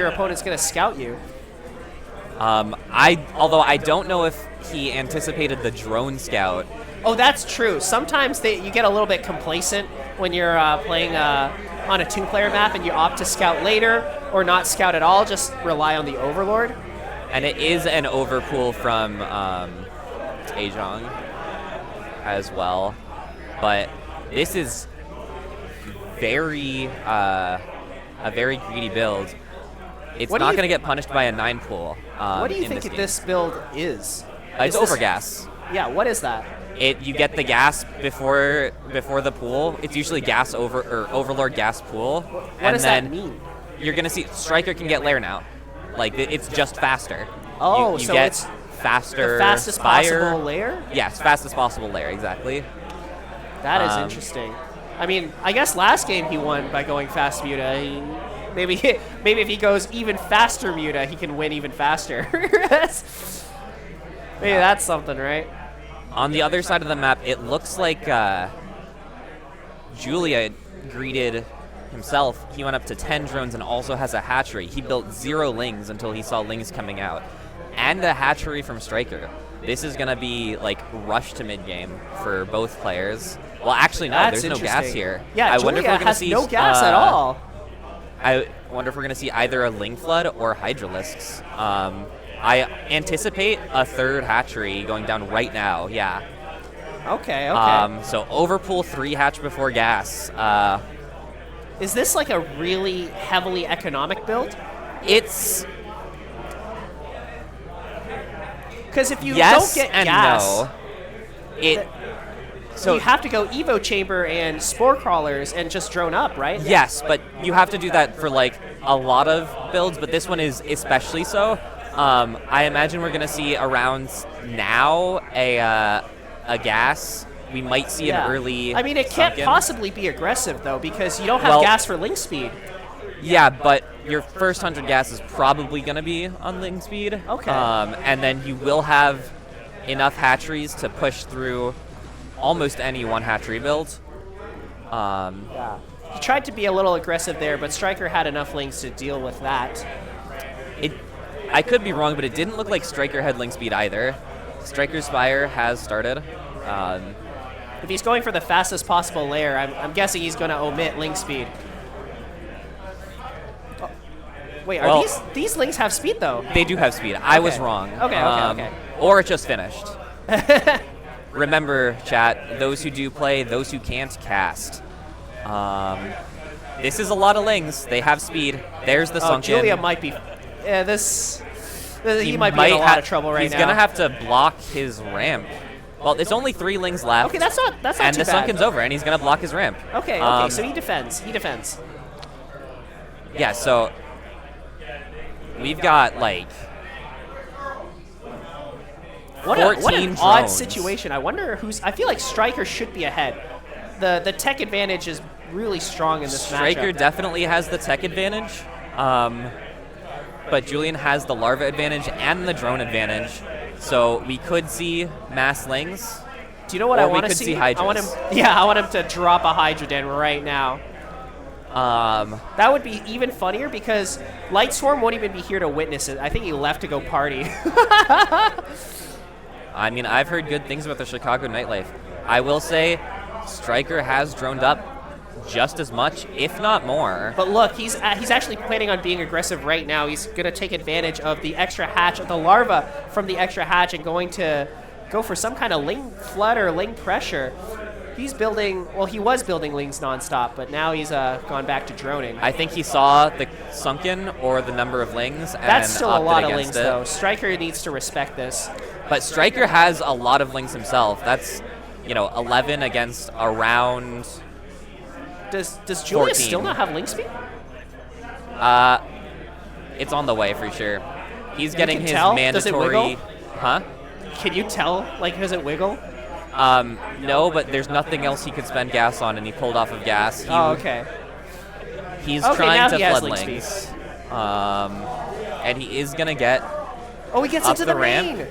opponent's gonna scout you. Although I don't know if he anticipated the drone scout. Oh, that's true. Sometimes you get a little bit complacent when you're playing on a 2-player map and you opt to scout later or not scout at all, just rely on the Overlord. And it is an overpool from Taejong as well. But this is a very greedy build. It's not going to get punished by a 9 pool. What do you think this build is? It's overgas. Yeah, what is that? You get the gas before the pool. It's usually gas Overlord gas pool. What does that mean? You're gonna see Striker can get lair now. It's just faster. Oh, you so get it's faster. the fastest Spire. possible lair? Yes, fastest possible lair, exactly. That is interesting. I mean, I guess last game he won by going fast Muta. Maybe if he goes even faster Muta, he can win even faster. Maybe that's something, right? On the other side of the map, it looks like Julia greeted himself. He went up to 10 drones and also has a hatchery. He built 0 Lings until he saw Lings coming out. And a hatchery from Striker. This is going to be rush to mid-game for both players. Well, actually, no, there's no gas here. Yeah, Julia has no gas at all. I wonder if we're going to see either a Ling Flood or Hydralisks. I anticipate a 3rd hatchery going down right now, yeah. Okay. So overpool 3 hatch before gas. Is this a really heavily economic build? It's... Because if you yes don't get and gas... no. So you have to go Evo Chamber and Spore Crawlers and just drone up, right? Yes, but you have to do that for a lot of builds, but this one is especially so. I imagine we're going to see around now a gas we might see an early. I mean, it can't sunken. possibly be aggressive though, because you don't have Well- gas for link speed. Yeah, but your first 100 gas is probably going to be on link speed. Okay. And then you will have enough hatcheries to push through almost any one hatchery build. Yeah. He tried to be a little aggressive there, but Striker had enough links to deal with that. I could be wrong, but it didn't look like Striker had link speed either. Striker's Spire has started. If he's going for the fastest possible layer, I'm guessing he's going to omit link speed. Oh. Wait, are these links have speed though? They do have speed. I was Okay. wrong. Okay. Or it just finished. Remember, chat, those who do play, those who can't cast. This is a lot of lings. They have speed. There's the sunken. Julia might be... Yeah, he might be in a lot of trouble right now. He's going to have to block his ramp. Well, there's only 3 lings left. Okay, that's not and too the bad. sunken's over, and he's going to block his ramp. Okay, so he defends. Yeah, so we've got like What 14 an odd drones. situation. I wonder who's... I feel like Striker should be ahead. The tech advantage is really strong in this Striker matchup. definitely has the tech advantage, but Julian has the larva advantage and the drone advantage. So we could see mass lings. Do you know what or I we want to could see? see Hydras. I want him to drop a Hydra Den right now. That would be even funnier because Lightswarm won't even be here to witness it. I think he left to go party. I mean, I've heard good things about the Chicago nightlife. I will say, Striker has droned up just as much, if not more. But look, he's actually planning on being aggressive right now. He's going to take advantage of the extra hatch, of the larva from the extra hatch, and going to go for some kind of ling flood or ling pressure. He's building, well, he was building lings nonstop, but now he's gone back to droning. I think he saw the sunken or the number of lings and That's still a opted lot of against lings, it. though. Striker needs to respect this. But Striker has a lot of lings himself. That's, 11 against around... Does Julia 14. still not have link speed? It's on the way for sure. He's You getting can his tell? Does it mandatory... wiggle? Huh? Can you tell? Like, does it wiggle? No, but there's nothing else he could spend gas on, and he pulled off of gas. Oh, okay. He's Okay, trying now to he has flood link lings. And he is going to get... Oh, he gets up into the the ramp. main.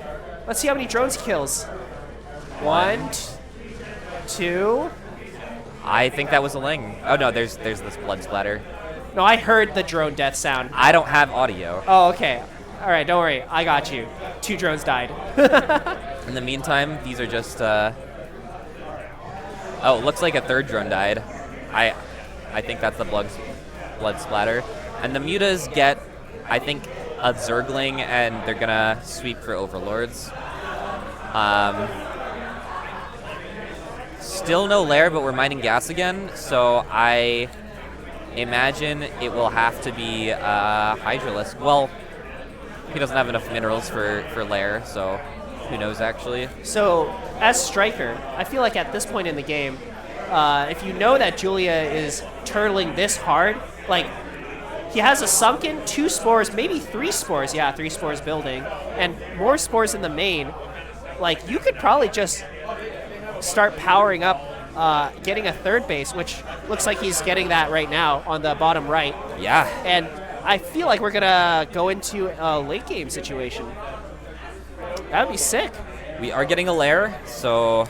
Let's see how many drones he kills. 1, 2. I think that was a ling. Oh, no, there's this blood splatter. No, I heard the drone death sound. I don't have audio. Oh, okay. All right, don't worry. I got you. 2 drones died. In the meantime, these are just... Oh, it looks like a 3rd drone died. I think that's the blood splatter. And the mutas get, I think, a Zergling, and they're going to sweep for Overlords. Still no lair, but we're mining gas again, so I imagine it will have to be Hydralisk. Well, he doesn't have enough minerals for lair, so who knows actually. So, as Striker, I feel like at this point in the game, if you know that Julia is turtling this hard, like, he has a sunken, 2 spores, maybe 3 spores. Yeah, 3 spores building, and more spores in the main. Like, you could probably just start powering up, getting a 3rd base, which looks like he's getting that right now on the bottom right. Yeah. And I feel like we're going to go into a late game situation. That would be sick. We are getting a lair, so...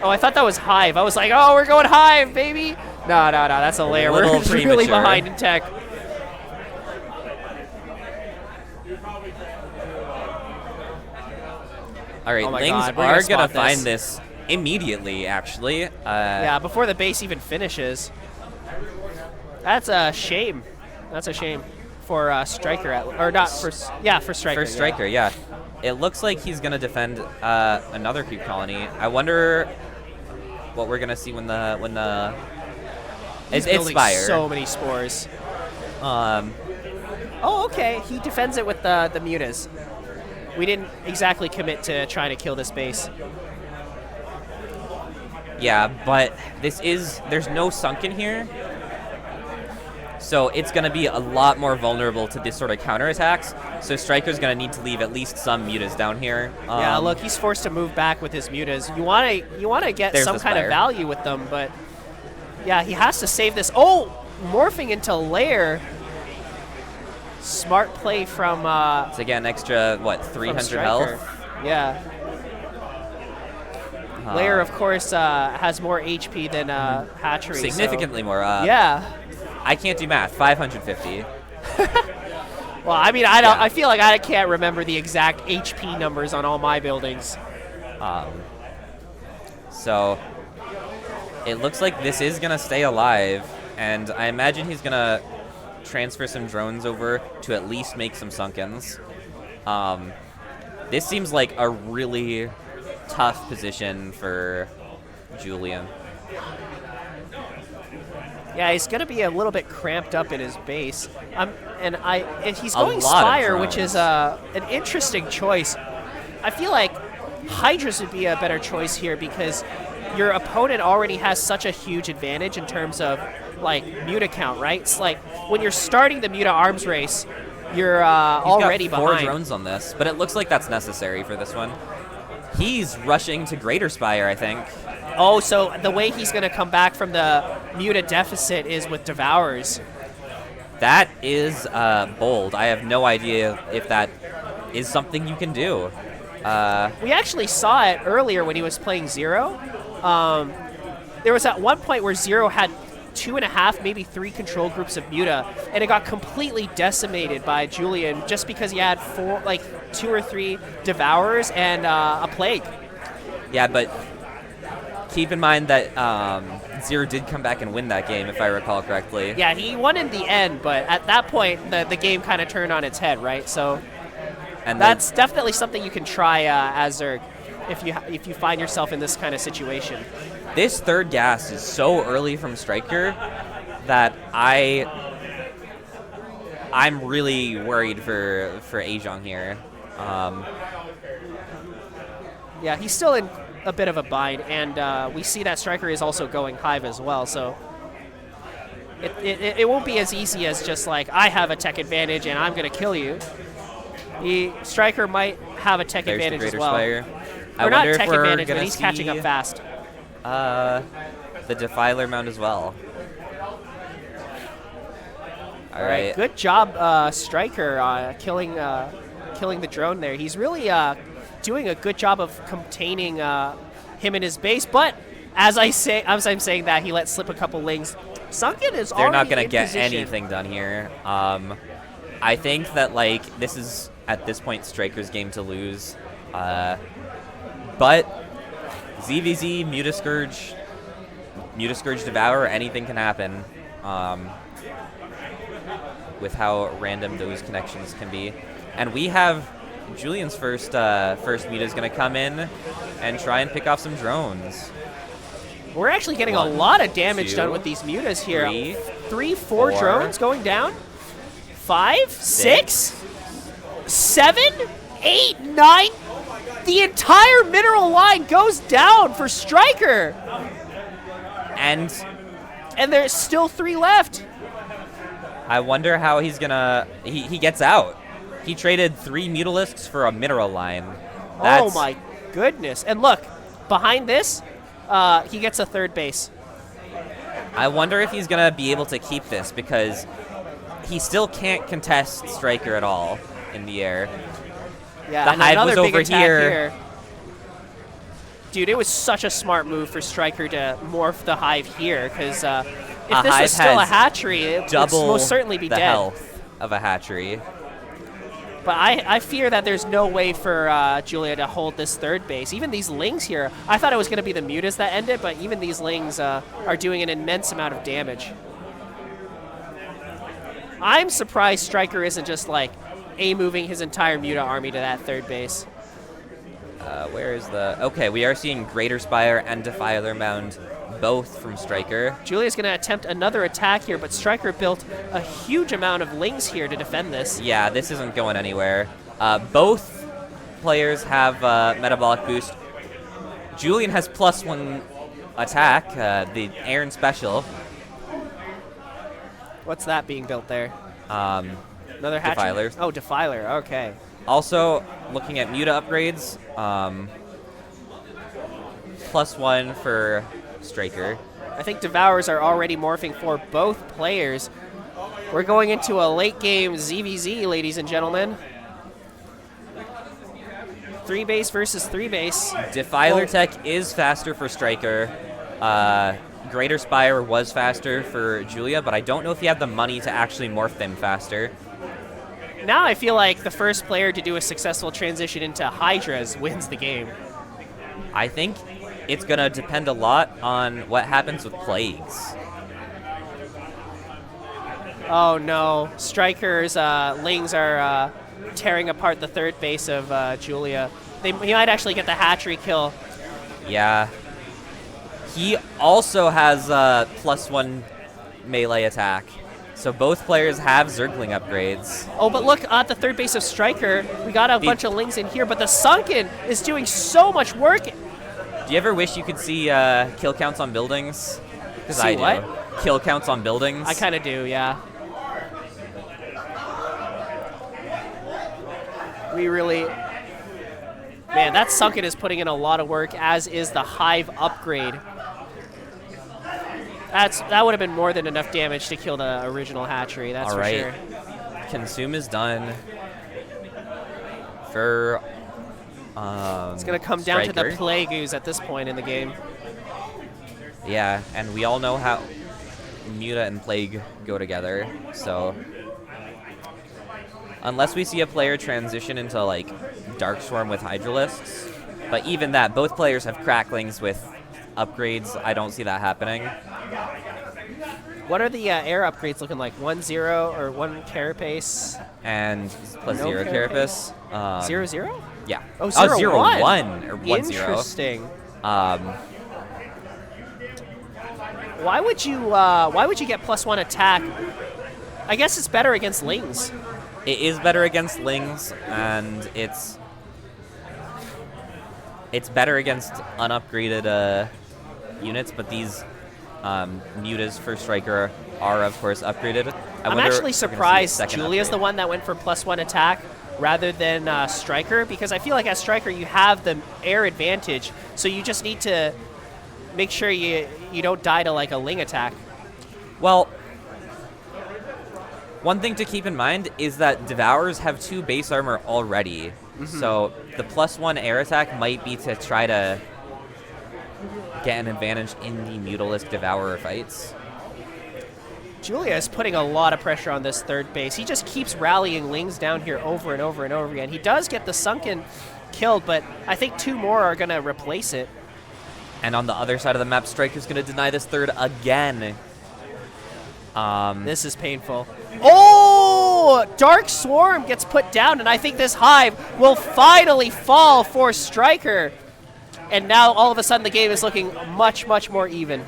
Oh, I thought that was Hive. I was like, oh, we're going Hive, baby. No, that's a layer. We're little really premature. behind in tech. All right, Oh my lings God, we're are gonna going to spot find this. this immediately, actually. Yeah, before the base even finishes. That's a shame. That's a shame for Striker, or not for for Striker. For Striker, yeah. It looks like he's going to defend another cube colony. I wonder what we're going to see when the He's it's building Spire. so many spores. Oh, okay. He defends it with the mutas. We didn't exactly commit to trying to kill this base. Yeah, but there's no sunken here. So it's going to be a lot more vulnerable to this sort of counterattacks. So Striker's going to need to leave at least some mutas down here. Yeah, look, he's forced to move back with his mutas. You want to get some kind of value with them, but yeah, he has to save this. Oh, morphing into Lair. Smart play from to get an extra, what, 300 health? Yeah. Lair, of course, has more HP than Hatchery. Significantly more. Yeah. I can't do math. 550. Well, I mean, I don't. Yeah. I feel like I can't remember the exact HP numbers on all my buildings. So it looks like this is gonna stay alive, and I imagine he's gonna transfer some drones over to at least make some sunkens. This seems like a really tough position for Julian. Yeah, he's going to be a little bit cramped up in his base. And he's going Spire, which is an interesting choice. I feel like Hydras would be a better choice here because your opponent already has such a huge advantage in terms of like muta count, right? It's like when you're starting the muta arms race, you're already behind. He's got 4 behind. drones on this, but it looks like that's necessary for this one. He's rushing to Greater Spire, I think. Oh, so the way he's going to come back from the muta deficit is with Devours. That is bold. I have no idea if that is something you can do. We actually saw it earlier when he was playing Zero. There was at one point where Zero had 2.5, maybe 3 control groups of muta, and it got completely decimated by Julian just because he had 2 or 3 Devours and a Plague. Yeah, but keep in mind that Zero did come back and win that game, if I recall correctly. Yeah, he won in the end, but at that point, the game kind of turned on its head, right? So and that's definitely something you can try as Zerg if you find yourself in this kind of situation. This third gas is so early from Striker that I'm really worried for Ajong here. Yeah, he's still in a bit of a bind, and we see that Striker is also going Hive as well, so it won't be as easy as just like, I have a tech advantage and I'm going to kill you. The Striker might have a tech advantage as well. Spire. Or not tech advantage, but he's catching up fast. The Defiler mount as well. All right. Good job, Striker, killing the drone there. He's really doing a good job of containing him in his base. But as I'm saying that, he let slip a couple lings. Sunken is already in position. They're not going to get anything done here. I think that this is at this point Striker's game to lose. But ZVZ, Mutascourge Devour, anything can happen with how random those connections can be. And we have Julian's first Muta is going to come in and try and pick off some drones. We're actually getting a lot of damage done with these Mutas here. 3, 4 drones going down. 5, 6, 7, 8, 9. The entire mineral line goes down for Striker. And there's still 3 left. I wonder how he's gonna... He gets out. He traded 3 Mutalisks for a mineral line. Oh my goodness. And look, behind this, he gets a 3rd base. I wonder if he's gonna be able to keep this because he still can't contest Striker at all in the air. Yeah, the Hive was over here. Dude, it was such a smart move for Striker to morph the Hive here, because if this was still a hatchery, it would most certainly be the dead. Health of a hatchery. But I fear that there's no way for Julia to hold this 3rd base. Even these Lings here, I thought it was going to be the Mutas that ended, but even these Lings are doing an immense amount of damage. I'm surprised Striker isn't just like moving his entire Muta army to that 3rd base. Where is the... Okay, we are seeing Greater Spire and Defiler Mound both from Striker. Julia's going to attempt another attack here, but Striker built a huge amount of Lings here to defend this. Yeah, this isn't going anywhere. Both players have Metabolic Boost. Julian has +1 attack, the Aaron special. What's that being built there? Another hatchery? Defiler. Oh, Defiler. Okay. Also, looking at Muta upgrades, +1 for Striker. I think Devours are already morphing for both players. We're going into a late game ZVZ, ladies and gentlemen. 3 base versus 3 base. Defiler tech is faster for Striker. Greater Spire was faster for Julia, but I don't know if he had the money to actually morph them faster. Now I feel like the first player to do a successful transition into Hydras wins the game. I think it's going to depend a lot on what happens with Plagues. Oh no, Striker's Lings are tearing apart the third base of Julia. He might actually get the hatchery kill. Yeah. He also has +1 melee attack. So both players have Zergling upgrades. Oh, but look at the third base of Striker. We got a bunch of Lings in here, but the Sunken is doing so much work. Do you ever wish you could see kill counts on buildings? Because I do. What? Kill counts on buildings. I kind of do, yeah. We really... Man, that Sunken is putting in a lot of work, as is the Hive upgrade. That would have been more than enough damage to kill the original hatchery, that's All for right. sure. Consume is done for It's going to come down to the Striker. Plague Ooze at this point in the game. Yeah, and we all know how Muta and Plague go together, so unless we see a player transition into like Dark Swarm with Hydralisks, but even that, both players have Cracklings with upgrades. I don't see that happening. What are the air upgrades looking like? 1-0 or 1 carapace? And +0 No carapace. 0-0? Yeah. Oh, 0-1 0-1. or 1-0. Interesting. Why Why would you get +1 attack? I guess it's better against Lings. It is better against Lings, and it's better against unupgraded units, but these Mutas for Striker are, of course, upgraded. I'm actually surprised Julia's the one that went for +1 attack rather than Striker, because I feel like as Striker you have the air advantage, so you just need to make sure you don't die to like a Ling attack. Well, one thing to keep in mind is that Devourers have 2 base armor already, so the +1 air attack might be to try to get an advantage in the Mutalisk Devourer fights. Julia is putting a lot of pressure on this third base. He just keeps rallying Lings down here over and over and over again. He does get the Sunken killed, but I think 2 more are going to replace it. And on the other side of the map, Striker's going to deny this third again. This is painful. Oh! Dark Swarm gets put down, and I think this Hive will finally fall for Striker. And now, all of a sudden, the game is looking much, much more even.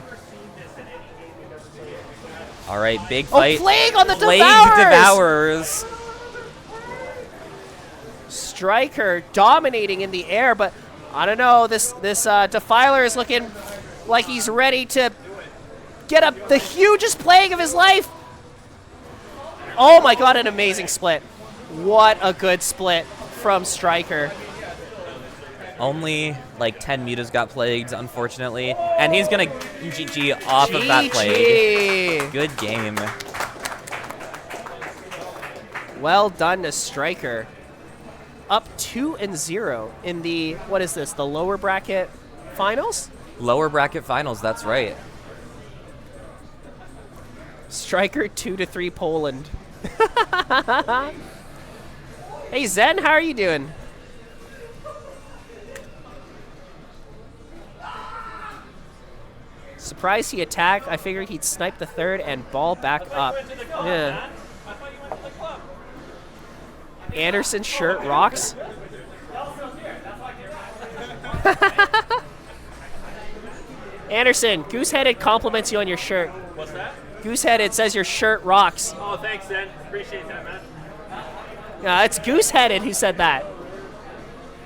All right, big fight. Oh, Plague on the Plague Devourers! Devourers. Striker dominating in the air, but I don't know. This Defiler is looking like he's ready to get up the hugest Plague of his life. Oh my god, an amazing split. What a good split from Striker. Only like 10 Mutas got plagued, unfortunately. And he's going to GG off of that plague. Good game. Well done to Striker. Up 2-0 in the, what is this, the lower bracket finals? Lower bracket finals, that's right. Striker 2-3 Poland. Hey Zen, how are you doing? Surprised he attacked. I figured he'd snipe the third and ball back up. Yeah. Anderson's shirt rocks. Anderson, Gooseheaded compliments you on your shirt. What's that? Gooseheaded says your shirt rocks. Oh, thanks, Dan. Appreciate that, man. It's Gooseheaded who said that.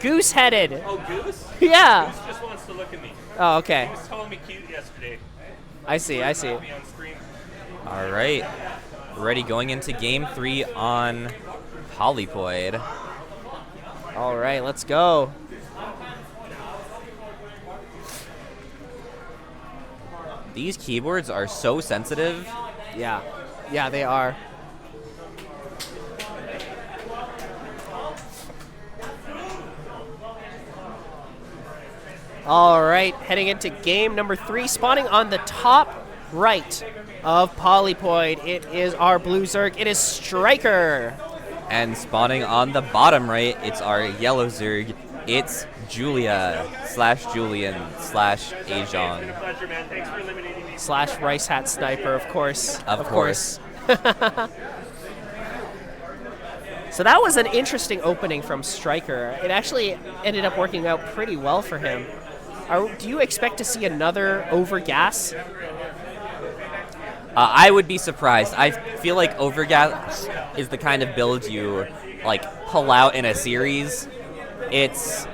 Gooseheaded. Oh, Goose? Yeah. Goose just wants to look at me. Oh, okay. He was calling me cute yesterday. I see. Me on screen. All right. Ready going into game 3 on Polypoid. All right, let's go. These keyboards are so sensitive. Yeah. Yeah, they are. All right, heading into game number 3, spawning on the top right of Polypoid. It is our blue Zerg. It is Striker. And spawning on the bottom right, it's our yellow Zerg. It's Julia / Julian / Ajong. Pleasure, man. Thanks for eliminating me. / Rice Hat Sniper, of course. Of course. So that was an interesting opening from Striker. It actually ended up working out pretty well for him. Do you expect to see another overgas? I would be surprised. I feel like Overgas is the kind of build you like pull out in a series. It's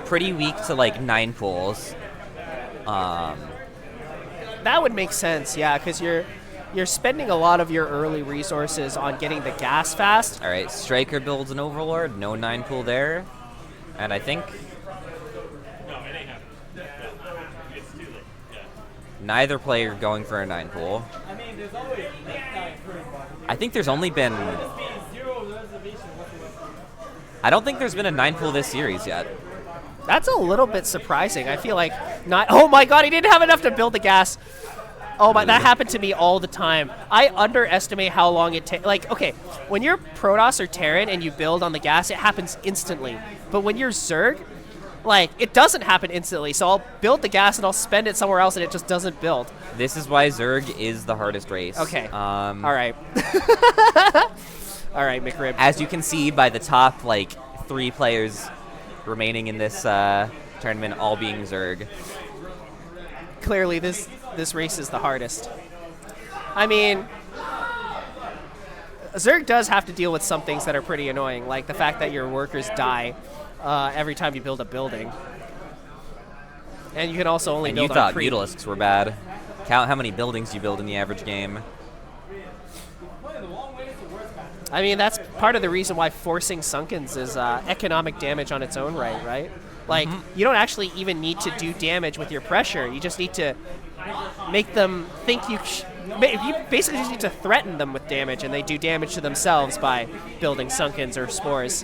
pretty weak to like 9 pulls. That would make sense, yeah, because you're spending a lot of your early resources on getting the gas fast. All right, Striker builds an Overlord, no 9 pull there, and I think neither player going for a 9 pull. I think there's only been. I don't think there's been a 9 pull this series yet. That's a little bit surprising. I feel like not. Oh my God, he didn't have enough to build the gas. Oh my, that happened to me all the time. I underestimate how long it takes. Like, okay, when you're Protoss or Terran and you build on the gas, it happens instantly. But when you're Zerg, like, it doesn't happen instantly. So I'll build the gas and I'll spend it somewhere else and it just doesn't build. This is why Zerg is the hardest race. Okay. All right. All right, McRib. As you can see by the top, like, 3 players remaining in this tournament, all being Zerg. Clearly, this race is the hardest. I mean, Zerg does have to deal with some things that are pretty annoying, like the fact that your workers die every time you build a building. And you can also only build on you thought creep. Mutalisks were bad. Count how many buildings you build in the average game. I mean, that's part of the reason why forcing Sunkens is economic damage on its own right? Like, you don't actually even need to do damage with your pressure. You just need to make them think you basically just need to threaten them with damage, and they do damage to themselves by building Sunkens or Spores.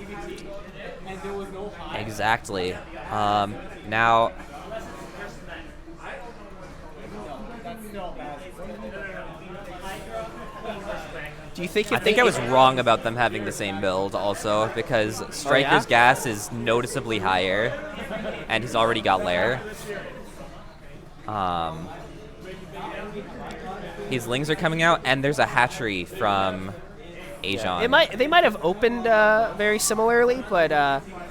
Exactly. Now... Do you think I think I was wrong about them having the same build also, because Striker's gas is noticeably higher, and he's already got Lair. His Lings are coming out, and there's a hatchery from Ajong. They might have opened very similarly, but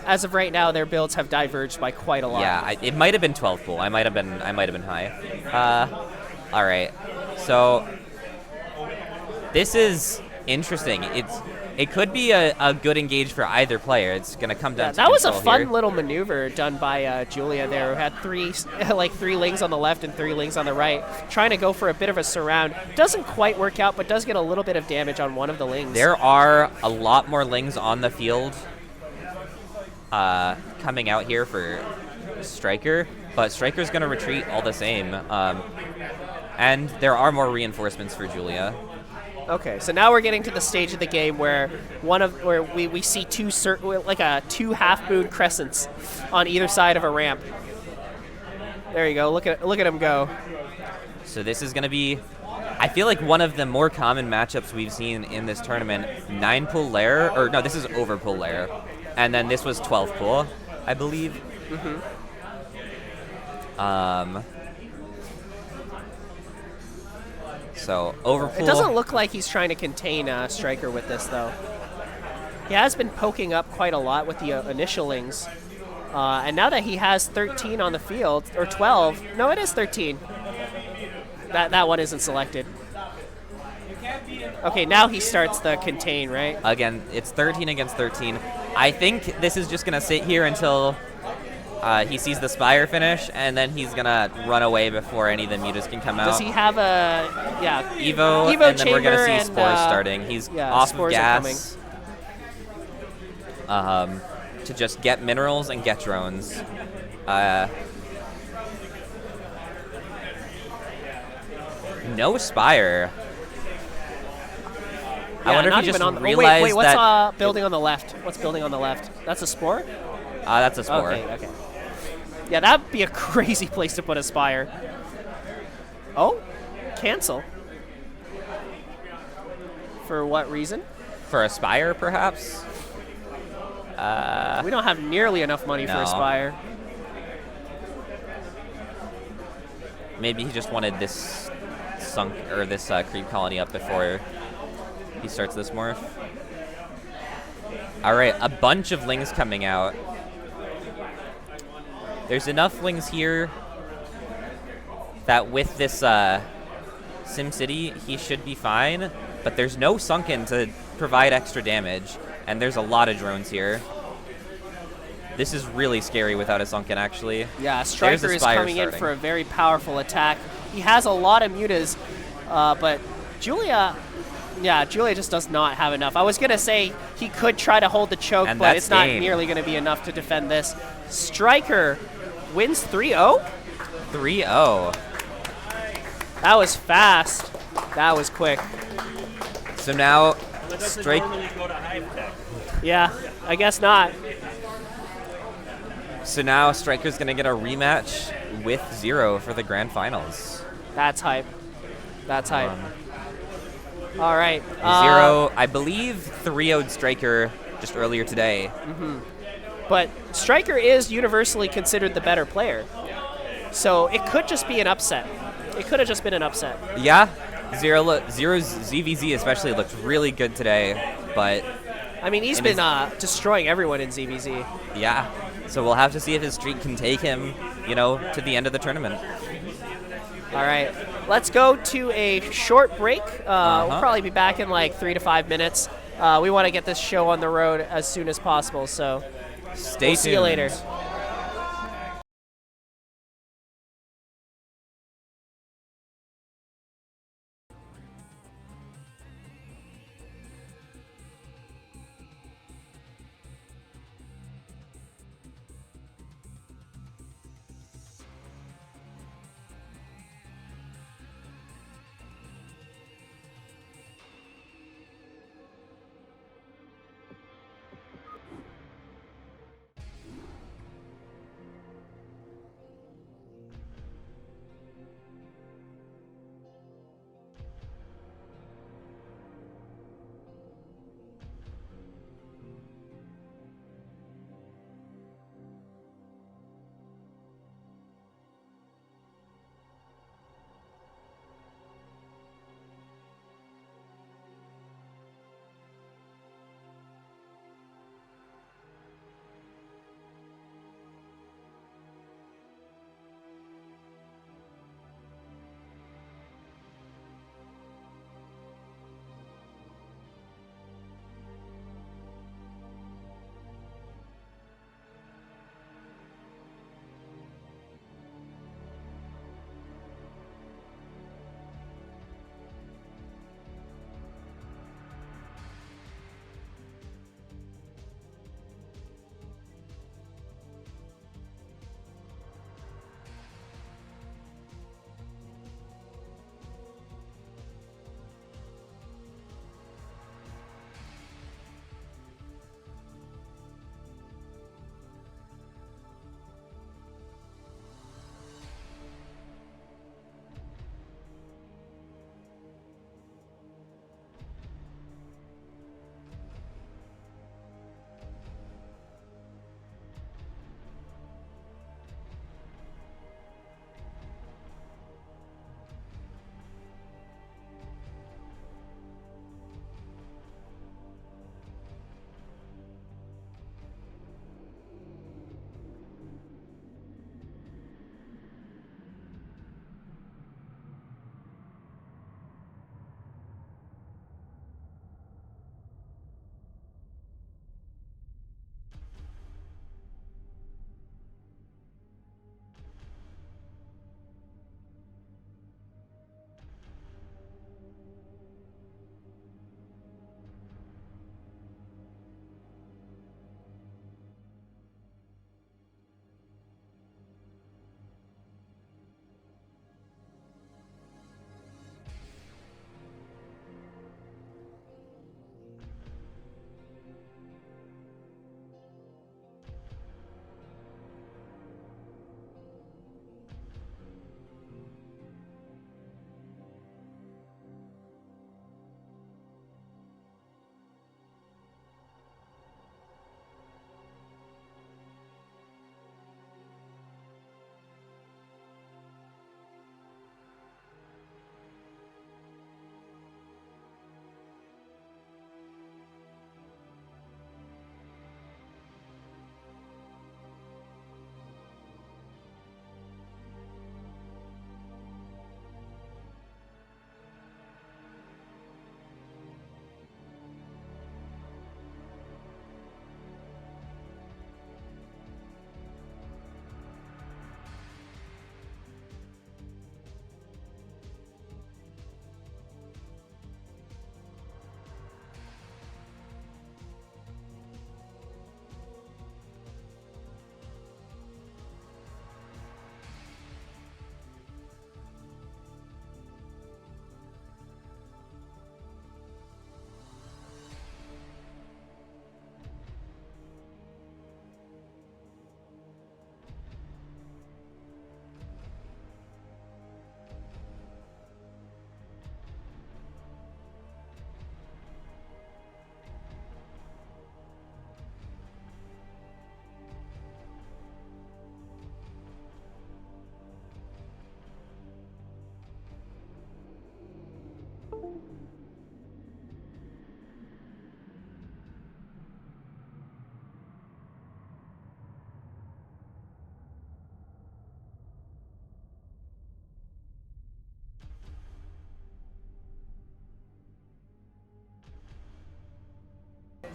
as of right now, their builds have diverged by quite a lot. Yeah, it might have been 12 pool. I might have been high. All right, so this is interesting. It could be a good engage for either player. It's going to come down to that was a control fun here. little maneuver done by Julia there, who had three Lings on the left and 3 Lings on the right, trying to go for a bit of a surround. Doesn't quite work out, but does get a little bit of damage on one of the Lings. There are a lot more Lings on the field coming out here for Striker, but Striker's going to retreat all the same. And there are more reinforcements for Julia. Okay, so now we're getting to the stage of the game where we see two half moon crescents on either side of a ramp. There you go. Look at him go. So this is going to be, I feel like, one of the more common matchups we've seen in this tournament. 9 pull Lair, or no, this is over pull Lair, and then this was 12 pull, I believe. So overpull. It doesn't look like he's trying to contain Striker with this, though. He has been poking up quite a lot with the initialings. And now that he has 13 on the field, or 12, no, it is 13. That one isn't selected. Okay, now he starts the contain, right? Again, it's 13 against 13. I think this is just going to sit here until He sees the Spire finish, and then he's gonna run away before any of the mutas can come out. Does he have a Evo, and then we're gonna see and, Spores starting. He's off of Spores gas. To just get minerals and get drones. No Spire. I wonder if he just realized wait, what's that. building on the left? What's building on the left? That's a Spore? That's a Spore. Okay. Yeah, that'd be a crazy place to put a Spire. Oh, cancel. For what reason? For a Spire, perhaps? We don't have nearly enough money for a Spire. Maybe he just wanted this this creep colony up before he starts this morph. All right, a bunch of Lings coming out. There's enough Lings here that with this SimCity, he should be fine, but there's no Sunken to provide extra damage, and there's a lot of drones here. This is really scary without a Sunken, actually. Yeah, Striker is coming in for a very powerful attack. He has a lot of mutas, but Julia just does not have enough. I was going to say he could try to hold the choke, but it's not nearly going to be enough to defend this. Striker wins 3-0? 3-0. That was fast. That was quick. So now, Yeah, I guess not. So now Striker's going to get a rematch with Zero for the grand finals. That's hype. That's hype. All right. Zero, I believe, 3-0'd Striker just earlier today. But Striker is universally considered the better player. So it could just be an upset. It could have just been an upset. Yeah. Zero's ZVZ especially looked really good today, but... I mean, he's been destroying everyone in ZVZ. Yeah. So we'll have to see if his streak can take him, to the end of the tournament. All right. Let's go to a short break. We'll probably be back in like 3 to 5 minutes. We want to get this show on the road as soon as possible, so Stay tuned. See you later.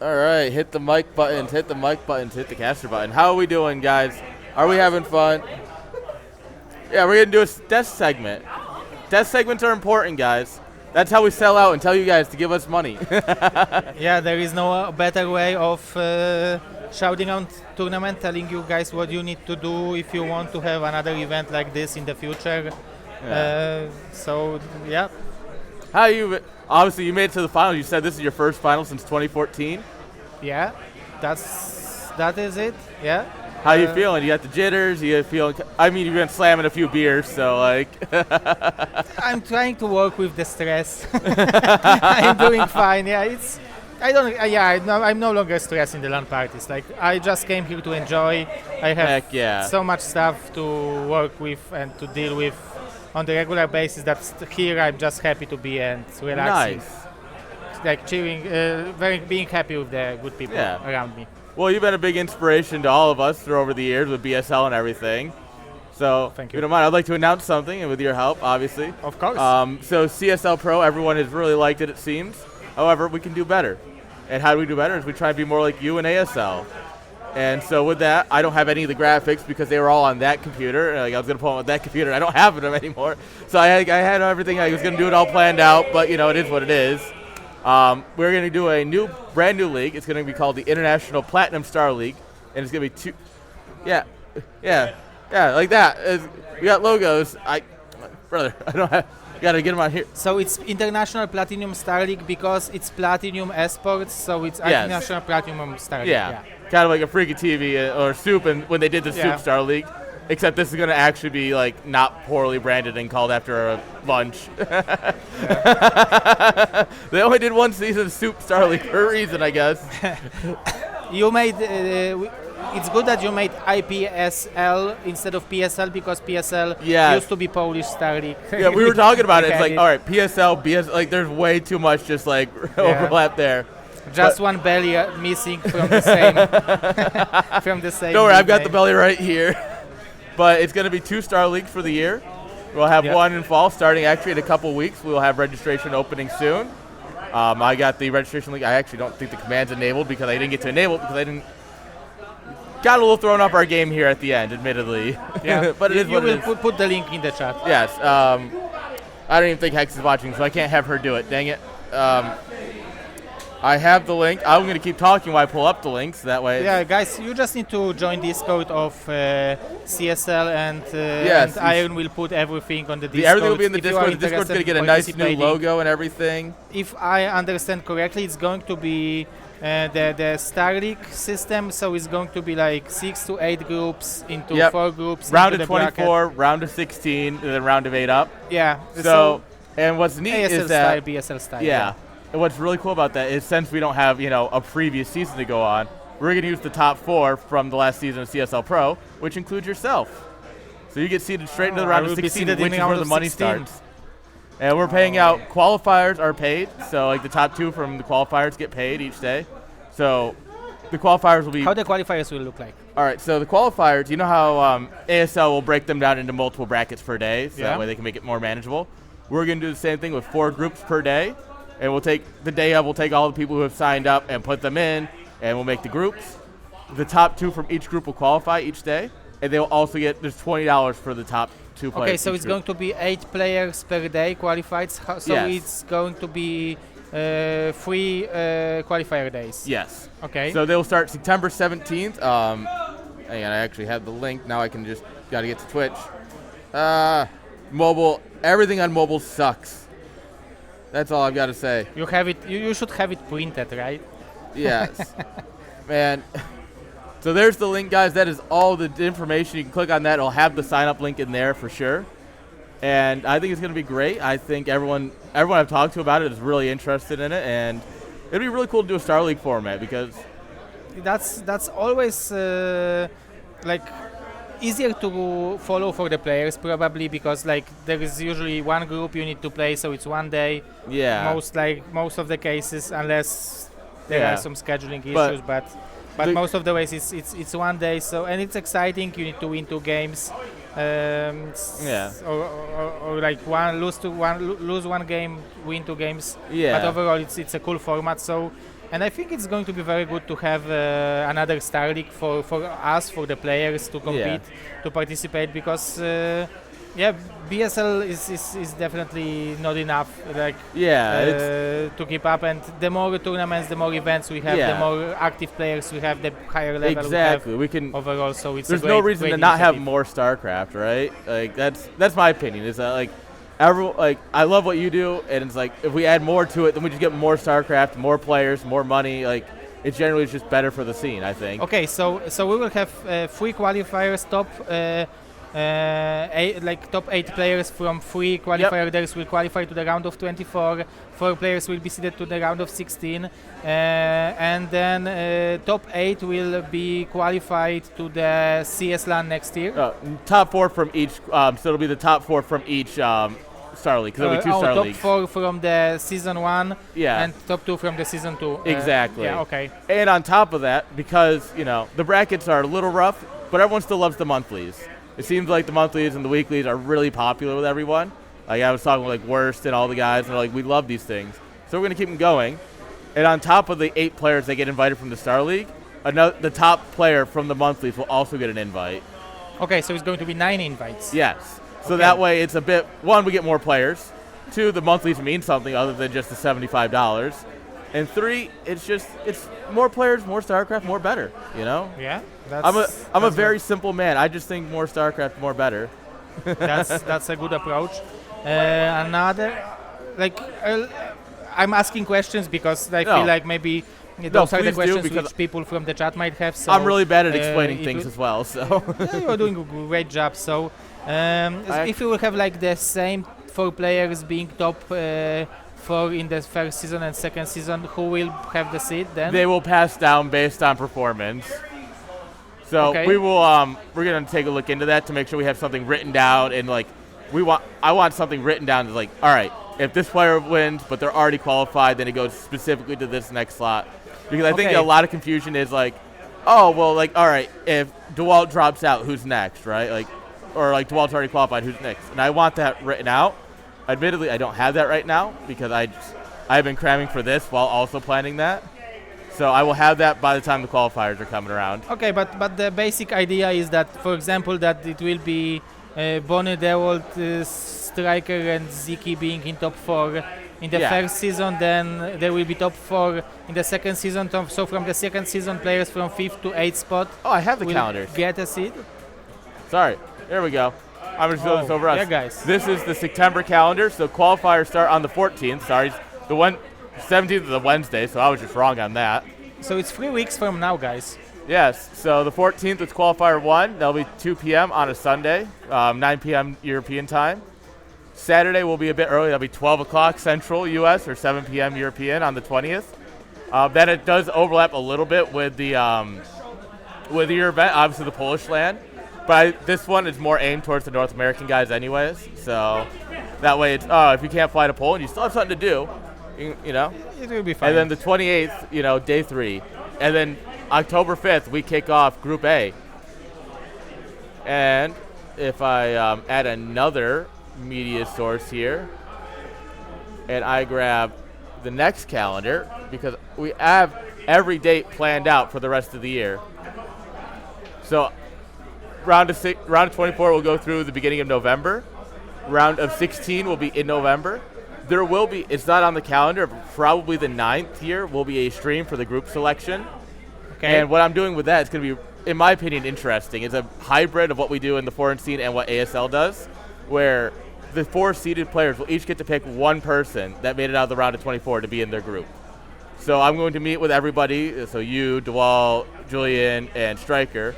All right, hit the mic buttons, hit the mic buttons, hit the caster button. How are we doing, guys? Are we having fun? Yeah, we're going to do a test segment. Test segments are important, guys. That's how we sell out and tell you guys to give us money. Yeah, there is no better way of shouting out tournament, telling you guys what you need to do if you want to have another event like this in the future. So, yeah. How you? Obviously, you made it to the finals. You said this is your first final since 2014. Yeah, that is it. Yeah. How you feeling? You got the jitters. You feeling? I mean, you've been slamming a few beers, so like. I'm trying to work with the stress. I'm doing fine. Yeah, it's. I don't. I'm no longer stressed in the LAN parties. Like I just came here to enjoy. I have so much stuff to work with and to deal with on the regular basis. That's here. I'm just happy to be and relaxing. Nice. Like cheering, being happy with the good people around me. Well, you've been a big inspiration to all of us through over the years with BSL and everything. So, thank if you. you don't mind, I'd like to announce something, and with your help, obviously. Of course. So, CSL Pro, everyone has really liked it seems. However, we can do better. And how do we do better is we try to be more like you in ASL. And so with that, I don't have any of the graphics because they were all on that computer. Like I was going to pull them with that computer. I don't have them anymore. So I had everything. I was going to do it all planned out, but, it is what it is. We're going to do a brand new league. It's going to be called the International Platinum Star League, and it's going to be two. Yeah, like that. We got logos. Brother, I don't have. Got to get them on here. So it's International Platinum Star League because it's Platinum Esports. So it's International Platinum Star League. Yeah, kind of like a Freaky TV or Soup, and when they did the Soup Star League. Except this is going to actually be like not poorly branded and called after a lunch. They only did one season of Soup Star League for a reason, I guess. You made. It's good that you made IPSL instead of PSL because PSL used to be Polish Star League. Yeah, we were talking about it. It's like, all right, PSL, BSL, like there's way too much just like overlap there. Just one belly missing from the same. From the same. Don't worry, I've got the belly right here. But it's going to be 2 Star Leagues for the year. We'll have one in fall starting actually in a couple weeks. We will have registration opening soon. I got the registration link. I actually don't think the command's enabled because I didn't get to enable it because I didn't. Got a little thrown off our game here at the end, admittedly. Yeah, but it is what it is. You will put the link in the chat. Yes. I don't even think Hex is watching, so I can't have her do it. Dang it. I have the link. I'm going to keep talking while I pull up the links. That way. Yeah, guys, you just need to join Discord of CSL and Iron will put everything on the Discord. Everything will be in the Discord. The Discord's going to get a nice new logo and everything. If I understand correctly, it's going to be the Star League system, so it's going to be like 6 to 8 groups into 4 groups. Round of 24, round of 16, and then round of 8 up. Yeah. So and what's neat ASL is that BSL style. Yeah. And what's really cool about that is since we don't have, a previous season to go on, we're going to use the top 4 from the last season of CSL Pro, which includes yourself. So you get seeded straight into the round of 16, which is where the money starts. And we're paying out, qualifiers are paid, so like the top 2 from the qualifiers get paid each day. So the qualifiers will be... How the qualifiers will look like? All right, so the qualifiers, you know how ASL will break them down into multiple brackets per day, so that way they can make it more manageable. We're going to do the same thing with 4 groups per day. And we'll take the day of, we'll take all the people who have signed up and put them in, and we'll make the groups. The top 2 from each group will qualify each day, and they'll also get, there's $20 for the top 2 players. Okay, so it's going to be 8 players per day qualified, so it's going to be 3 qualifier days. Yes. Okay. So they'll start September 17th. Hang on, I actually have the link. Now I can just, got to get to Twitch. Mobile, everything on mobile sucks. That's all I've got to say. You have it. You should have it printed, right? Yes. Man. So there's the link, guys. That is all the information. You can click on that. It'll have the sign-up link in there for sure. And I think it's going to be great. I think everyone I've talked to about it is really interested in it, and it'd be really cool to do a Star League format because that's always like easier to follow for the players probably because like there is usually one group you need to play, so it's one day. Yeah. Most of the cases, unless there are some scheduling issues, but most of the ways it's one day. So and it's exciting. You need to win 2 games. Or like lose one game, win 2 games. Yeah. But overall, it's a cool format. So And I think it's going to be very good to have another Star League for us, for the players to compete, to participate, because BSL is definitely not enough, like to keep up. And the more tournaments, the more events we have, the more active players we have, the higher level we can overall. So it's there's no reason to not have more StarCraft, right? Like that's my opinion. Is that like I love what you do, and it's like if we add more to it, then we just get more StarCraft, more players, more money. Like it generally is just better for the scene, I think. Okay, so we will have 3 qualifiers, top 8 players from 3 qualifiers. There will qualify to the round of 24. 4 players will be seeded to the round of 16, and then top 8 will be qualified to the CSLAN next year. Top 4 from each. So it'll be the top 4 from each Star League, because there'll be 2 Star top Leagues. 4 from the season 1, and top 2 from the season 2. Exactly. Okay. And on top of that, because the brackets are a little rough, but everyone still loves the monthlies. It seems like the monthlies and the weeklies are really popular with everyone. Like I was talking with Worst and all the guys, and they're like, we love these things. So we're gonna keep them going. And on top of the 8 players that get invited from the Star League, the top player from the monthlies will also get an invite. Okay, so it's going to be 9 invites. Yes. So that way it's a bit, 1, we get more players. 2, the monthlies mean something other than just the $75. And 3, it's more players, more StarCraft, more better, Yeah. I'm a very simple man. I just think more StarCraft, more better. That's a good approach. Another, I'm asking questions because I feel like maybe those are the questions which people from the chat might have. So I'm really bad at explaining things as well. So you're doing a great job. So if you will have the same 4 players being top 4 in the first season and second season, who will have the seed then? They will pass down based on performance. So we will. We're gonna take a look into that to make sure we have something written down, and I want something written down that's like, all right, if this player wins, but they're already qualified, then it goes specifically to this next slot. Because I think a lot of confusion is all right, if DeWalt drops out, who's next, right? Or DeWalt's already qualified, who's next? And I want that written out. Admittedly, I don't have that right now because I've been cramming for this while also planning that. So I will have that by the time the qualifiers are coming around. Okay, but the basic idea is that, for example, that it will be Bonnie, DeWalt, Striker, and Ziki being in top 4 in the first season. Then there will be top 4 in the second season. So from the second season, players from 5th to 8th spot. Oh, I have the calendars. Get a seed. Sorry, there we go. I'm just doing this over us. Yeah, guys. This is the September calendar. So qualifiers start on the 14th. Sorry, the 17th is the Wednesday, so I was just wrong on that. So it's 3 weeks from now, guys. Yes, so the 14th is qualifier 1. That'll be 2 p.m. on a Sunday, 9 p.m. European time. Saturday will be a bit early. That'll be 12 o'clock Central U.S. or 7 p.m. European on the 20th. Then it does overlap a little bit with your event, obviously the Polish LAN. But this one is more aimed towards the North American guys anyways. So that way it's, if you can't fly to Poland, you still have something to do. It will be fine. And then the 28th, day 3. And then October 5th, we kick off Group A. And if I add another media source here, and I grab the next calendar, because we have every date planned out for the rest of the year. So round of 24 will go through the beginning of November. Round of 16 will be in November. There will be, it's not on the calendar, but probably the 9th here will be a stream for the group selection. Okay. And what I'm doing with that is going to be, in my opinion, interesting. It's a hybrid of what we do in the foreign scene and what ASL does, where the 4 seeded players will each get to pick one person that made it out of the round of 24 to be in their group. So I'm going to meet with everybody, so you, DeWalt, Julian, and Striker,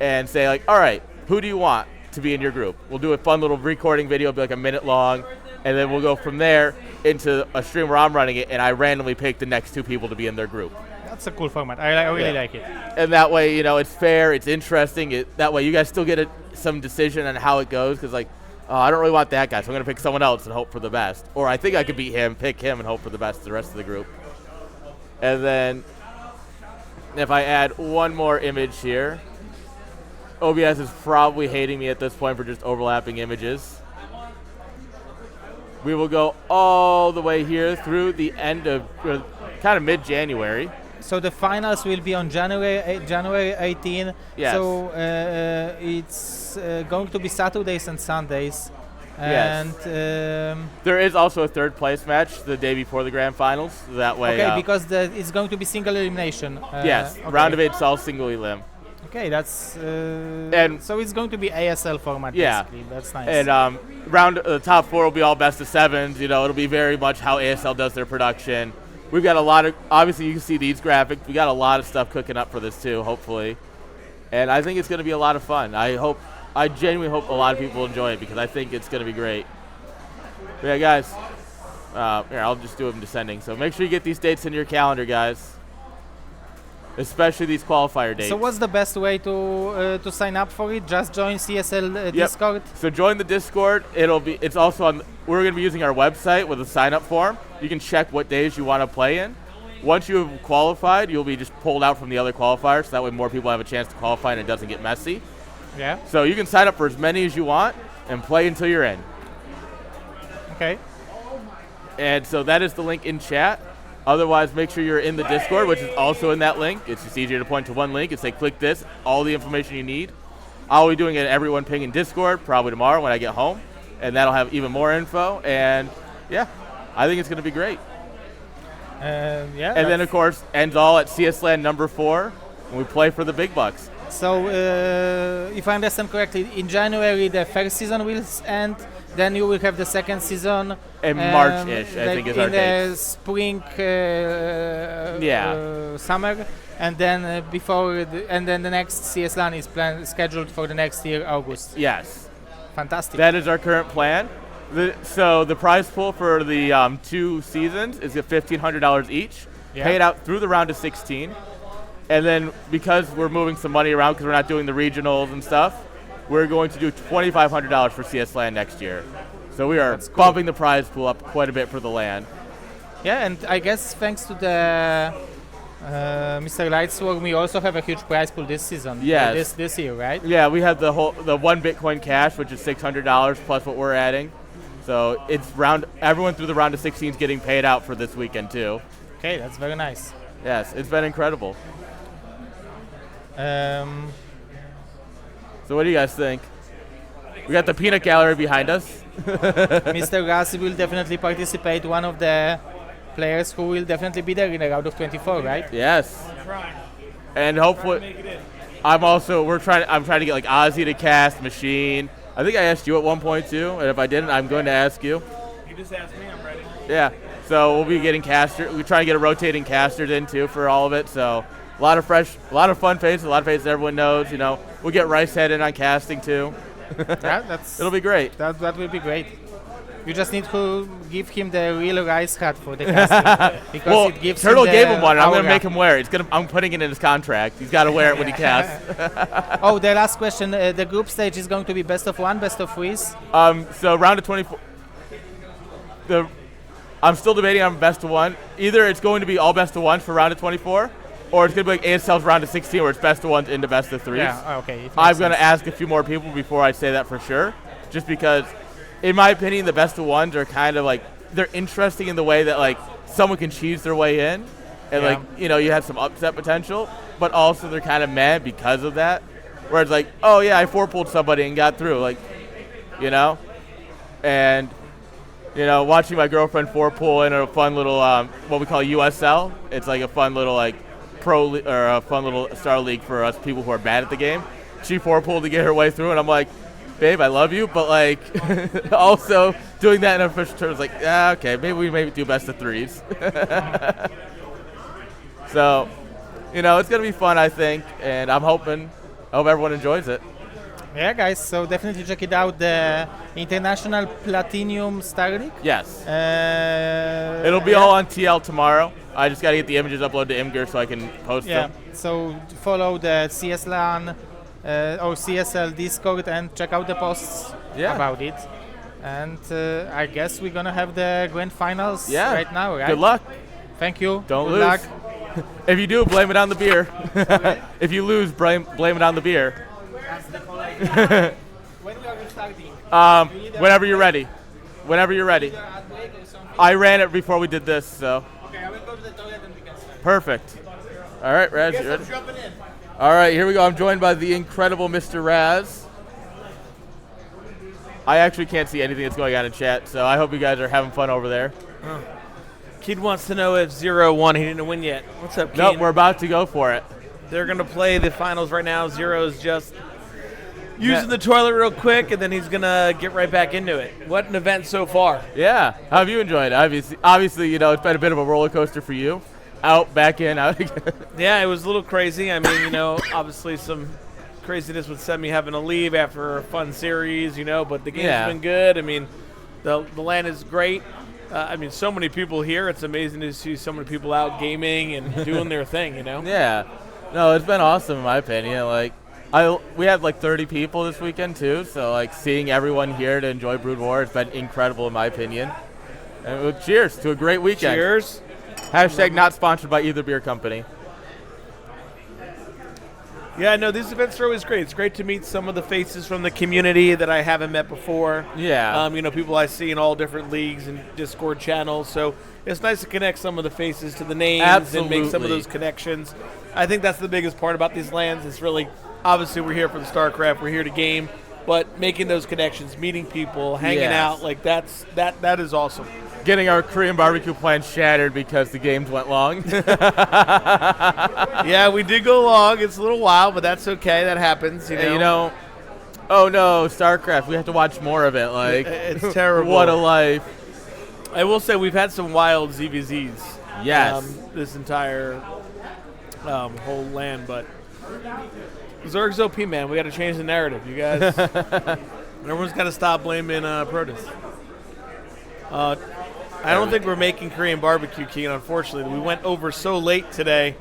and say all right, who do you want to be in your group? We'll do a fun little recording video, it'll be a minute long, and then we'll go from there into a stream where I'm running it, and I randomly pick the next 2 people to be in their group. That's a cool format. I really like it. And that way, it's fair, it's interesting. That way you guys still get some decision on how it goes, because I don't really want that guy, so I'm going to pick someone else and hope for the best. Or I think I could beat him, pick him, and hope for the best to the rest of the group. And then if I add one more image here, OBS is probably hating me at this point for just overlapping images. We will go all the way here through the end of kind of mid-January. So the finals will be on January 18. Yes. So it's going to be Saturdays and Sundays. Yes. And There is also a third place match the day before the grand finals. That way. okay, because it's going to be single elimination. Yes. Okay. Round of 8's all single elim. Okay, that's and so it's going to be ASL format. Yeah. Basically. That's nice. And the top 4 will be all best of 7s. You know, it'll be very much how ASL does their production. We've got a lot of, obviously you can see these graphics. We got a lot of stuff cooking up for this too, hopefully. And I think it's going to be a lot of fun. I genuinely hope a lot of people enjoy it because I think it's going to be great. But yeah, guys, here, I'll just do them descending. So make sure you get these dates in your calendar, guys. Especially these qualifier dates. So what's the best way to sign up for it? Just join CSL Discord? So join the Discord. It's also on, we're going to be using our website with a sign-up form. You can check what days you want to play in. Once you have qualified, you'll be just pulled out from the other qualifiers, so that way more people have a chance to qualify and it doesn't get messy. Yeah. So you can sign up for as many as you want and play until you're in. Okay. And so that is the link in chat. Otherwise, make sure you're in the Discord, which is also in that link. It's just easier to point to one link and say, click this, all the information you need. I'll be doing an everyone ping in Discord probably tomorrow when I get home, and that'll have even more info. And yeah, I think it's going to be great. Yeah. And then, of course, ends all at CSLAN number 4, and we play for the big bucks. So, if I understand correctly, in January the first season will end. Then you will have the second season in March-ish, I think is our date. In the spring, yeah, summer, and then and then the next CSLAN is scheduled for the next year, August. Yes. Fantastic. That is our current plan. So the prize pool for the 2 seasons is at $1,500 each, paid out through the round of 16. And then because we're moving some money around because we're not doing the regionals and stuff, we're going to do $2,500 for CSLAN next year. So we are bumping the prize pool up quite a bit for the LAN. Yeah, and I guess thanks to the Mr. Lightsworm, we also have a huge prize pool this season. Yes. This year, right? Yeah, we have the 1 Bitcoin cash, which is $600 plus what we're adding. So it's everyone through the round of 16 is getting paid out for this weekend too. Okay, that's very nice. Yes, it's been incredible. So what do you guys think? We got the peanut gallery behind us. Mr. Gassi will definitely participate, one of the players who will definitely be there in the round of 24, right? Yes. And hopefully, I'm trying to get like Ozzy to cast, Machine. I think I asked you at one point too, and if I didn't, I'm going to ask you. You just asked me, I'm ready. Yeah. So we'll be getting we're trying to get a rotating casters in too for all of it. So a lot of fun faces, a lot of faces everyone knows. You know, we'll get Ricehead in on casting too. Yeah, it'll be great. That will be great. You just need to give him the real rice hat for the casting. Because it gives Turtle him gave him one. I'm going to aura. make him wear it. I'm putting it in his contract. He's got to wear it when he casts. Oh, the last question. The group stage is going to be best of 1, best of 3s? So round of 24. I'm still debating on best of 1. Either it's going to be all best of 1s for round of 24, or it's going to be like ASL's round of 16 where it's best of 1s into best of 3s. Yeah, okay. I'm going to ask a few more people before I say that for sure, just because, in my opinion, the best of 1s are kind of like, they're interesting in the way that like someone can cheese their way in, and like, you know, you have some upset potential, but also they're kind of mad because of that. Where it's like, oh yeah, I 4-pulled somebody and got through, like, you know, and you know, watching my girlfriend 4-pull in a fun little what we call USL. It's like a fun little like or a fun little star league for us people who are bad at the game. She 4-pulled to get her way through, and I'm like, babe, I love you, but like also doing that in official terms, like, yeah, okay, maybe we do best of 3s. So, you know, it's gonna be fun, I think, and I hope everyone enjoys it. Yeah, guys, so definitely check it out, the International Platinum Star League. Yes. It'll be all on TL tomorrow. I just got to get the images uploaded to Imgur so I can post them. So follow the CSLAN or CSL Discord and check out the posts about it. And I guess we're going to have the grand finals right now, right? Good luck. Thank you. Don't Good lose. luck. If you do, blame it on the beer. If you lose, blame it on the beer. When we are starting? Whenever you're ready. Whenever you're ready. I ran it before we did this, so. Okay, I will go to the toilet and we can start. Perfect. All right, Raz, you ready? All right, here we go. I'm joined by the incredible Mr. Raz. I actually can't see anything that's going on in chat, so I hope you guys are having fun over there. Kid wants to know if 0-1, he didn't win yet. What's up, Kid? Nope, we're about to go for it. They're going to play the finals right now. Zero's just using the toilet real quick, and then he's going to get right back into it. What an event so far. Yeah. How have you enjoyed it? Obviously, you know, it's been a bit of a roller coaster for you. Out, back in, out again. Yeah, it was a little crazy. I mean, you know, obviously some craziness with Semi having to leave after a fun series, you know, but the game's been good. I mean, the LAN is great. I mean, so many people here. It's amazing to see so many people out gaming and doing their thing, you know? Yeah. No, it's been awesome in my opinion. Like, we had like 30 people this weekend too, so like seeing everyone here to enjoy Brood War has been incredible in my opinion. And cheers to a great weekend. Cheers. Hashtag not sponsored by either beer company. Yeah, no, these events are always great. It's great to meet some of the faces from the community that I haven't met before. Yeah. You know, people I see in all different leagues and Discord channels. So it's nice to connect some of the faces to the names Absolutely. and make some of those connections. I think that's the biggest part about these LANs. It's really, obviously we're here for the StarCraft, we're here to game, but making those connections, meeting people, hanging out, like that is awesome. Getting our Korean barbecue plans shattered because the games went long. Yeah, we did go long. It's a little while, but that's okay. That happens, you know. And, you know, oh no, StarCraft, we have to watch more of it. Like, it's terrible. What a life. I will say we've had some wild ZVZs. Yes. This entire whole LAN, but Zerg's OP, man. We got to change the narrative, you guys. Everyone's got to stop blaming Protoss. I don't think we're making Korean barbecue, Keen, unfortunately. We went over so late today.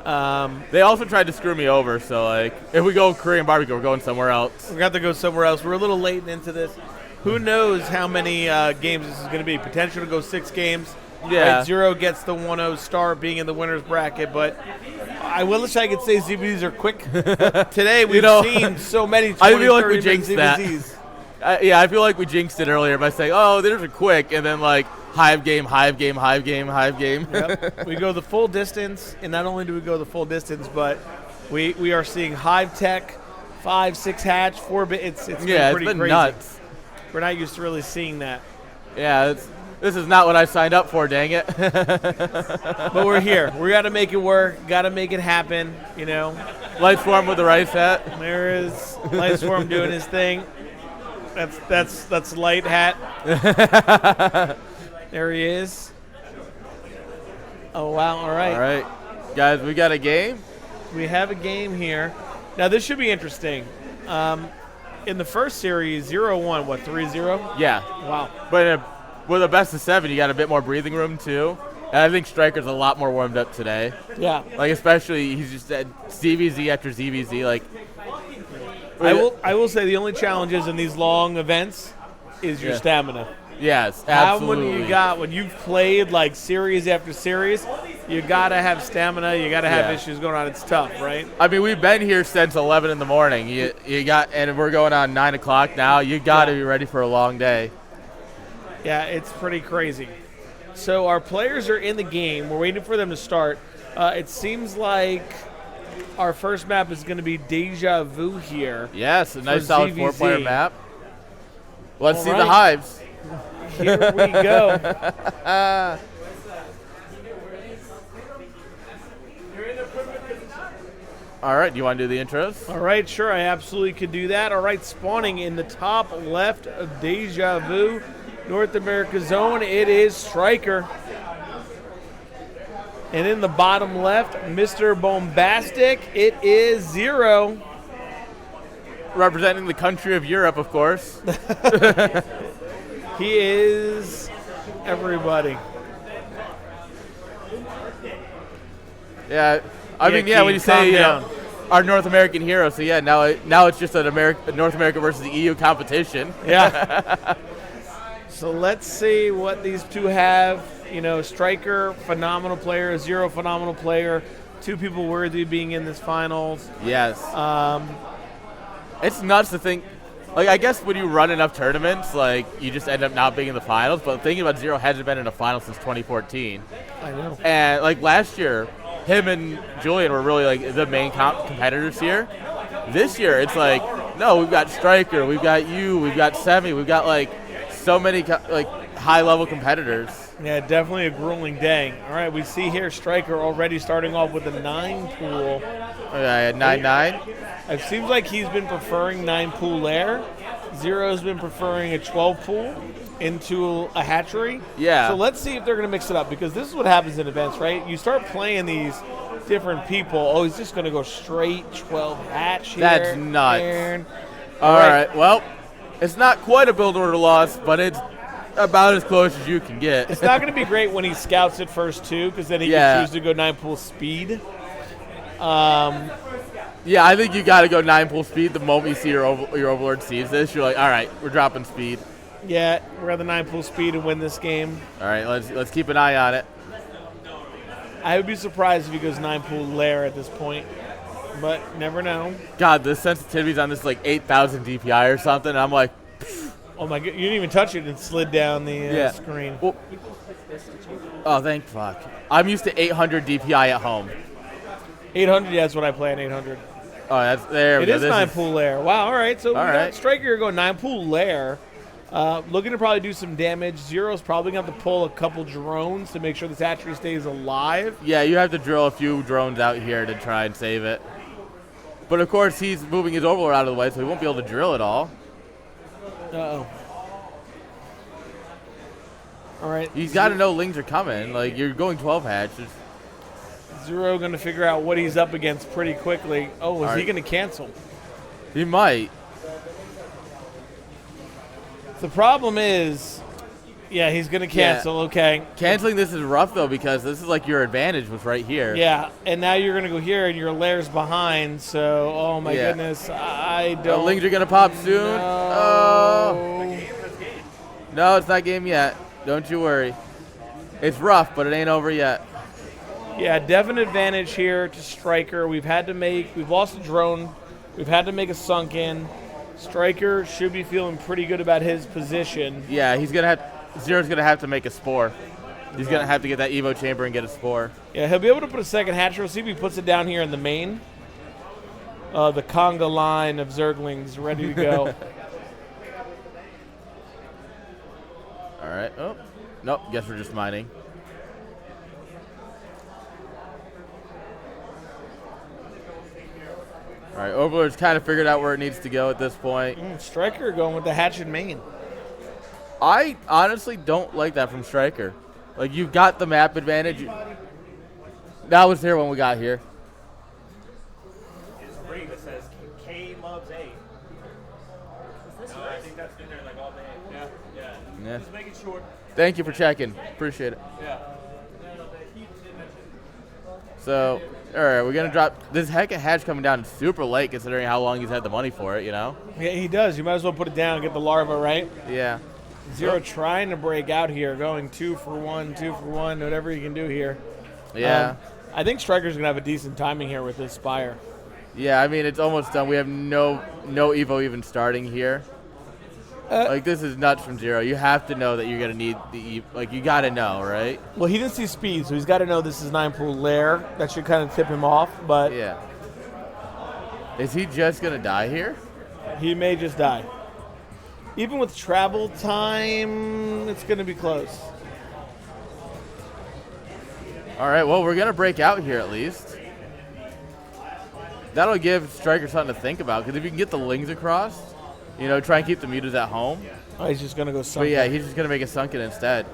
They also tried to screw me over, so like, if we go Korean barbecue, we're going somewhere else. We got to go somewhere else. We're a little late into this. Who knows how many games this is going to be? Potential to go 6 games. Yeah. Right, Zero gets the 1-0 start being in the winner's bracket, but I wish I could say ZVZs are quick. Today we've seen so many 20, I feel like we 30 jinxed ZVZs. that. I feel like we jinxed it earlier by saying, oh, there's a quick, and then like, hive game. Yep. We go the full distance, and not only do we go the full distance, but we are seeing hive tech, 5-6 hatch, 4-bit. It's been pretty been crazy. Nuts. We're not used to really seeing that. Yeah, this is not what I signed up for, dang it. But we're here. We got to make it work. Got to make it happen. You know. Light Swarm with the rice hat. There is Light Swarm doing his thing. That's Light Hat. There he is. Oh, wow. All right. All right. Guys, we got a game. We have a game here. Now, this should be interesting. In the first series, 0-1, what, 3-0? Yeah. Wow. But with a best of 7, you got a bit more breathing room, too. And I think Striker's a lot more warmed up today. Yeah. Like, especially, he's just at ZVZ after ZVZ. Like, I will say the only challenges in these long events is your stamina. Yes, How absolutely. many you got when you've played like series after series? You gotta have stamina. You gotta have issues going on. It's tough, right? I mean, we've been here since 11 in the morning. You got, and we're going on 9 o'clock now. You got to be ready for a long day. Yeah, it's pretty crazy. So our players are in the game. We're waiting for them to start. It seems like our first map is going to be Deja Vu here. Yes, a nice solid ZVZ. 4-player map. Let's see right. the hives. Here we go. All right, do you want to do the intros? All right, sure, I absolutely could do that. All right, spawning in the top left of Deja Vu, North America zone, it is Striker. And in the bottom left, Mr. Bombastic, it is Zero. Representing the country of Europe, of course. He is everybody. Yeah, I mean, when you say our North American hero, so yeah, now it's just an North America versus the EU competition. Yeah. So let's see what these two have. You know, Striker, phenomenal player. Zero, phenomenal player. 2 people worthy of being in this finals. Yes. It's nuts to think like, I guess when you run enough tournaments, like, you just end up not being in the finals. But thinking about Zero hasn't been in a final since 2014. I know. And, like, last year, him and Julian were really, like, the main competitors here. This year, it's like, no, we've got Striker, we've got you, we've got Semi, we've got, like, so many, like, high-level competitors. Yeah, definitely a grueling day. All right, we see here Striker already starting off with a 9 pool. Okay, 9-9. It seems like he's been preferring 9 pool lair. Zero's been preferring a 12 pool into a hatchery. Yeah. So let's see if they're going to mix it up, because this is what happens in events, right? You start playing these different people. Oh, he's just going to go straight 12 hatch here. That's nuts. And, All right, well, it's not quite a build order loss, but it's about as close as you can get. It's not going to be great when he scouts it first, too, because then he can choose to go 9 pool speed. Yeah, I think you got to go 9 pool speed the moment you see your Overlord sees this. You're like, all right, we're dropping speed. Yeah, we're at the 9 pool speed and win this game. All right, let's keep an eye on it. I would be surprised if he goes 9 pool lair at this point, but never know. God, the sensitivity's on this like 8,000 DPI or something. And I'm like, oh my god, you didn't even touch it. It slid down the screen. Well, oh, thank fuck. I'm used to 800 DPI at home. 800, yeah, that's what I play on 800. Oh, that's there. It is 9 pool lair. Wow, all right. So we got Striker, you're going 9 pool lair. Looking to probably do some damage. Zero's probably going to have to pull a couple drones to make sure this hatchery stays alive. Yeah, you have to drill a few drones out here to try and save it. But, of course, he's moving his Overlord out of the way, so he won't be able to drill it all. Uh-oh. All right. He's got to know lings are coming. Like, you're going 12 hatch. Zero going to figure out what he's up against pretty quickly. Oh, is he going to cancel? He might. The problem is, yeah, he's going to cancel. Okay. Canceling this is rough, though, because this is like your advantage was right here. Yeah, and now you're going to go here, and your lair's behind, so, oh, my goodness. I don't The lings are going to pop soon. Oh. No, it's not game yet. Don't you worry. It's rough, but it ain't over yet. Yeah, definite advantage here to Striker. We've lost a drone. We've had to make a sunken. Striker should be feeling pretty good about his position. Yeah, Zero's gonna have to make a spore. He's gonna have to get that Evo chamber and get a spore. Yeah, he'll be able to put a second hatchery. We'll see if he puts it down here in the main. The conga line of Zerglings ready to go. All right. Oh, nope. Guess we're just mining. All right, Overlord's kind of figured out where it needs to go at this point. Striker going with the hatch in main. I honestly don't like that from Striker. Like, you've got the map advantage. That was there when we got here. His ring that says K loves A. I think that's been there like all day. Yeah. Just making sure. Thank you for checking. Appreciate it. Yeah. So, all right, we're going to drop this Hecka hatch coming down super late considering how long he's had the money for it, you know? Yeah, he does. You might as well put it down and get the larva, right? Yeah. Zero trying to break out here, going 2 for 1, 2 for 1, whatever he can do here. Yeah. I think Striker's going to have a decent timing here with this Spire. Yeah, I mean, it's almost done. We have no Evo even starting here. Like, this is nuts from Zero. You have to know that you're going to need the like, you got to know, right? Well, he didn't see speed, so he's got to know this is 9 pool lair. That should kind of tip him off, but... Yeah. Is he just going to die here? He may just die. Even with travel time, it's going to be close. All right, well, we're going to break out here at least. That'll give Striker something to think about, because if you can get the lings across, you know, try and keep the mutas at home. Oh, he's just going to go sunken. But yeah, he's just going to make a sunken instead.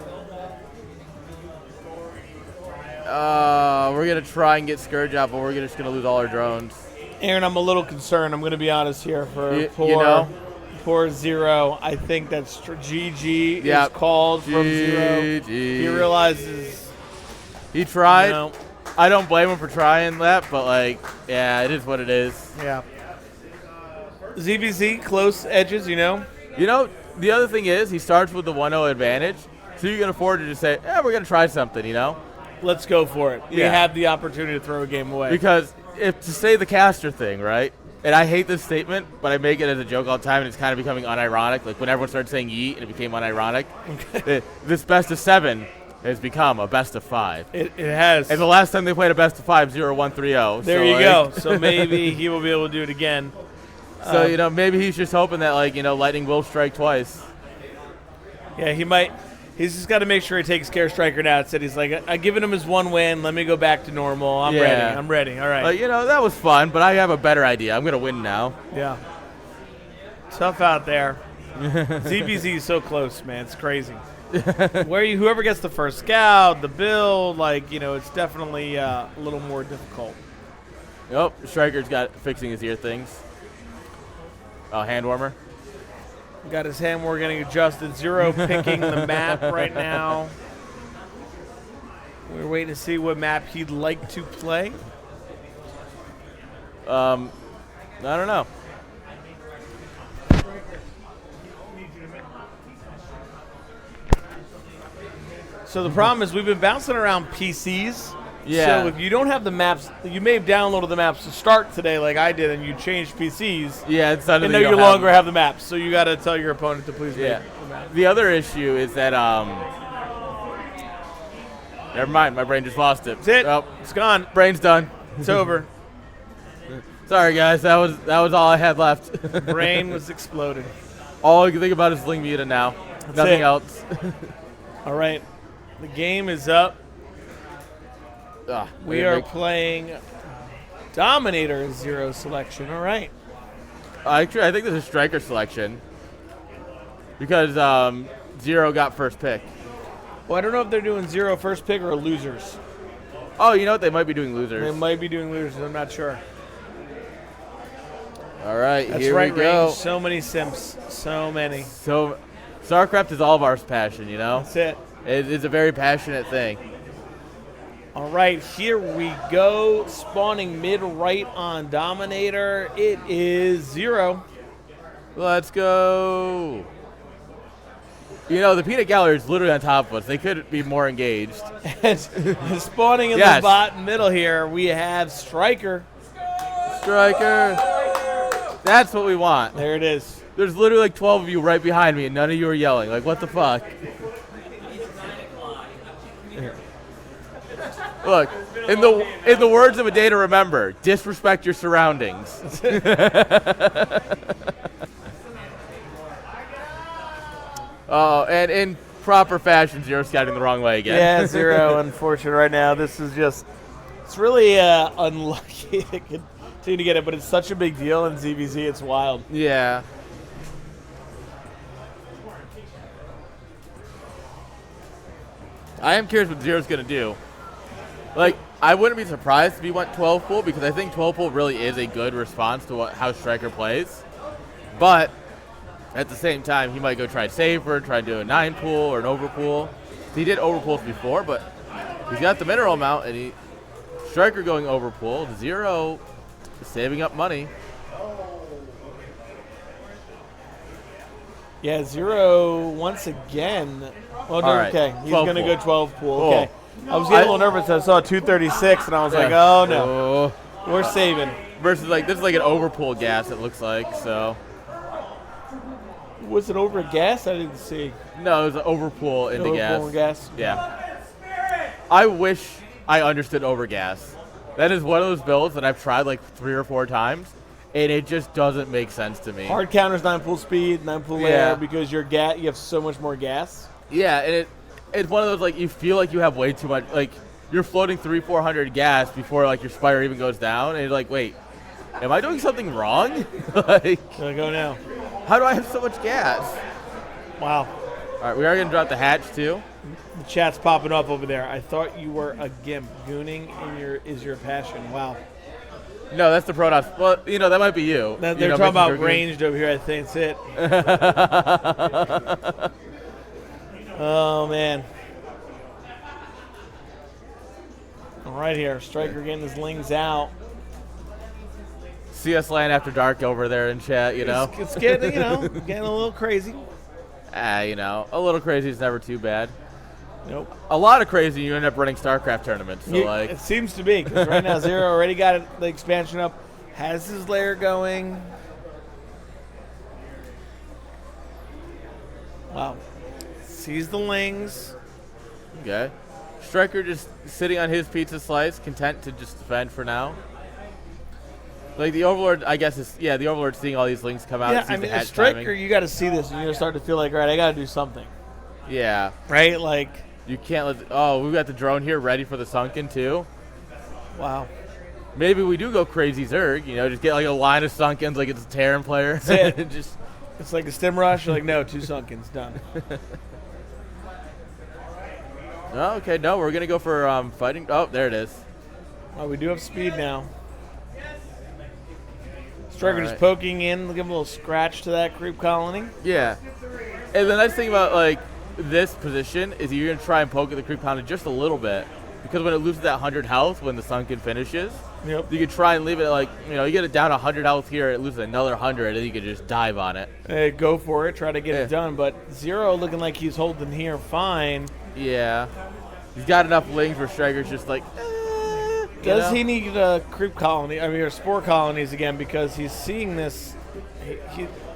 We're going to try and get Scourge out, but we're just going to lose all our drones. Aaron, I'm a little concerned. I'm going to be honest here for poor Zero. I think that's GG is called from Zero. He realizes. He tried. You know, I don't blame him for trying that, but, like, yeah, it is what it is. Yeah. ZVZ, close edges, you know? You know, the other thing is he starts with the 1-0 advantage, so you can afford to just say, we're going to try something, you know? Let's go for it. We have the opportunity to throw a game away. Because if to say the caster thing, right, and I hate this statement, but I make it as a joke all the time, and it's kind of becoming unironic. Like when everyone started saying yeet, and it became unironic. This best of 7 has become a best of 5. It has. And the last time they played a best of 5, 0-1-3-0. There so you like, go. So maybe he will be able to do it again. So, maybe he's just hoping that, Lightning will strike twice. Yeah, he might. He's just got to make sure he takes care of Striker now. Said he's like, I've given him his one win. Let me go back to normal. I'm ready. All right. That was fun, but I have a better idea. I'm going to win now. Yeah. Tough out there. ZBZ is so close, man. It's crazy. Whoever gets the first scout, the build, it's definitely a little more difficult. Yep, Striker's got fixing his ear things. Oh, hand warmer. Got his hand warmer getting adjusted. Zero picking the map right now. We're waiting to see what map he'd like to play. I don't know. So the problem is we've been bouncing around PCs. Yeah. So if you don't have the maps, you may have downloaded the maps to start today like I did, and you changed PCs. Yeah, it's suddenly and now you no longer have the maps. So you got to tell your opponent to please make the map. The other issue is that never mind, my brain just lost it. That's it. Oh, it's gone. Brain's done. It's over. Sorry guys, that was all I had left. Brain was exploded. All I can think about is Ling Muta now. That's Nothing it. else. All right. The game is up. We are make- playing Dominator 0 selection. All right. Actually, I think this is Striker selection because 0 got first pick. Well, I don't know if they're doing 0 first pick or losers. Oh, you know what? They might be doing losers. They might be doing losers. I'm not sure. All right, That's here right, we go. Range. So many simps. So many. So, StarCraft is all of our passion, you know? That's it. It's a very passionate thing. All right, here we go. Spawning mid-right on Dominator. It is 0. Let's go. The peanut gallery is literally on top of us. They could be more engaged. And spawning in the bottom middle here, we have Striker. Striker. That's what we want. There it is. There's literally 12 of you right behind me, and none of you are yelling. Like, what the fuck? Look, in the words of a day to remember, disrespect your surroundings. Oh, and in proper fashion, Zero's scouting the wrong way again. Yeah, 0, unfortunate right now. This is just, it's really unlucky to continue to get it, but it's such a big deal in ZVZ, it's wild. Yeah. I am curious what Zero's going to do. Like, I wouldn't be surprised if he went 12 pool because I think 12 pool really is a good response to how Striker plays. But at the same time, he might go try safer, try to do a 9 pool or an over pool. He did over pools before, but he's got the mineral amount, and Striker going over pool. 0 saving up money. Yeah, 0 once again. Well, no, All right. okay. He's 12 going to pool. go 12 pool. Cool. Okay. I was getting a little nervous. I saw 236, and I was like, oh, no. We're saving. Versus, this is like an over pool gas, it looks like, so. Was it over gas? I didn't see. No, it was an over pool into gas. Over gas? Yeah. I wish I understood over gas. That is one of those builds that I've tried 3 or 4 times, and it just doesn't make sense to me. Hard counters, 9 pool speed, 9 pool layer, because you have so much more gas. Yeah, and it's one of those, you feel like you have way too much, you're floating 300-400 gas before, your Spire even goes down, and you're like, wait, am I doing something wrong? Gonna go now. How do I have so much gas? Wow. All right, we are going to drop the hatch, too. The chat's popping up over there. I thought you were a gimp. Gooning is your passion. Wow. No, that's the Protoss. Well, that might be you. They're talking about ranged over here, I think. That's it. Oh, man. All right here. Striker getting his lings out. CSLAN after dark over there in chat, It's getting, getting a little crazy. A little crazy is never too bad. Nope. A lot of crazy, you end up running StarCraft tournaments. So It seems to be, because right now 0 already got the expansion up. Has his lair going. Wow. Sees the lings. Okay. Striker just sitting on his pizza slice, content to just defend for now. Like the Overlord, I guess is the Overlord seeing all these lings come out. Yeah, sees I the mean, hatch as striker, timing. you got to see this, and you're starting to feel like, all right, I got to do something. Yeah. Right? Like, You can't let. Oh, we've got the drone here ready for the sunken too. wow. Maybe we do go crazy Zerg. Just get like a line of sunkens, like it's a Terran player. That's it. Just It's like a stim rush. You're like, no, 2 sunkens, done. oh, okay. No, we're gonna go for fighting. Oh, there it is. Well, we do have speed now. Striker All just right. poking in, give him a little scratch to that creep colony. Yeah. And the nice thing about like this position is you're gonna try and poke at the creep pounded just a little bit, because when it loses that 100 health when the sunken finishes, Yep. you can try and leave it like you get it down 100 health here, it loses another 100, and then you can just dive on it. Hey, go for it. Try to get Yeah. it done. But Zero looking like he's holding here fine. Yeah. He's got enough lings where Striker's just like. Does he need a creep colony? I mean, or spore colonies again, because he's seeing this.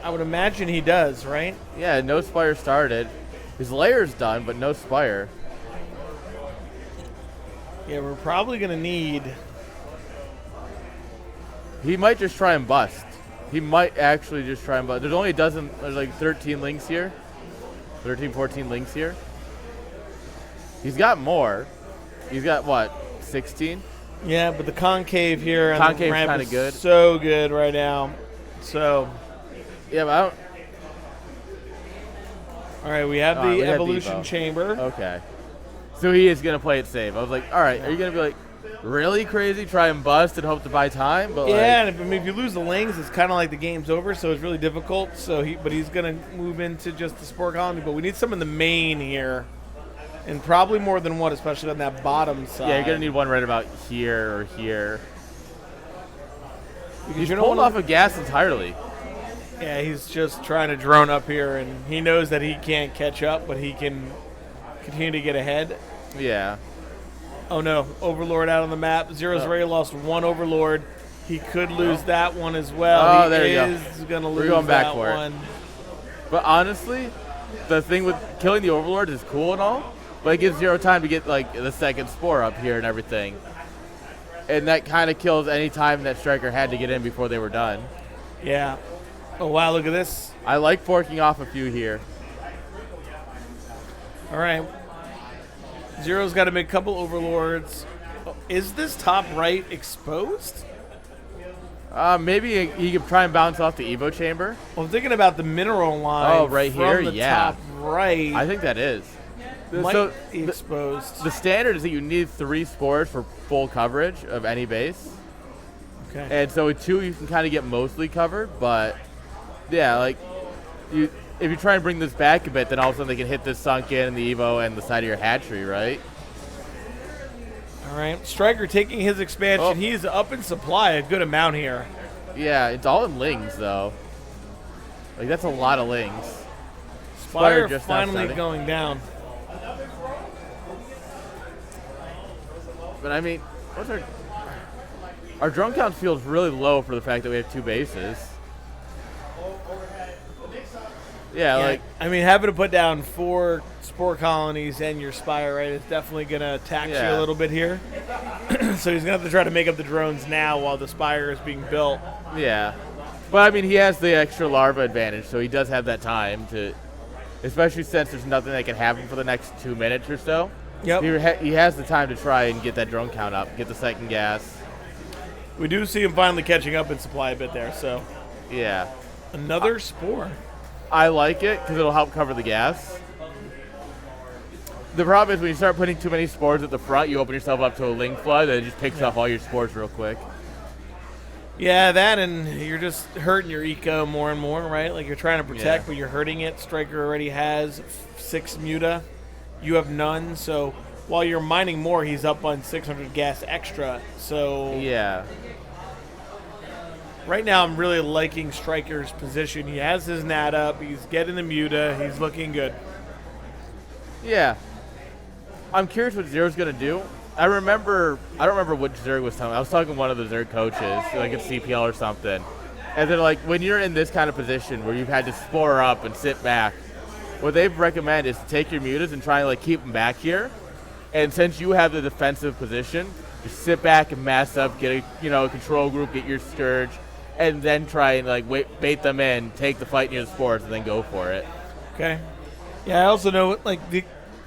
I would imagine he does, right? Yeah, no Spire started. His layer's done, but no Spire. Yeah, we're probably going to need. He might just try and bust. He might actually just try and bust. There's only a dozen, there's like 13 links here. 13, 14 links here. He's got more. He's got, what, 16? Yeah, but the concave here and Concave's the ramp kinda is good. so good right now. So, Yeah, but I don't. all right, we have All right, the we have evolution Devo. chamber. Okay. So he is going to play it safe. I was like, all right, are you going to be like really crazy, try and bust and hope to buy time? But Yeah, and if you lose the lings, it's kind of like the game's over, so it's really difficult. But he's going to move into just the spore colony. But we need some in the main here, and probably more than one, especially on that bottom side. yeah, you're going to need one right about here or here. Because He's you don't pulled wanna- off of gas entirely. Yeah, he's just trying to drone up here, and he knows that he can't catch up, but he can continue to get ahead. Yeah. Oh no, Overlord out on the map. Zero's Oh. already lost one Overlord. He could lose that one as well. Oh, there you go. He is going to We're lose going back that for it. one. But honestly, the thing with killing the Overlord is cool and all, but it gives Zero time to get like the second spore up here and everything. And that kind of kills any time that Striker had to get in before they were done. Yeah. Oh wow, look at this. I like forking off a few here. All right. Zero's got to make a couple Overlords. Oh, is this top right exposed? Maybe he could try and bounce off the Evo chamber. Well, I'm thinking about the mineral line. Oh, right from here? the Yeah. top right. I think that is. might So be exposed. the standard is that you need 3 spores for full coverage of any base. Okay. And so with 2 you can kind of get mostly covered, but yeah, like if you try and bring this back a bit, then all of a sudden they can hit this sunken, the Evo, and the side of your hatchery, right? All right. Striker taking his expansion. Oh. He's up in supply a good amount here. Yeah, it's all in lings though. Like that's a lot of lings. Spire just now finally starting. going down. But I mean, what's our drone count feels really low for the fact that we have 2 bases. Yeah, like I mean, having to put down 4 spore colonies and your spire, right, is definitely going to tax you Yeah. a little bit here. So he's going to have to try to make up the drones now while the spire is being built. yeah. But I mean, he has the extra larva advantage, so he does have that time to, especially since there's nothing that can happen for the next 2 minutes or so. Yep. He has the time to try and get that drone count up, get the second gas. We do see him finally catching up in supply a bit there. So Yeah. another spore. I like it because it'll help cover the gas. The problem is when you start putting too many spores at the front, you open yourself up to a ling flood, and it just picks off all your spores real quick. Yeah, that, and you're just hurting your eco more and more, right? Like you're trying to protect, Yeah. but you're hurting it. Striker already has 6 muta. You have none, so while you're mining more, he's up on 600 gas extra. So Yeah. right now, I'm really liking Striker's position. He has his nat up. He's getting the muta. He's looking good. Yeah. I'm curious what Zero's going to do. I don't remember which Zerg was telling me. I was talking to one of the Zerg coaches, like at CPL or something. And they're like, when you're in this kind of position where you've had to spore up and sit back, what they recommend is to take your mutas and try and like keep them back here. And since you have the defensive position, just sit back and mass up, get a control group, get your Scourge, and then try and like bait them in, take the fight near the spores, and then go for it. Okay. Yeah, I also know like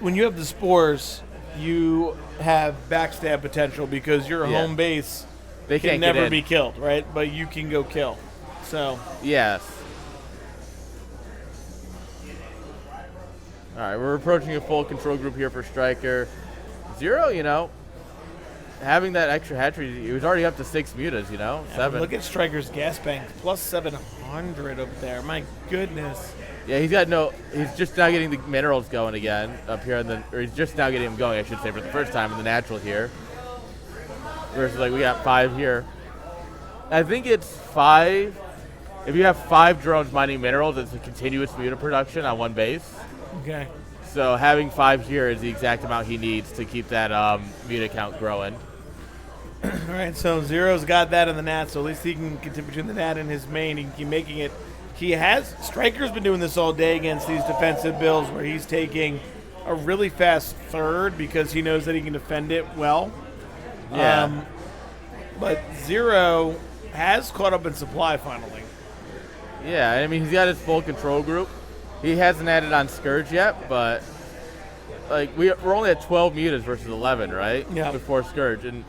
when you have the spores, you have backstab potential because your home base they can never be killed, right? But you can go kill. So yes. All right, we're approaching a full control group here for Striker. Zero, having that extra hatchery, he was already up to 6 mutas, 7. Look at Striker's gas bank, plus 700 up there. My goodness. Yeah, he's just now getting the minerals going again up here, or he's just now getting them going, I should say, for the first time in the natural here. Versus, like, we got 5 here. I think it's 5. If you have 5 drones mining minerals, it's a continuous muta production on one base. Okay. So having 5 here is the exact amount he needs to keep that muta count growing. All right, so Zero's got that in the nat, so at least he can continue between the nat and his main. He can keep making it. Striker's been doing this all day against these defensive builds where he's taking a really fast third because he knows that he can defend it well. Yeah. But Zero has caught up in supply finally. Yeah, I mean, he's got his full control group. He hasn't added on Scourge yet, but like we're only at 12 mutas versus 11, right? Yeah. Before Scourge, and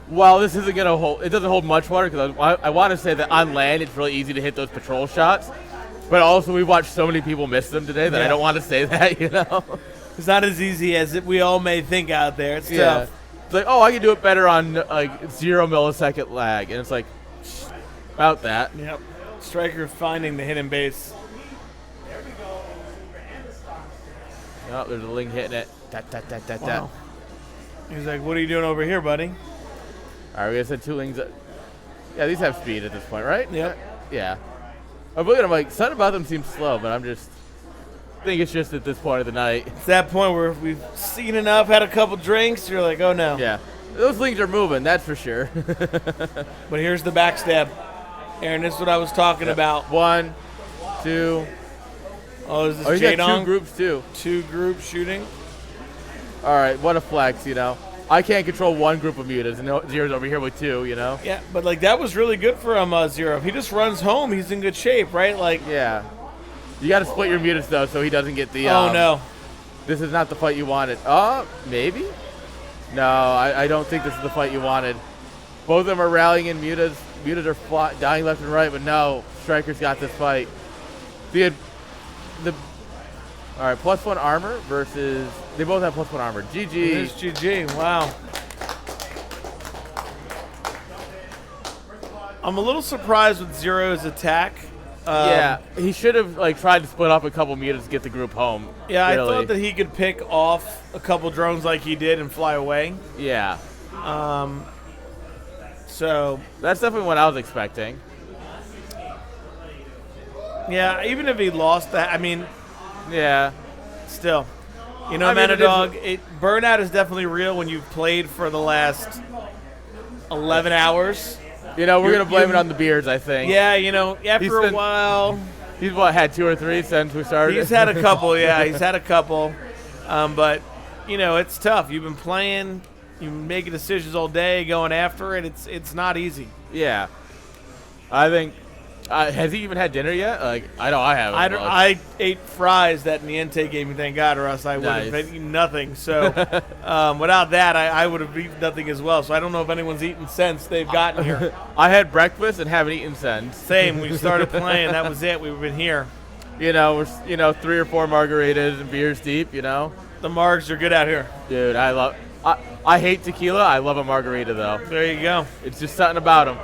while this isn't gonna hold, it doesn't hold much water because I want to say that on land it's really easy to hit those patrol shots, but also we watched so many people miss them today that I don't want to say that, It's not as easy as we all may think out there. It's tough. It's like, oh, I can do it better on like 0 millisecond lag, and it's like about that. Yep. Striker finding the hidden base. Oh, there's a Ling hitting it. Wow. He's like, what are you doing over here, buddy? All right, we gotta send 2 Lings. Yeah, these have speed at this point, right? Yep. Yeah. I'm looking, I'm like, something about them seems slow, but I think it's just at this point of the night. It's that point where we've seen enough, had a couple drinks, you're like, oh no. Yeah. Those Lings are moving, that's for sure. But here's the backstab. Aaron, this is what I was talking about. 1, 2. Oh, is this you got Jadong? 2 groups too. 2 groups shooting. All right, what a flex, I can't control 1 group of mutas, and Zero's over here with 2, Yeah, but like that was really good for him, Zero. If he just runs home, he's in good shape, right? Like. Yeah. You got to split your mutas though, so he doesn't get the. Oh no. This is not the fight you wanted. Maybe. No, I don't think this is the fight you wanted. Both of them are rallying in mutas. Mutas are dying left and right, but no, Striker's got this fight. All right, +1 armor versus. They both have +1 armor. GG. It is GG. Wow. I'm a little surprised with Zero's attack. Yeah, he should have tried to split up a couple mutas to get the group home. Yeah, really. I thought that he could pick off a couple drones like he did and fly away. Yeah. So that's definitely what I was expecting. Yeah, even if he lost that, I mean, yeah, still, Manadog, burnout is definitely real when you've played for the last 11 hours. We're going to blame it on the beers, I think. Yeah, after a while. He's had 2 or 3 since we started? He's had a couple, yeah. He's had a couple. But, it's tough. You've been playing. You've been making decisions all day, going after it. It's not easy. Yeah. I think, has he even had dinner yet? I know I haven't. I ate fries that Niente gave me, thank God, or else I would have eaten nothing. So without that, I would have eaten nothing as well. So I don't know if anyone's eaten since they've gotten here. I had breakfast and haven't eaten since. Same. We started playing. That was it. We've been here. We're 3 or 4 margaritas and beers deep. The margs are good out here. Dude, I hate tequila. I love a margarita though. There you go. It's just something about them.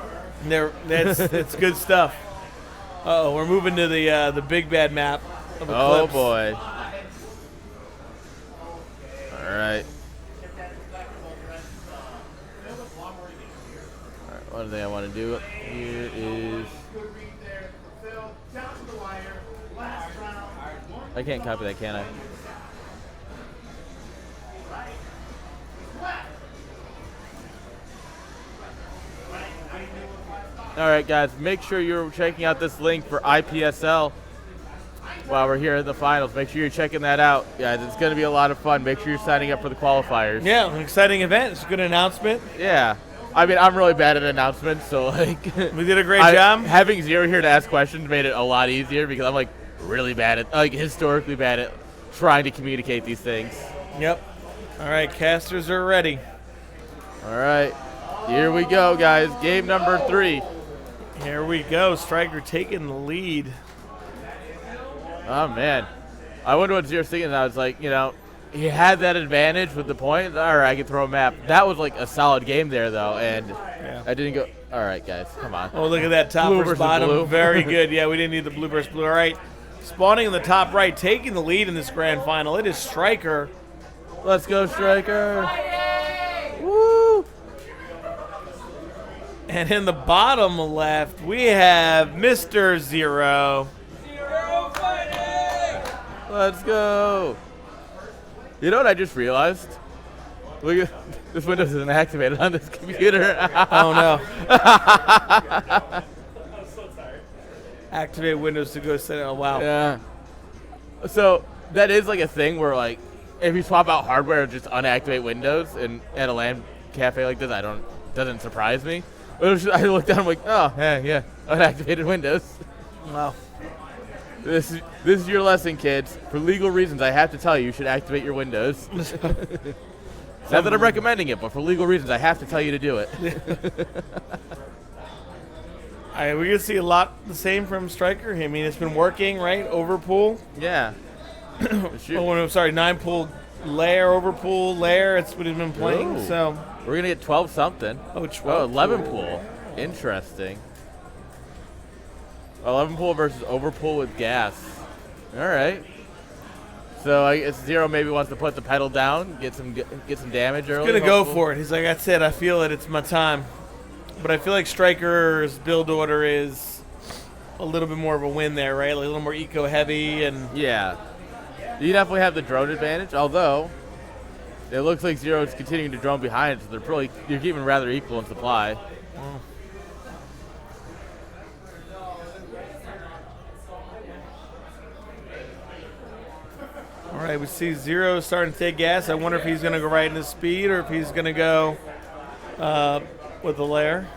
It's good stuff. Uh-oh, we're moving to the big bad map of Eclipse. Oh boy. All right. One thing I want to do here is I can't copy that, can I? All right, guys, make sure you're checking out this link for IPSL while we're here in the finals. Make sure you're checking that out. Guys, it's going to be a lot of fun. Make sure you're signing up for the qualifiers. Yeah, an exciting event. It's a good announcement. Yeah. I mean, I'm really bad at announcements, so, like... We did a great job. Having Zero here to ask questions made it a lot easier because I'm, like, really bad at, like, historically bad at trying to communicate these things. Yep. All right, casters are ready. All right. Here we go, guys. Game number 3. Here we go. Striker taking the lead. Oh, man. I wonder what Zero's thinking. I was like, you know, he had that advantage with the point. All right, I can throw a map. That was like a solid game there, though, and I didn't go. All right, guys, come on. Oh, look at that top Blue versus versus bottom. blue. Very good. Yeah, we didn't need the blue versus blue. All right. Spawning in the top right, taking the lead in this grand final. It is Striker. Let's go, Striker. Woo! And in the bottom left, we have Mr. Zero. Let's go. You know what I just realized? Look at this Windows isn't activated on this computer. Oh no. Activate Windows to go set it. Oh wow. Yeah. So that is like a thing where like if you swap out hardware, just unactivate Windows and at a LAN cafe like this, doesn't surprise me. But it was just, I looked down, I'm like, oh yeah, unactivated Windows. Wow. This is your lesson, kids. For legal reasons, I have to tell you, you should activate your Windows. Not that I'm recommending it, but for legal reasons, I have to tell you to do it. All right, we're going to see a lot the same from Striker. I mean, it's been working, right? Overpool. Yeah. Oh, no, sorry, 9-pool lair, overpool lair. It's what he's been playing. Ooh. So we're going to get 12-something. Oh, 12. 11 pool. Interesting. 11 pool versus overpool with gas. All right. So I guess Zero maybe wants to put the pedal down, get some damage early. He's going to go for it. He's like, that's it. I feel it. It's my time. But I feel like Striker's build order is a little bit more of a win there, right? Like a little more eco-heavy. And yeah. You definitely have the drone advantage, although it looks like Zero is continuing to drone behind, so you're keeping rather equal in supply. All right, we see Zero starting to take gas. I wonder if he's going to go right into speed or if he's going to go with the lair.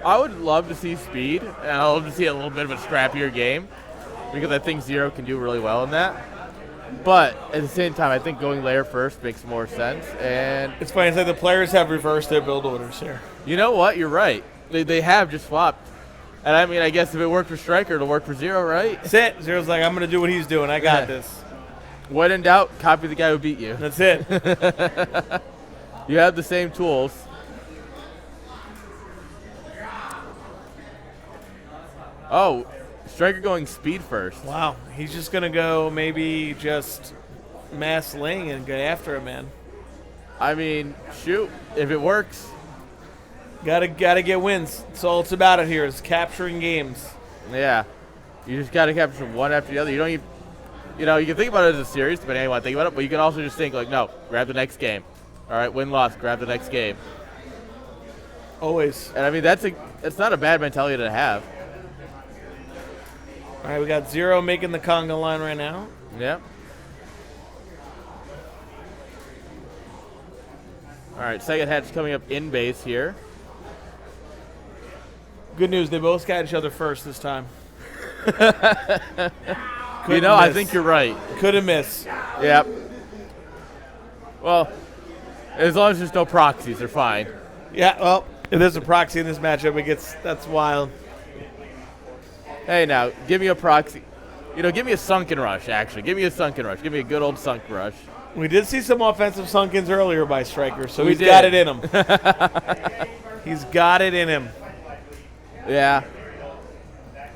I would love to see speed, and I'd love to see a little bit of a scrappier game because I think Zero can do really well in that. But at the same time, I think going lair first makes more sense. And it's funny, it's like the players have reversed their build orders here. You know what? You're right. They have just swapped. And I mean, I guess if it worked for Striker, it'll work for Zero, right? That's it. Zero's like, I'm going to do what he's doing. I got this. When in doubt, copy the guy who beat you. That's it. You have the same tools. Oh, Striker going speed first. Wow. He's just going to go maybe just mass ling and go after him, man. I mean, shoot. If it works. Gotta get wins. That's all it's about it here is capturing games. Yeah. You just got to capture one after the other. You don't even... You know, you can think about it as a series, depending on how you want to think about it, but you can also just think, like, no, grab the next game. All right, win-loss, grab the next game. Always. And, I mean, that's not a bad mentality to have. All right, we got Zero making the conga line right now. Yeah. All right, second hatch coming up in base here. Good news, they both got each other first this time. You know, I think you're right. Couldn't miss. Yep. Well, as long as there's no proxies, they're fine. Yeah, well, if there's a proxy in this matchup, that's wild. Hey, now, give me a proxy. You know, give me a sunken rush, actually. Give me a sunken rush. Give me a good old sunk rush. We did see some offensive sunkens earlier by Striker, so he's got it in him. He's got it in him. Yeah.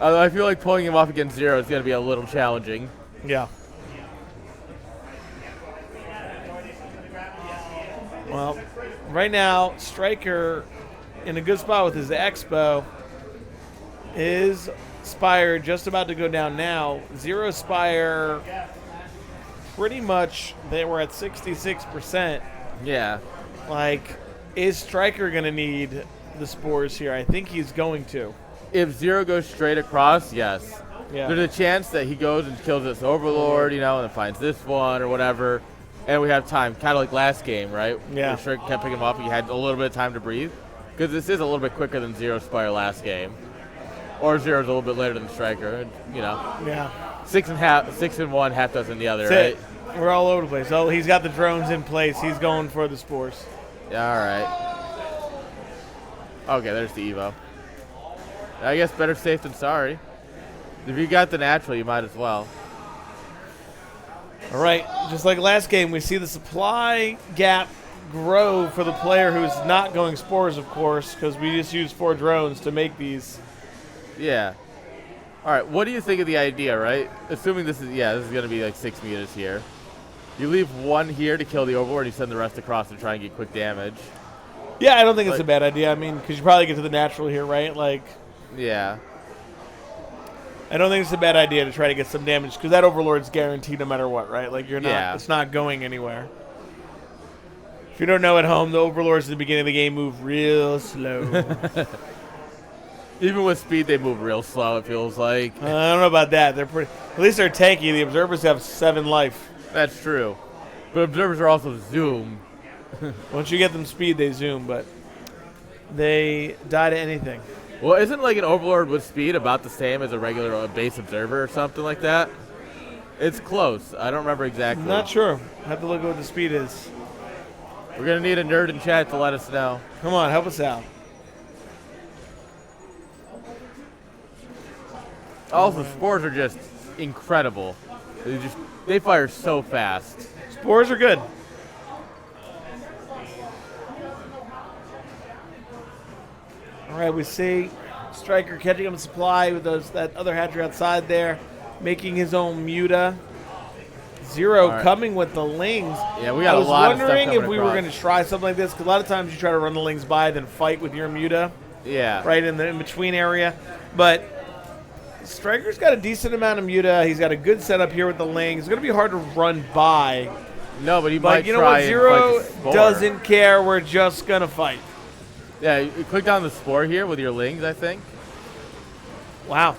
Although I feel like pulling him off against Zero is going to be a little challenging. Yeah. Well, right now, Striker in a good spot with his Expo. Is Spire just about to go down now? Zero Spire, pretty much they were at 66%. Yeah. Like, is Striker going to need the spores here. I think he's going to. If Zero goes straight across, yes. Yeah. There's a chance that he goes and kills this Overlord, and then finds this one or whatever, and we have time, kind of like last game, right? Yeah. Where Striker kept picking him up, and you had a little bit of time to breathe, because this is a little bit quicker than Zero's Spire last game, or Zero's a little bit later than Striker, Yeah. 6 and 1, half dozen the other, That's right? it. We're all over the place. Oh, he's got the drones in place. He's going for the spores. Yeah, all right. Okay, there's the Evo. I guess better safe than sorry. If you got the natural, you might as well. All right, just like last game, we see the supply gap grow for the player who's not going spores, of course, because we just use 4 drones to make these. Yeah. All right, what do you think of the idea, right? Assuming this is going to be like 6 meters here. You leave 1 here to kill the Overlord, you send the rest across to try and get quick damage. Yeah, I don't think it's a bad idea. I mean, because you probably get to the natural here, right? Yeah. I don't think it's a bad idea to try to get some damage, because that Overlord's guaranteed no matter what, right? You're not. Yeah. It's not going anywhere. If you don't know at home, the Overlords at the beginning of the game move real slow. Even with speed, they move real slow, it feels like. I don't know about that. They're pretty. At least they're tanky. The Observers have 7 life. That's true. But Observers are also zoom. Once you get them speed, they zoom, but they die to anything. Well, isn't an Overlord with speed about the same as a regular base Observer or something like that? It's close. I don't remember exactly. Not sure. I have to look at what the speed is. We're going to need a nerd in chat to let us know. Come on, help us out. Also, spores are just incredible. They fire so fast. Spores are good. All right, we see Striker catching up in supply with that other hatchery outside there, making his own Muta. Zero coming with the Lings. Yeah, we got a lot of stuff I was wondering if coming we were across. going to try something like this, because a lot of times you try to run the Lings by, then fight with your Muta. Yeah. Right in the in-between area. But Striker's got a decent amount of Muta. He's got a good setup here with the Lings. It's going to be hard to run by. No, but he But might you know try what? and Zero fight the spore. doesn't care. We're just going to fight. Yeah, you click down the spore here with your Lings, I think. Wow.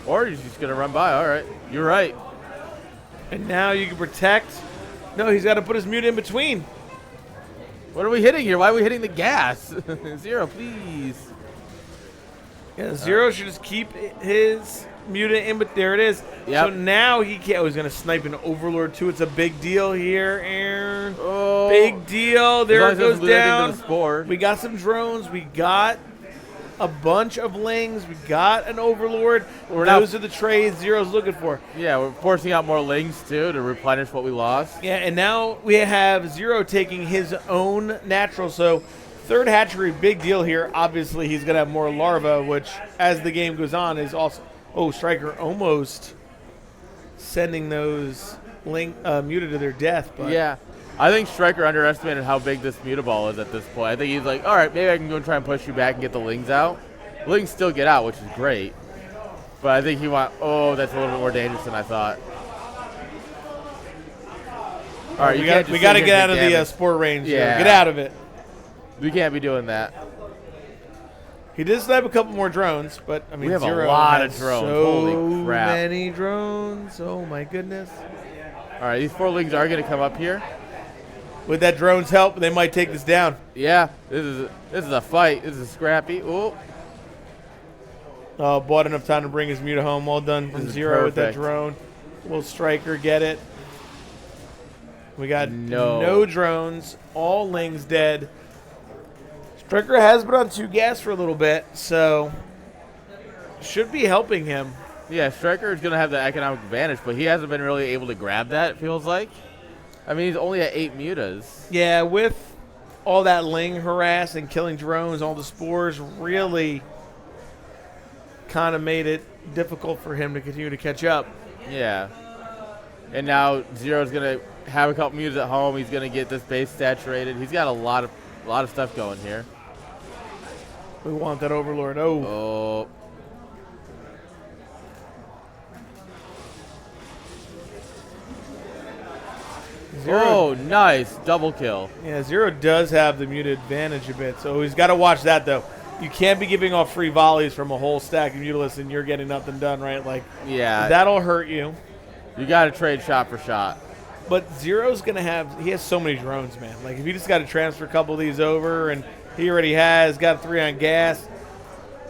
Or you're just going to run by. All right. You're right. And now you can protect. No, he's got to put his Muta in between. What are we hitting here? Why are we hitting the gas? Zero, please. Yeah, Zero should just keep his Muta in, but there it is. Yep. So now he can't. Oh, he's going to snipe an Overlord, too. It's a big deal here, Aaron. Oh. Big deal. There it goes down. The spore. We got some drones. We got a bunch of Lings. We got an Overlord. Those are the trades Zero's looking for. Yeah, we're forcing out more Lings, too, to replenish what we lost. Yeah, and now we have Zero taking his own natural. So third hatchery, big deal here. Obviously, he's going to have more larvae, which, as the game goes on, is also... Oh, Striker almost sending those Muta to their death. But Yeah. I think Striker underestimated how big this Mutaball is at this point. I think he's like, all right, maybe I can go and try and push you back and get the Lings out. Lings still get out, which is great. But I think that's a little bit more dangerous than I thought. All right, we got to get out of the spore range. Yeah. Get out of it. We can't be doing that. He did snipe a couple more drones, but I mean, We have a Zero lot has of drones. So Holy crap. many drones. Oh my goodness. All right, these 4 Lings are going to come up here. With that drone's help, they might take this down. Yeah, this is a fight. This is scrappy. Ooh. Bought enough time to bring his Muta home. Well done from This is Zero with that perfect. drone. Will Striker get it? We got No. no drones. All Lings dead. Striker has been on 2 gas for a little bit, so should be helping him. Yeah, Striker is going to have the economic advantage, but he hasn't been really able to grab that, it feels like. I mean, he's only at 8 mutas. Yeah, with all that Ling harass and killing drones, all the spores really kind of made it difficult for him to continue to catch up. Yeah. And now Zero's going to have a couple mutas at home. He's going to get this base saturated. He's got a lot of stuff going here. We want that Overlord. Oh. Zero. Oh, nice. Double kill. Yeah, Zero does have the Muta advantage a bit, so he's got to watch that, though. you can't be giving off free volleys from a whole stack of Mutalisks and you're getting nothing done, right? Like, Yeah. that'll hurt you. You got to trade shot for shot. But Zero's going to he has so many drones, man. Like, if he just got to transfer a couple of these over, and he already got 3 on gas.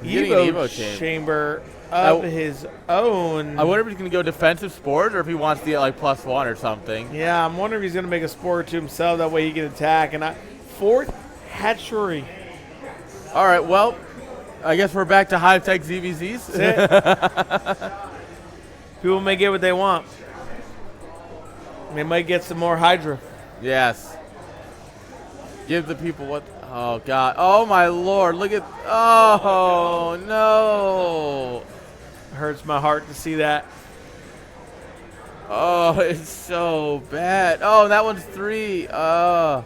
He's getting an Evo Evo chamber of his own. I wonder if he's going to go defensive sport or if he wants to get like +1 or something. Yeah, I'm wondering if he's going to make a sport to himself. That way he can attack. And 4th hatchery. All right, well, I guess we're back to high-tech ZVZs. That's it. People may get what they want. They might get some more Hydra. Yes. Give the people what... Oh, God. Oh, my Lord. Look at... Oh, no. Hurts my heart to see that. Oh, it's so bad. Oh, and that one's 3. I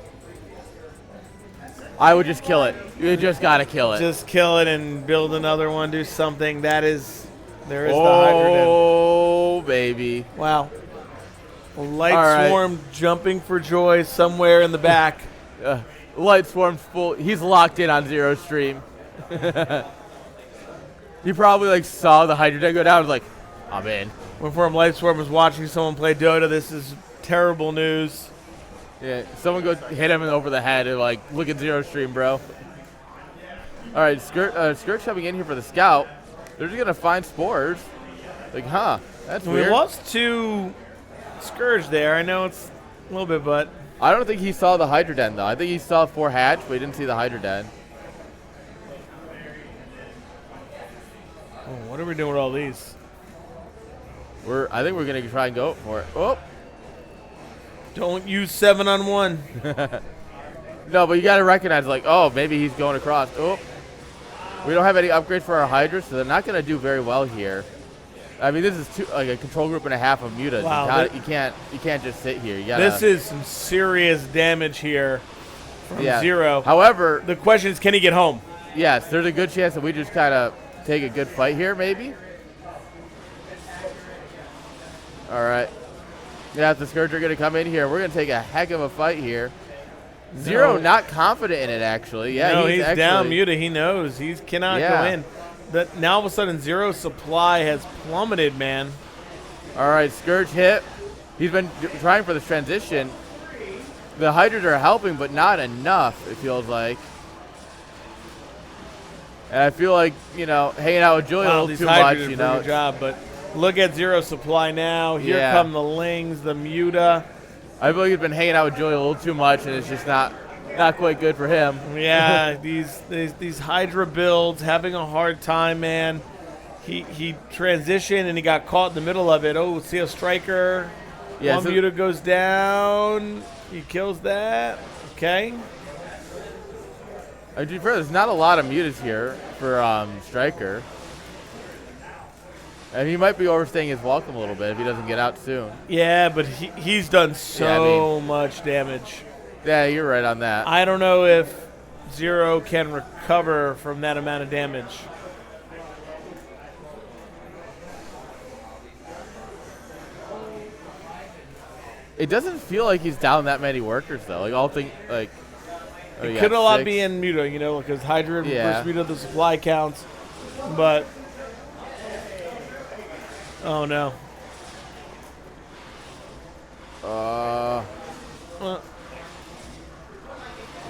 would just kill it. You just got to kill it. Just kill it and build another one, do something. There is the Hydra Den. Oh, baby. Wow. Light Swarm jumping for joy somewhere in the back. Light Swarm's full. He's locked in on Zero Stream. He probably like saw the Hydra Den go down and was like, I'm in. Before him, Light Swarm was watching someone play Dota. This is terrible news. Yeah, someone go hit him over the head and like, look at Zero Stream, bro. All right, Skirt coming in here for the scout. They're just gonna find spores. Like, that's weird. We lost 2 Scourge there. I know it's a little bit, but I don't think he saw the Hydra Den though. I think he saw 4 hatch, but he didn't see the Hydra Den. oh, what are we doing with all these? I think we're gonna try and go for it. Oh. Don't use 7-on-1. No, but you got to recognize, like, oh, maybe he's going across. Oh, we don't have any upgrades for our Hydra, so they're not going to do very well here. I mean, this is like a control group and a half of mutas. Wow, you can't just sit here. You gotta, this is some serious damage here from Zero. However, the question is, can he get home? Yes, there's a good chance that we just kind of take a good fight here, maybe. All right. Yeah, if the Scourge are going to come in here, we're going to take a heck of a fight here. Zero not confident in it, actually. Yeah, no, he's down Muta. He knows. He cannot go in. Now all of a sudden, Zero's supply has plummeted, man. All right, Scourge hit. He's been trying for this transition. The Hydras are helping, but not enough, it feels like. And I feel like, hanging out with Julie a little too much, Did a pretty good job, but look at Zero's supply now. Here come the Lings, the Muta. I feel like he's been hanging out with Julie a little too much, and it's just not quite good for him. Yeah, these Hydra builds, having a hard time, man. He transitioned, and he got caught in the middle of it. Oh, see a Striker. Yeah, one Muta goes down. He kills that. Okay. To be fair, there's not a lot of mutas here for Striker. And he might be overstaying his welcome a little bit if he doesn't get out soon. Yeah, but he's done so much damage. Yeah, you're right on that. I don't know if Zero can recover from that amount of damage. It doesn't feel like he's down that many workers, though. It could a lot be in Muta, because Hydra versus Muta, the supply counts. But, oh no.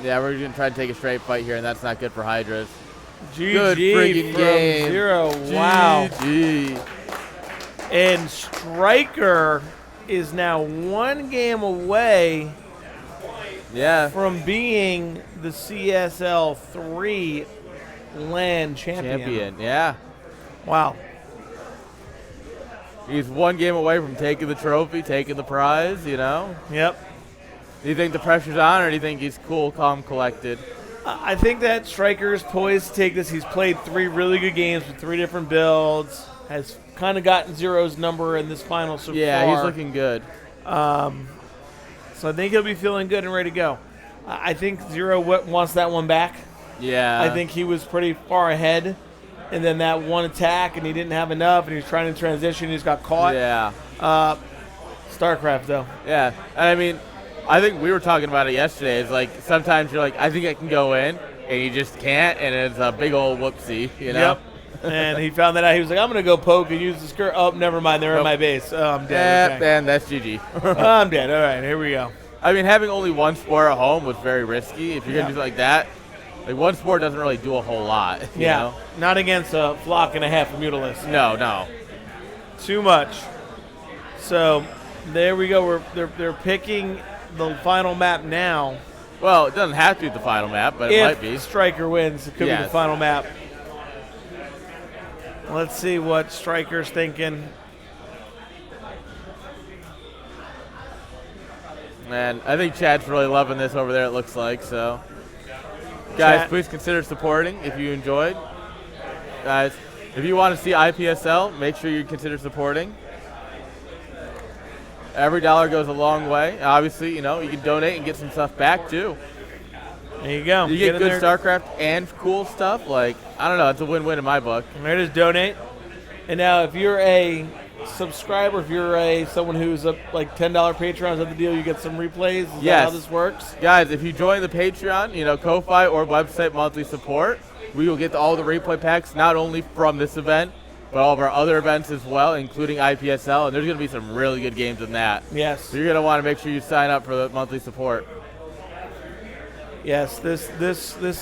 Yeah, we're going to try to take a straight fight here, and that's not good for Hydras. Good friggin' game. Zero. Wow. GG. And Striker is now 1 game away from being the CSL 3 LAN champion. Yeah. Wow. He's 1 game away from taking the trophy, taking the prize, Yep. Do you think the pressure's on, or do you think he's cool, calm, collected? I think that Striker is poised to take this. He's played 3 really good games with 3 different builds. Has kind of gotten Zero's number in this final so far. Yeah, he's looking good. So I think he'll be feeling good and ready to go. I think Zero wants that one back. Yeah. I think he was pretty far ahead. And then that one attack, and he didn't have enough, and he was trying to transition. He just got caught. Yeah. StarCraft, though. Yeah. And I mean, I think we were talking about it yesterday. It's like sometimes you're like, I think I can go in. and you just can't, and it's a big old whoopsie, you know? Yep. And he found that out. He was like, I'm going to go poke and use the skirt. Oh, never mind. They're in my base. Oh, I'm dead. Okay. And that's GG. I'm dead. All right, here we go. I mean, having only one spore at home was very risky. If you're going to do like that, like one spore doesn't really do a whole lot. You know? Not against a flock and a half of Mutalisks. No. Too much. So there we go. They're picking the final map now. Well, it doesn't have to be the final map, but it might be. If Striker wins, it could be the final map. Let's see what Striker's thinking. And I think Chad's really loving this over there, it looks like. So, guys, please consider supporting if you enjoyed. Guys, if you want to see IPSL, make sure you consider supporting. Every dollar goes a long way. Obviously, you know, you can donate and get some stuff back, too. There you go. You get good StarCraft and cool stuff. Like, I don't know. It's a win-win in my book. And there it is, donate. And now if you're a subscriber, if you're someone who's like $10 Patreon, is that the deal? You get some replays? Is that how this works? Guys, if you join the Patreon, you know, Ko-Fi or website monthly support, we will get all the replay packs, not only from this event, but all of our other events as well, including IPSL. And there's going to be some really good games in that. Yes. So you're going to want to make sure you sign up for the monthly support. Yes, this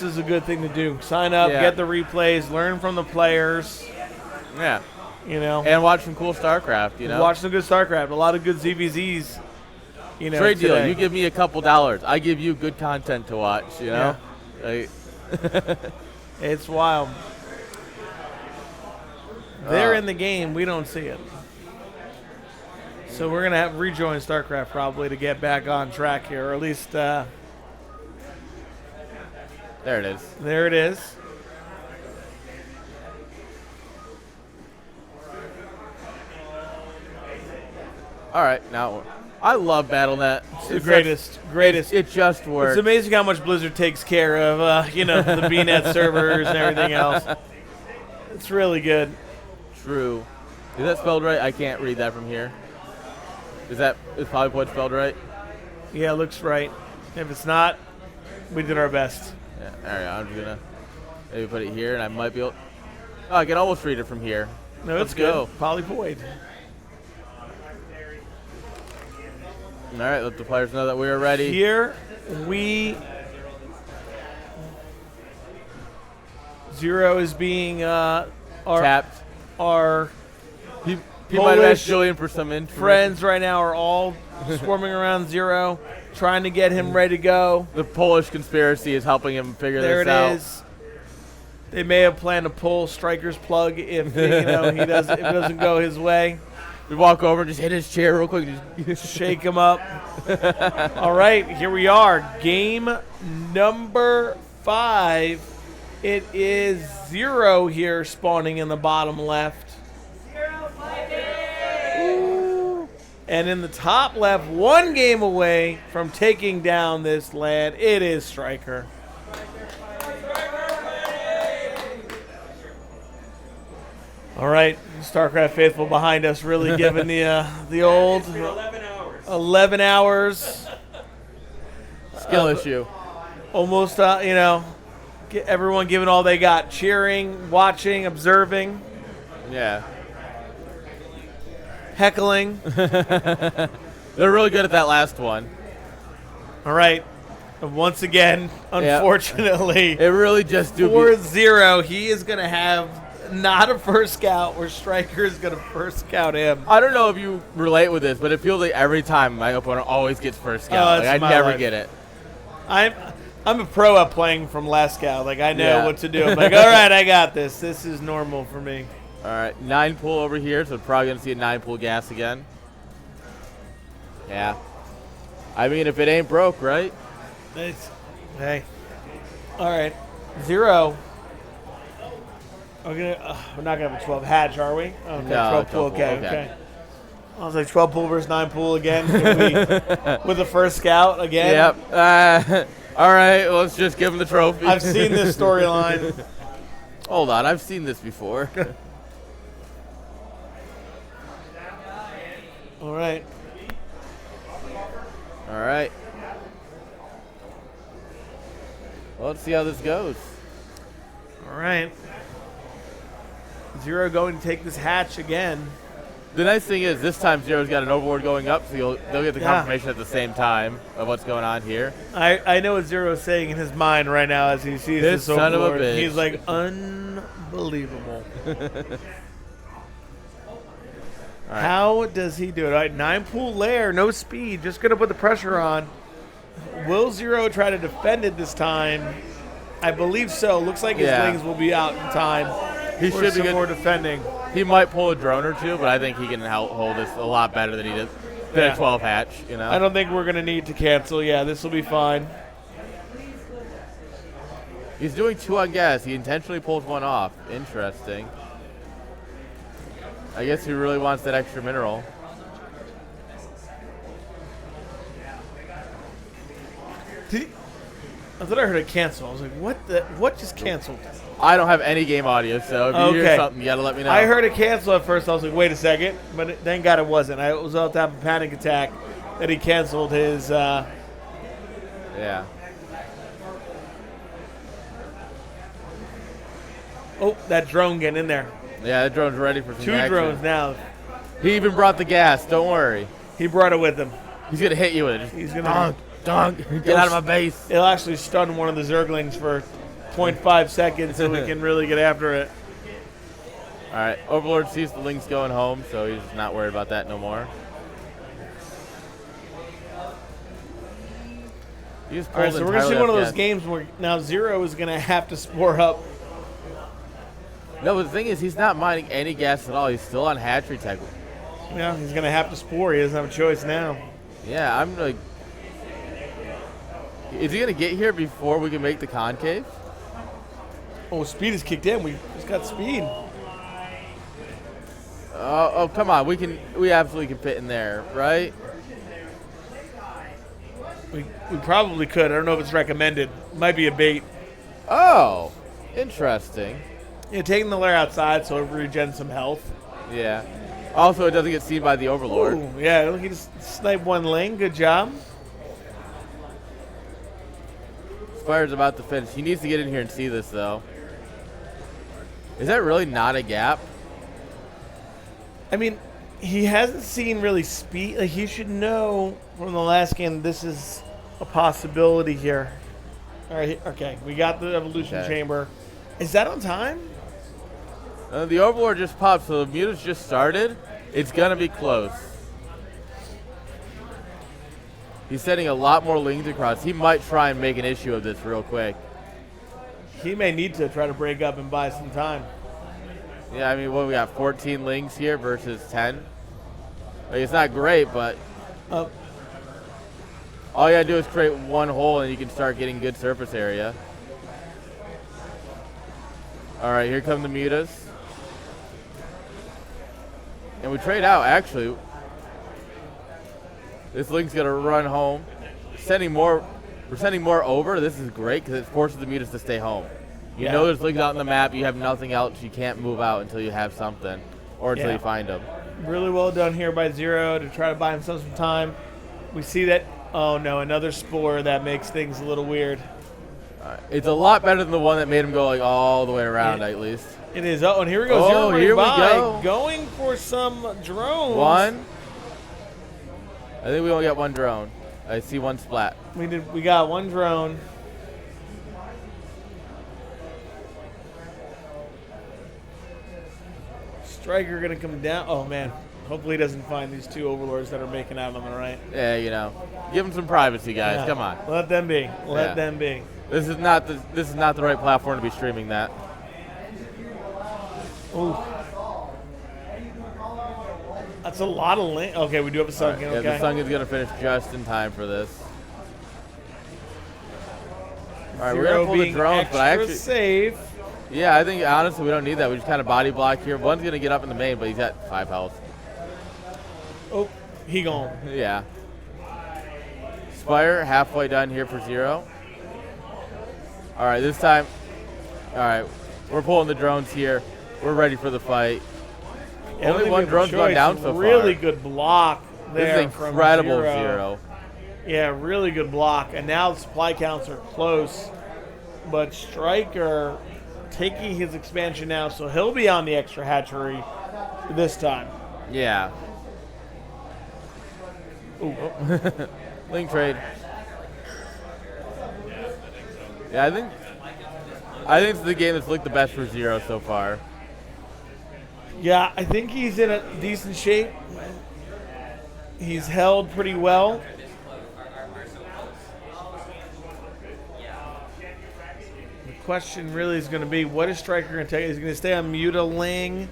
is a good thing to do. Sign up, get the replays, learn from the players. Yeah. You know. And watch some cool StarCraft, you know. Watch some good StarCraft. A lot of good ZVZs. You know. Trade deal. You give me a couple dollars. I give you good content to watch, you know. Like it's wild. They're in the game. We don't see it. So we're going to have to rejoin StarCraft probably to get back on track here, or at least there it is. There it is. All right, now I love BattleNet. It's the greatest. It just works. It's amazing how much Blizzard takes care of, you know, the BNet servers and everything else. It's really good. True. Is that spelled right? I can't read that from here. Is probably what's spelled right? Yeah, it looks right. If it's not, we did our best. Yeah, all right, I'm just gonna maybe put it here, and I might be able. Oh, I can almost read it from here. No, Let's it's good. go. Polyvoid. All right, let the players know that we are ready. Here we. Zero is being tapped. Our he might have asked Julian for some information. Friends right now are all swarming around Zero, trying to get him ready to go. The Polish conspiracy is helping him figure this out. There it is. They may have planned to pull Striker's plug if if it doesn't go his way. We walk over and just hit his chair real quick. Just shake him up. All right, here we are. Game number 5. It is Zero here spawning in the bottom left. Ooh. And in the top left, 1 game away from taking down this LAN, it is Striker. All right, StarCraft faithful behind us, really giving the old 11 hours. Skill issue. Almost, everyone giving all they got, cheering, watching, observing. Yeah. Heckling. They're really good at that last one. All right. Once again, unfortunately, it really just do 4-0. He is going to have not a first scout, where Striker is going to first scout him. I don't know if you relate with this, but it feels like every time my opponent always gets first scout. I never get it. I'm a pro at playing from last scout. Like, I know what to do. I'm like, all right, I got this. This is normal for me. All right, 9 pool over here, so probably going to see a 9 pool gas again. Yeah. I mean, if it ain't broke, right? Hey. All right. Zero. We're not going to have a 12 hatch, are we? Okay, no, 12 pool. Okay. I was like 12 pool versus 9 pool again. With the first scout again. Yep. All right, let's just give him the trophy. I've seen this storyline. Hold on, I've seen this before. All right. All right. Well, let's see how this goes. All right. Zero going to take this hatch again. The nice thing is this time Zero's got an overlord going up, so they'll get the Yeah. confirmation at the same time of what's going on here. I know what Zero is saying in his mind right now as he sees This this son of a overlord. bitch. He's like, unbelievable. Right. How does he do it? All right, 9-pool lair, no speed, just going to put the pressure on. Will Zero try to defend it this time? I believe so. Looks like his Yeah. wings will be out in time. He for should be some good. more defending. He might pull a drone or two, but I think he can hold this a lot better than he did. Than Yeah. a 12 hatch, you know. I don't think we're going to need to cancel. Yeah, this will be fine. He's doing 2 on gas. He intentionally pulls 1 off. Interesting. I guess he really wants that extra mineral. I thought I heard a cancel. I was like, what just canceled? I don't have any game audio, so if you hear Okay. something, you gotta let me know. I heard a cancel at first. I was like, wait a second. But thank God it wasn't. I was about to have a panic attack that he canceled his. Yeah. Oh, that drone getting in there. Yeah, that drone's ready for some 2 action. drones now. He even brought the gas. Don't worry. He brought it with him. He's gonna hit you with it. Just He's gonna. dunk. Get out of my base. It'll actually stun one of the Zerglings for 0.5 seconds so we can really get after it. All right. Overlord sees the Lynx going home, so he's not worried about that no more. He's All right, so we're going to see one of those games where now Zero is going to have to spore up. No, but the thing is, he's not mining any gas at all. He's still on hatchery tech. Yeah, he's going to have to spore. He doesn't have a choice now. Yeah, I'm like, is he gonna get here before we can make the concave? Oh, speed is kicked in. We just got speed. Oh, come on, we absolutely can fit in there, right? We probably could. I don't know if it's recommended. Might be a bait. Oh, interesting. Yeah, taking the lair outside so it regens some health. Yeah. Also, it doesn't get seen by the Overlord. Ooh, yeah, look, he just sniped 1 lane. Good job. Spire's about to finish. He needs to get in here and see this, though. Is that really not a gap? I mean, he hasn't seen really speed. Like, he should know from the last game this is a possibility here. All right, okay. We got the evolution chamber. Is that on time? The Overlord just popped, so the muta's just started. It's going to be close. He's sending a lot more lings across. He might try and make an issue of this real quick. He may need to try to break up and buy some time. Yeah, I mean, what we got, 14 lings here versus 10? Like, it's not great, but all you got to do is create 1 hole and you can start getting good surface area. All right, here come the mutas. And we trade out, actually. This link's gonna run home. We're sending more over. This is great because it forces the mutas to stay home. You know there's links out on the map. You have nothing else. You can't move out until you have something or until you find them. Really well done here by Zero to try to buy himself some time. We see that, oh no, another spore that makes things a little weird. It's a lot better than the one that made him go like all the way around, at least. It is. Oh, and here we go. Oh, Zero here we by, go. going for some drones. 1. I think we only got 1 drone. I see 1 splat. We got 1 drone. Striker gonna come down. Oh man. Hopefully he doesn't find these 2 overlords that are making out on the right. Yeah, you know, give him some privacy, guys. Yeah. Come on. Let them be. Let them be. This is not the right platform to be streaming that. Ooh. That's a lot of lane. Okay, we do have a Sunken. Yeah, Okay. the Sunken's going to finish just in time for this. All right, we're going to pull the drones, but I actually... safe. Yeah, I think, honestly, we don't need that. We just kind of body block here. One's going to get up in the main, but he's got 5 health. Oh, he gone. Yeah. Spire, halfway done here for Zero. All right, this time... All right, we're pulling the drones here. We're ready for the fight. Yeah, Only 1 drone's gone down so far. Really good block there. This is incredible, from Zero. Yeah, really good block. And now the supply counts are close. but Striker taking his expansion now, so he'll be on the extra hatchery this time. Yeah. Ooh. Link trade. Yeah, I think it's the game that's looked the best for Zero so far. Yeah, I think he's in a decent shape. He's held pretty well. The question really is going to be, what is Striker going to take? Is he going to stay on Muta Ling?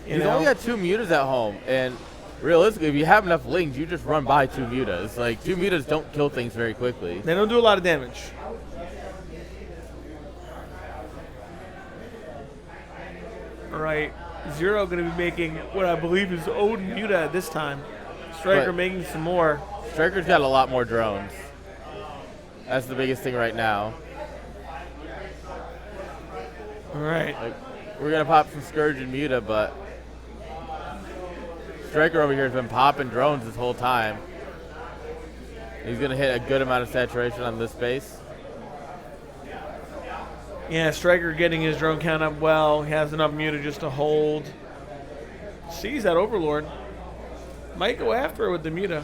He's only got 2 mutas at home, and realistically, if you have enough Lings, you just run by 2 mutas. Like, 2 mutas don't kill things very quickly. They don't do a lot of damage. All right, Zero going to be making what I believe is own Muta at this time. Striker But making some more. Striker's got a lot more drones. That's the biggest thing right now. All right. Like, we're going to pop some Scourge and Muta, but Striker over here has been popping drones this whole time. He's going to hit a good amount of saturation on this base. Yeah, Striker getting his drone count up well. He has enough Muta just to hold. Sees that Overlord. Might go after it with the Muta.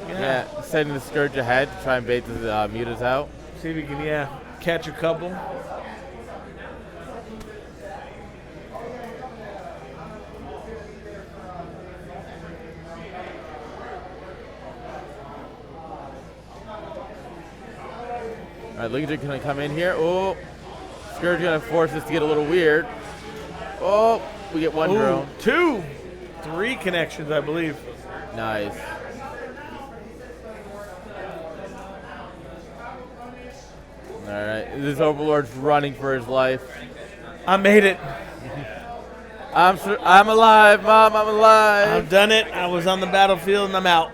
Yeah, sending the Scourge ahead to try and bait the Mutas out. See if he can, catch a couple. All right, Legion going to come in here. Oh, Scourge going to force us to get a little weird. Oh, we get 1 drone. 2. 3 connections, I believe. Nice. All right, this Overlord's running for his life. I made it. I'm alive, Mom. I'm alive. I've done it. I was on the battlefield and I'm out.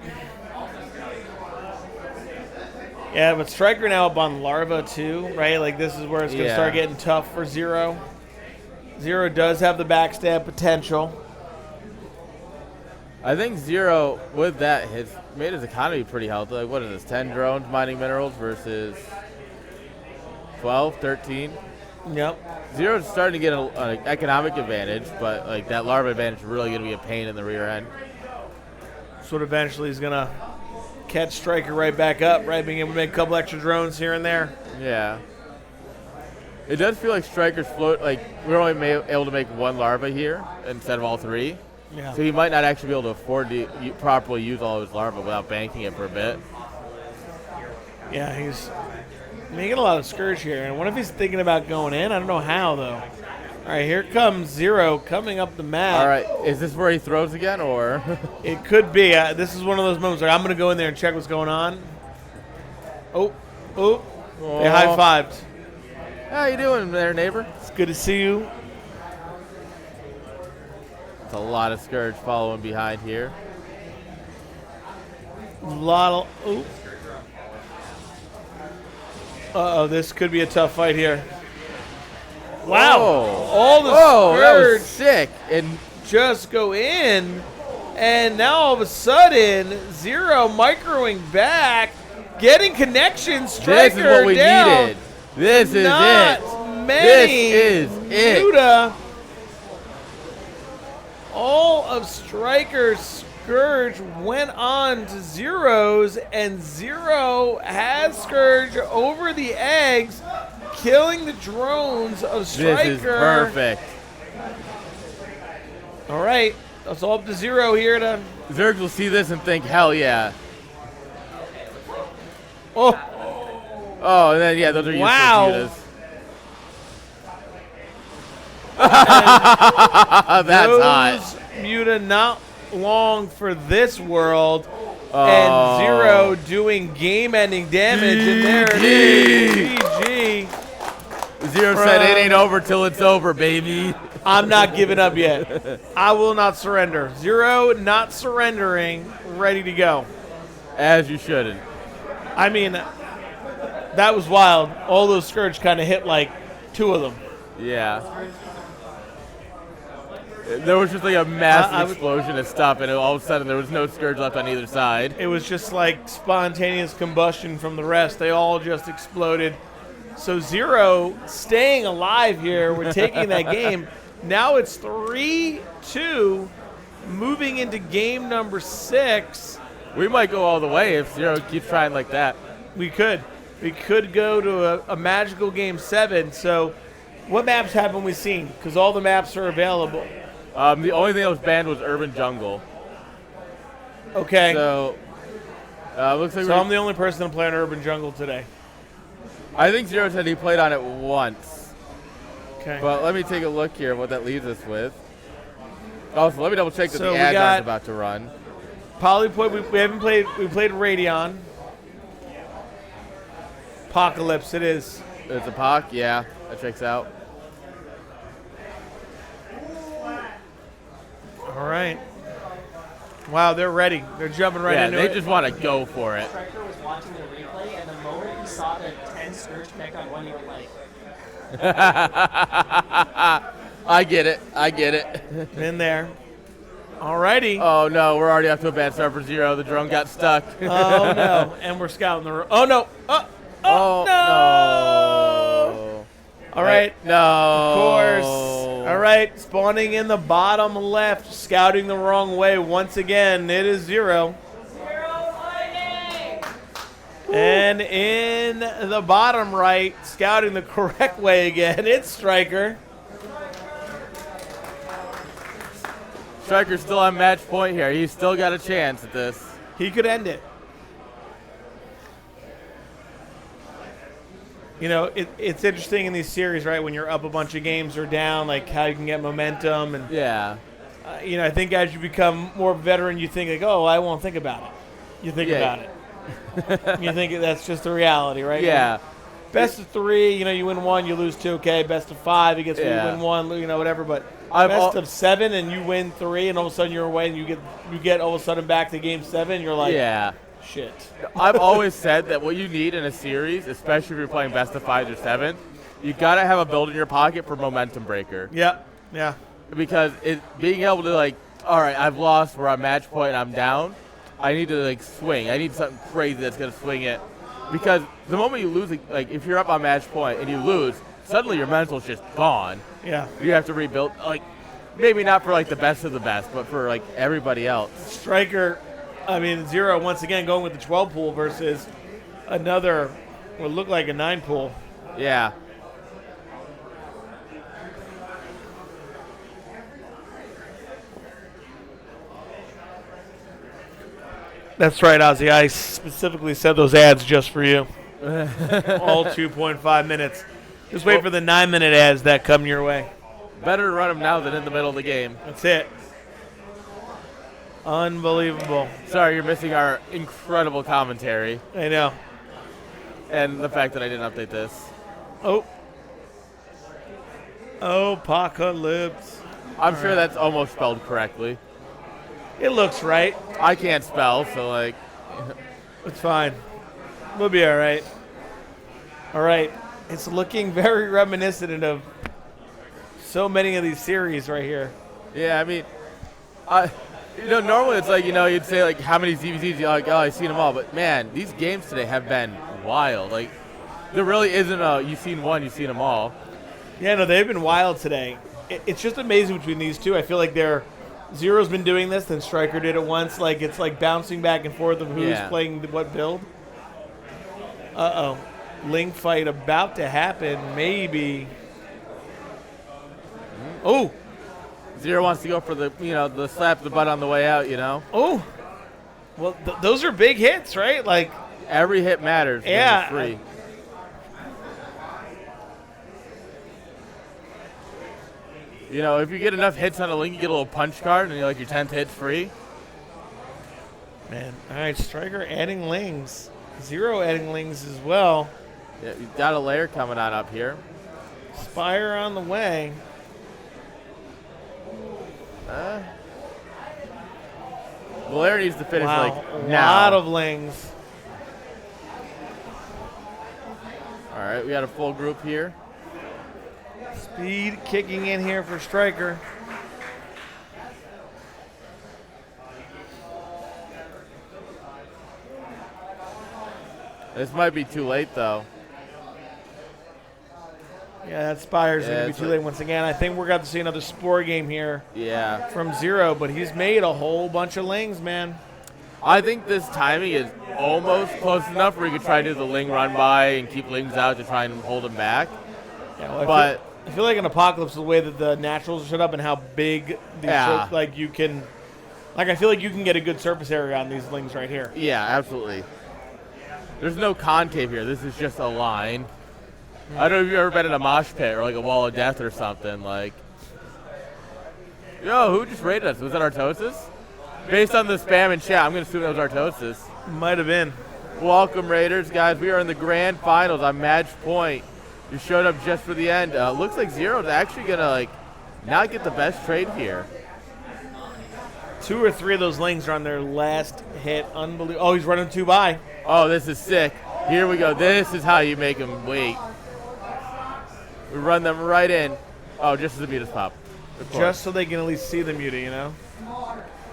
Yeah, but Striker now up on Larva too, right? Like this is where it's going to start getting tough for Zero. Zero does have the backstab potential. I think Zero, with that, has made his economy pretty healthy. Like, what is this, 10 drones mining minerals versus 12, 13? Yep. Zero's starting to get an economic advantage, but like that larva advantage is really going to be a pain in the rear end. So eventually he's going to catch Striker right back up, right? Being able to make a couple extra drones here and there. Yeah. It does feel like Striker's float, like we're only able to make 1 larva here instead of all 3. Yeah. So he might not actually be able to afford to properly use all of his larva without banking it for a bit. Yeah, he's making a lot of Scourge here. And what if he's thinking about going in? I don't know how, though. All right, here comes Zero coming up the map. All right, is this where he throws again, or? It could be. This is one of those moments where I'm going to go in there and check what's going on. Oh. They high-fived. How you doing there, neighbor? It's good to see you. It's a lot of Scourge following behind here. A lot of... Uh-oh, this could be a tough fight here. Wow. All the Scourge that was sick. And just go in. And now all of a sudden, Zero microing back, getting connections. Striker this is what we down. needed. This is Not it. Many. This is it. Muta. All of Striker's Scourge went on to Zero's, and Zero has Scourge over the eggs, killing the drones of Striker. This is perfect. All right, that's all up to Zero here to... Zerg will see this and think, hell yeah. Oh, and then, yeah, those are useless mutas. That's hot. Muta not long for this world, and Zero doing game-ending damage, and there it is. GG. Zero said it ain't over till it's over, baby. I'm not giving up yet. I will not surrender. Zero not surrendering, ready to go. As you shouldn't. I mean, that was wild. All those Scourge kind of hit like 2 of them. Yeah. There was just like a massive explosion of stuff, and all of a sudden there was no Scourge left on either side. It was just like spontaneous combustion from the rest. They all just exploded. So Zero staying alive here. We're taking that game. Now it's 3-2, moving into game number 6. We might go all the way if Zero keeps trying like that. We could. We could go to a magical game 7. So what maps haven't we seen? Because all the maps are available. The only thing that was banned was Urban Jungle. Okay. So looks like So I'm the only person to play on Urban Jungle today. I think Zero said he played on it once. Okay. But let me take a look here what that leaves us with. Also, let me double check that So the we ads got- aren't about to run. Polypoid, we haven't played. We played Radeon. Apocalypse, it is. It's a POC, yeah, that checks out. All right. Wow, they're ready. They're jumping right Yeah, into they it. just want to go for it. Striker was watching the replay, and the moment he saw the 10 Scourge connect on one, he was like, I get it. In there. All righty. Oh no, we're already off to a bad start for Zero. The drone got stuck. Oh no! And we're scouting the room. Oh no! Oh, no! All right. No. Of course. All right. Spawning in the bottom left, scouting the wrong way once again. It is Zero. And in the bottom right, scouting the correct way again, it's Striker. Striker's still on match point here. He's still got a chance at this. He could end it. You know, it's interesting in these series, right? When you're up a bunch of games or down, like how you can get momentum. And, Yeah. you know, I think as you become more veteran, you think, like, oh, I won't think about it. You think Yeah. about it. You think that's just the reality, right? Yeah. Best of 3, you know, you win 1, you lose 2. Okay, best of 5, you Yeah. win 1, you know, whatever. But I've best al- of 7, and you win 3, and all of a sudden you're away, and you get all of a sudden back to game 7. You're like, Yeah. shit. I've always said that what you need in a series, especially if you're playing best of 5 or 7, you got to have a build in your pocket for momentum breaker. Yep. Yeah. Because being able to, like, all right, I've lost, we're on match point, and I'm down. I need to, like, swing. I need something crazy that's going to swing it. Because the moment you lose, like, if you're up on match point and you lose, suddenly your mental's just gone. Yeah. You have to rebuild. Like, maybe not for, like, the best of the best, but for, like, everybody else. Striker, I mean, Zero once again going with the 12 pool versus another, what looked like a 9 pool. Yeah. That's right, Ozzy. I specifically said those ads just for you. All 2.5 minutes. Just wait for the 9-minute ads that come your way. Better to run them now than in the middle of the game. That's it. Unbelievable. Sorry, you're missing our incredible commentary I know. and the fact that I didn't update this. Oh. Oh, Apocalypse. I'm sure that's almost spelled correctly. It looks right. I can't spell, so, like, It's fine. We'll be all right. All right. It's looking very reminiscent of so many of these series right here. yeah, I mean, normally it's like, you'd say, like, how many ZVZs, you're like, oh, I've seen them all. But, man, these games today have been wild. Like, there really isn't a, you've seen one, you've seen them all. Yeah, no, they've been wild today. It's just amazing between these two. I feel like Zero's been doing this, then Striker did it once. Like, it's like bouncing back and forth of who's playing what build. Uh-oh. Ling fight about to happen, maybe. Oh. Zero wants to go for the, the slap the butt on the way out, Oh. Well, those are big hits, right? Like, every hit matters. Yeah. When it's free. If you get enough hits on a Link, you get a little punch card, and you're like your 10th hit's free. man. All right, Striker adding Lings. Zero adding Lings as well. Yeah, you've got a layer coming on up here. Spire on the way. The layer needs to finish Wow, like a now. lot of Lings. All right, we got a full group here. Speed kicking in here for Striker. This might be too late though. Yeah, that Spire's going to be it's too like- late once again. I think we're going to see another Spore game here Yeah. from Zero, but he's made a whole bunch of Lings, man. I think this timing is almost close enough where you could try to do the Ling run by and keep Lings out to try and hold him back. Yeah, well, But I feel like in Apocalypse, the way that the naturals are set up and how big these Yeah. like you can, like I feel like you can get a good surface area on these Lings right here. yeah, absolutely. There's no concave here. This is just a line. I don't know if you've ever been in a mosh pit or like a wall of death or something. Like, yo, who just raided us? Was that Artosis? Based on the spam in chat, I'm going to assume that was Artosis. Might have been. Welcome, Raiders, guys. We are in the grand finals on match point. You showed up just for the end. Looks like Zero's actually going to like not get the best trade here. 2 or 3 of those Lings are on their last hit. Unbelievable. Oh, he's running 2 by. Oh, this is sick. Here we go. This is how you make them wait. We run them right in. Oh, just as the mutas pop. Of course. Just so they can at least see the muta, you know?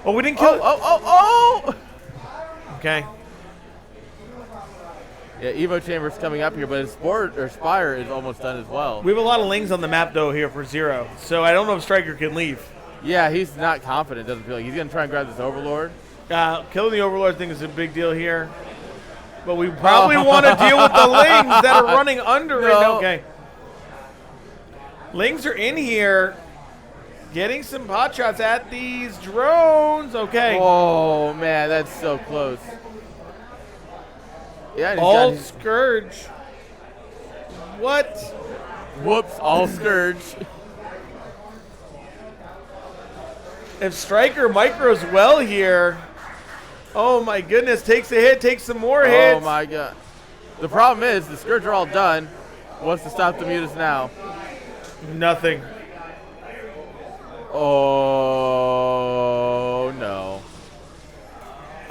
Oh, we didn't kill it. Oh! Okay. Yeah, Evo Chamber's coming up here, but his Spire is almost done as well. We have a lot of Lings on the map, though, here for Zero. So I don't know if Striker can leave. Yeah, he's not confident, doesn't feel like. He's going to try and grab this Overlord. Killing the Overlord thing is a big deal here. But we probably want to deal with the Lings that are running under it. Okay. Lings are in here getting some pot shots at these drones. Okay. Oh, man, that's so close. Yeah, and he's All got his- Scourge. What? Whoops, all Scourge. If Striker micros well here, oh my goodness, takes a hit, takes some more hits. Oh, my God. The problem is the Scourge are all done. What's to stop the mutas now? Nothing. Oh, no.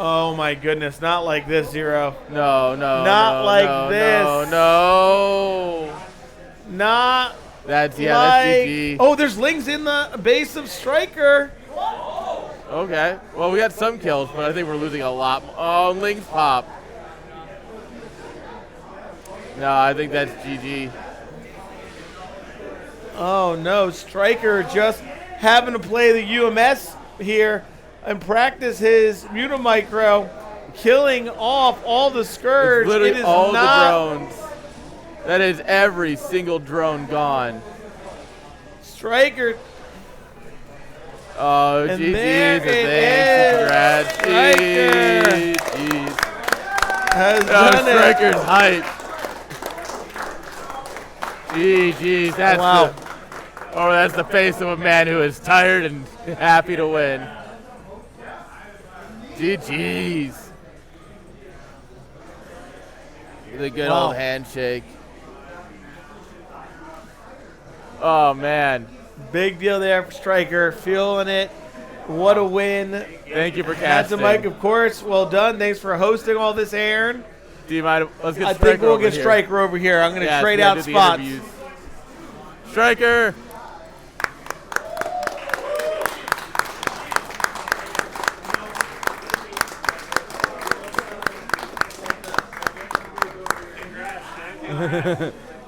Oh my goodness, not like this, Zero. No. Not no, like no, this. No. Not That's like. that's GG. Oh, there's Lings in the base of Striker. Okay. Well, we got some kills, but I think we're losing a lot. Oh, Lings pop. No, I think that's GG. Oh no, Striker just having to play the UMS here and practice his Mutamicro, killing off all the Scourge. It's literally It is all not the drones. That is every single drone gone. Striker. Oh, And GG's there and it thanks. is. GG's. Has Oh, done it. Striker's hype. GG's. That's Wow. that's the face of a man who is tired and happy to win. GG's. The good Wow. old handshake. Oh, man. Big deal there for Striker. Feeling it. What a win. Thank you for That's a casting. Mike, of course. Well done. Thanks for hosting all this, Aaron. Do you mind? Let's get I Striker think we'll over get here. Striker over here. I'm going to Yeah, trade we gotta out do the spots. interviews. Striker.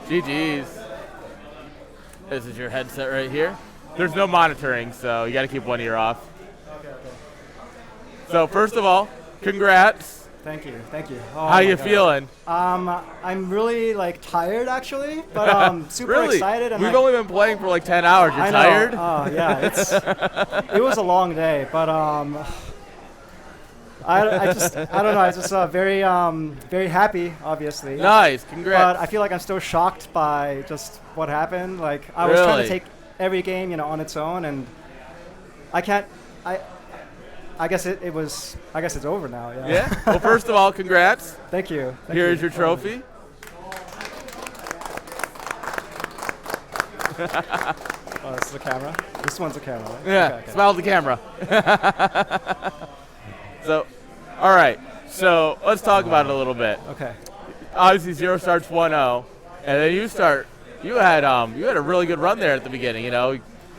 GG's. This is your headset right here. There's no monitoring, so you got to keep one ear off. So first of all, congrats. Thank you. How my you God. feeling? I'm really tired actually, but super really? excited. And We've only been playing for like 10 hours. You're I know. tired? Yeah, it was a long day, but I don't know. I just very happy, obviously. Nice, congrats. But I feel like I'm still shocked by just what happened. Like I was trying Really? to take every game, on its own, and I can't. I guess it's over now. Yeah. Yeah. Well, first of all, congrats. Thank you. Here's your trophy. Oh, this is a camera. This one's a camera. Right? Yeah. Okay. Smile at the camera. So, all right. So let's talk about it a little bit. Okay. Obviously, Zero starts 1-0, and then you start. You had a really good run there at the beginning.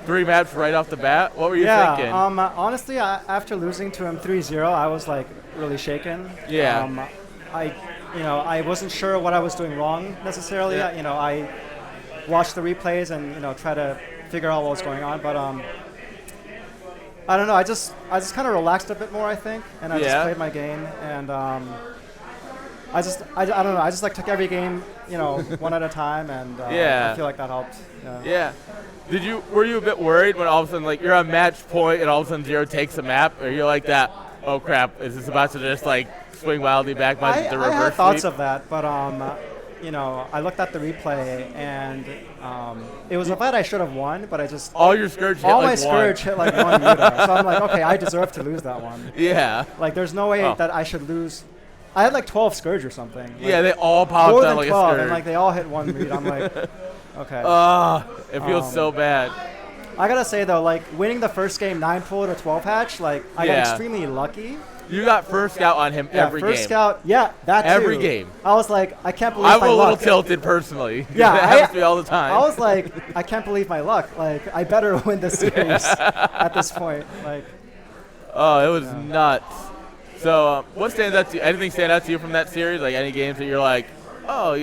3 maps right off the bat. What were you thinking? Honestly, after losing to him 3-0, I was really shaken. Yeah. I wasn't sure what I was doing wrong necessarily. Yeah. watch the replays and try to figure out what was going on. But I don't know. I just kind of relaxed a bit more, I think, and I just played my game. And I don't know. I just took every game, one at a time, and I feel like that helped. Yeah. Were you a bit worried when all of a sudden you're on match point and all of a sudden Zero takes a map, or you're like that? Oh crap! Is this about to just swing wildly back by the reverse? I had thoughts sweep? of that, but I looked at the replay and it was a fight I should have won, but I just all your Scourge hit my Scourge hit one Muta, so I'm like, okay, I deserve to lose that one. Yeah. There's no way that I should lose. I had 12 Scourge or something. They all popped more out than 12, and they all hit one Muta. I'm like, okay. It feels so bad. I gotta say though, winning the first game 9-pool to 12 hatch, I got extremely lucky. You got first scout on him every game. First scout, that too. Every game. I was like, I can't believe my luck. I'm a little tilted personally. Yeah, it happens to me all the time. I was like, I can't believe my luck. I better win this series at this point. Oh, it was nuts. So, what stands out to you? Anything stand out to you from that series? Any games that you're like, oh,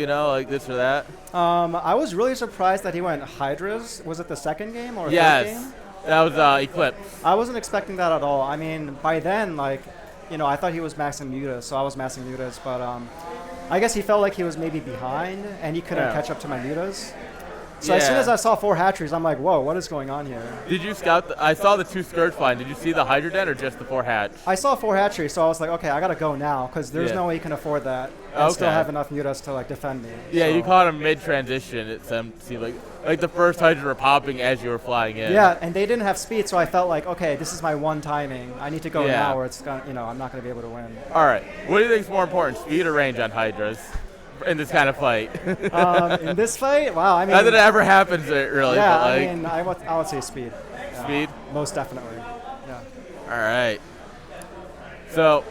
this or that? I was really surprised that he went Hydras. Was it the second game or third game? That was Eclipse. I wasn't expecting that at all. I mean, by then, I thought he was maxing mutas, so I was maxing mutas. But I guess he felt like he was maybe behind, and he couldn't catch up to my mutas. So as soon as I saw 4 hatcheries, I'm like, whoa, what is going on here? Did you scout? I saw the 2 Scourge flying. Did you see the Hydra den or just the 4 hatch? I saw 4 hatcheries, so I was like, okay, I got to go now because there's no way you can afford that and still have enough mutas to defend me. Yeah, so. You caught him mid-transition. It seemed like the first Hydra were popping as you were flying in. Yeah, and they didn't have speed, so I felt like, okay, this is my one timing. I need to go now or it's gonna, I'm not going to be able to win. All right. What do you think is more important, speed or range on Hydras? In this kind of fight. In this fight? Wow, I mean... Not that it ever happens, really. Yeah, but I would say speed. Speed? Most definitely, yeah. All right. So,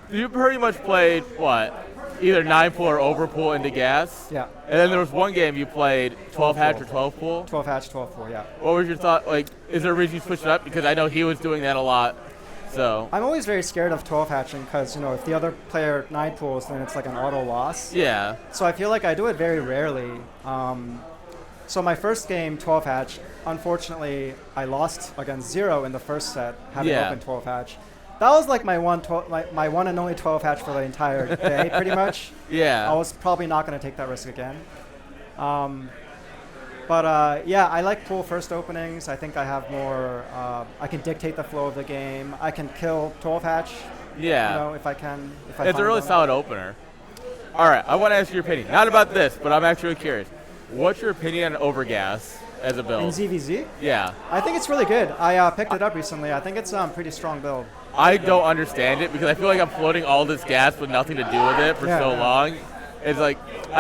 you pretty much played, either 9-pool or overpool into gas? Yeah. And then there was one game you played 12 hatch or 12 pool? 12 hatch, 12 pool, yeah. What was your thought? Is there a reason you switched it up? Because I know he was doing that a lot. So I'm always very scared of 12 hatching because, if the other player 9 pools, then it's an auto loss. Yeah. So I feel like I do it very rarely. So my first game, 12 hatch, unfortunately, I lost against Zero in the first set, having opened 12 hatch. That was my one and only 12 hatch for the entire day, pretty much. Yeah. I was probably not going to take that risk again. But I like pool first openings. I think I have more. I can dictate the flow of the game. I can kill 12 hatch. Yeah. If I can. It's a really solid opener. All right, I want to ask your opinion. Not about this, but I'm actually curious. What's your opinion on Overgas as a build? In ZVZ? Yeah. I think it's really good. I picked it up recently. I think it's a pretty strong build. I don't understand it because I feel like I'm floating all this gas with nothing to do with it for so long. It's I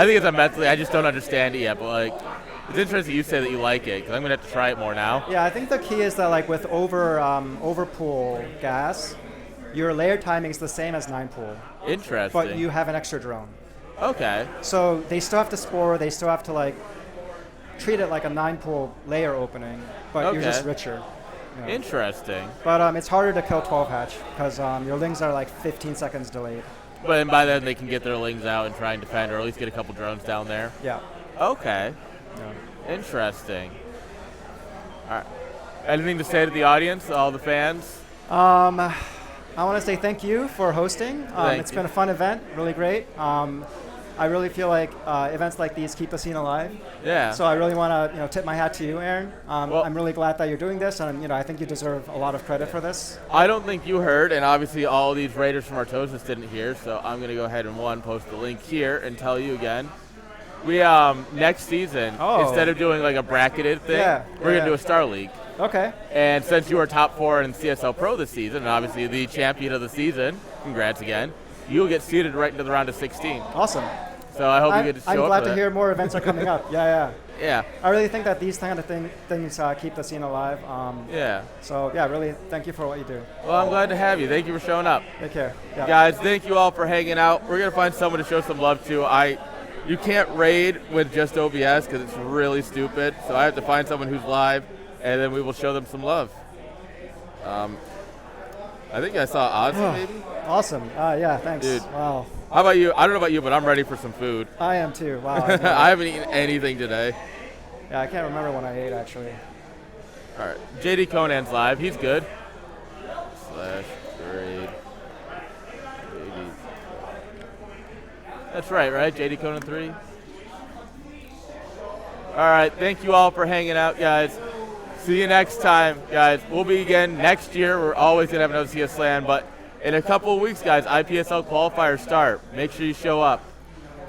think it's a mentally. I just don't understand it yet, but it's interesting you say that you like it because I'm gonna have to try it more now. Yeah, I think the key is that with overpool gas, your layer timing is the same as 9-pool. Interesting. But you have an extra drone. Okay. So they still have to spore. They still have to treat it like a 9-pool layer opening, but you're just richer. Interesting. But it's harder to kill 12 hatch because your lings are 15 seconds delayed. But then by then they can get their lings out and try and defend, or at least get a couple drones down there. Yeah. Okay. Yeah. Interesting. All right. Anything to say to the audience, all the fans? I want to say thank you for hosting. It's you. been a fun event, really great. I really feel like events like these keep the scene alive. Yeah. So I really want to tip my hat to you, Aaron. I'm really glad that you're doing this, and I think you deserve a lot of credit for this. I don't think you heard, and obviously all these Raiders from Artosis didn't hear, so I'm going to go ahead and post the link here and tell you again. We next season, instead of doing a bracketed thing, we're going to do a Star League. Okay. And since you were top 4 in CSL Pro this season, and obviously the champion of the season, congrats again, you'll get seeded right into the round of 16. Awesome. So I hope you get to show up. I'm glad to hear more events are coming up. Yeah. Yeah. I really think that these kind of things keep the scene alive. Yeah. So, yeah, really thank you for what you do. Well, I'm glad to have you. Thank you for showing up. Take care. Yeah. Guys, thank you all for hanging out. We're going to find someone to show some love to. You can't raid with just OBS because it's really stupid. So I have to find someone who's live, and then we will show them some love. I think I saw Ozzy maybe. Awesome. Yeah, thanks. Dude. Wow. How about you? I don't know about you, but I'm ready for some food. I am too. Wow. I haven't eaten anything today. Yeah, I can't remember when I ate actually. All right, JD Conan's live. He's good. /grade. That's right? JD Conan 3. All right, thank you all for hanging out, guys. See you next time, guys. We'll be again next year. We're always going to have another CSLAN, but in a couple of weeks, guys, IPSL qualifiers start. Make sure you show up.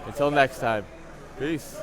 Until next time, peace.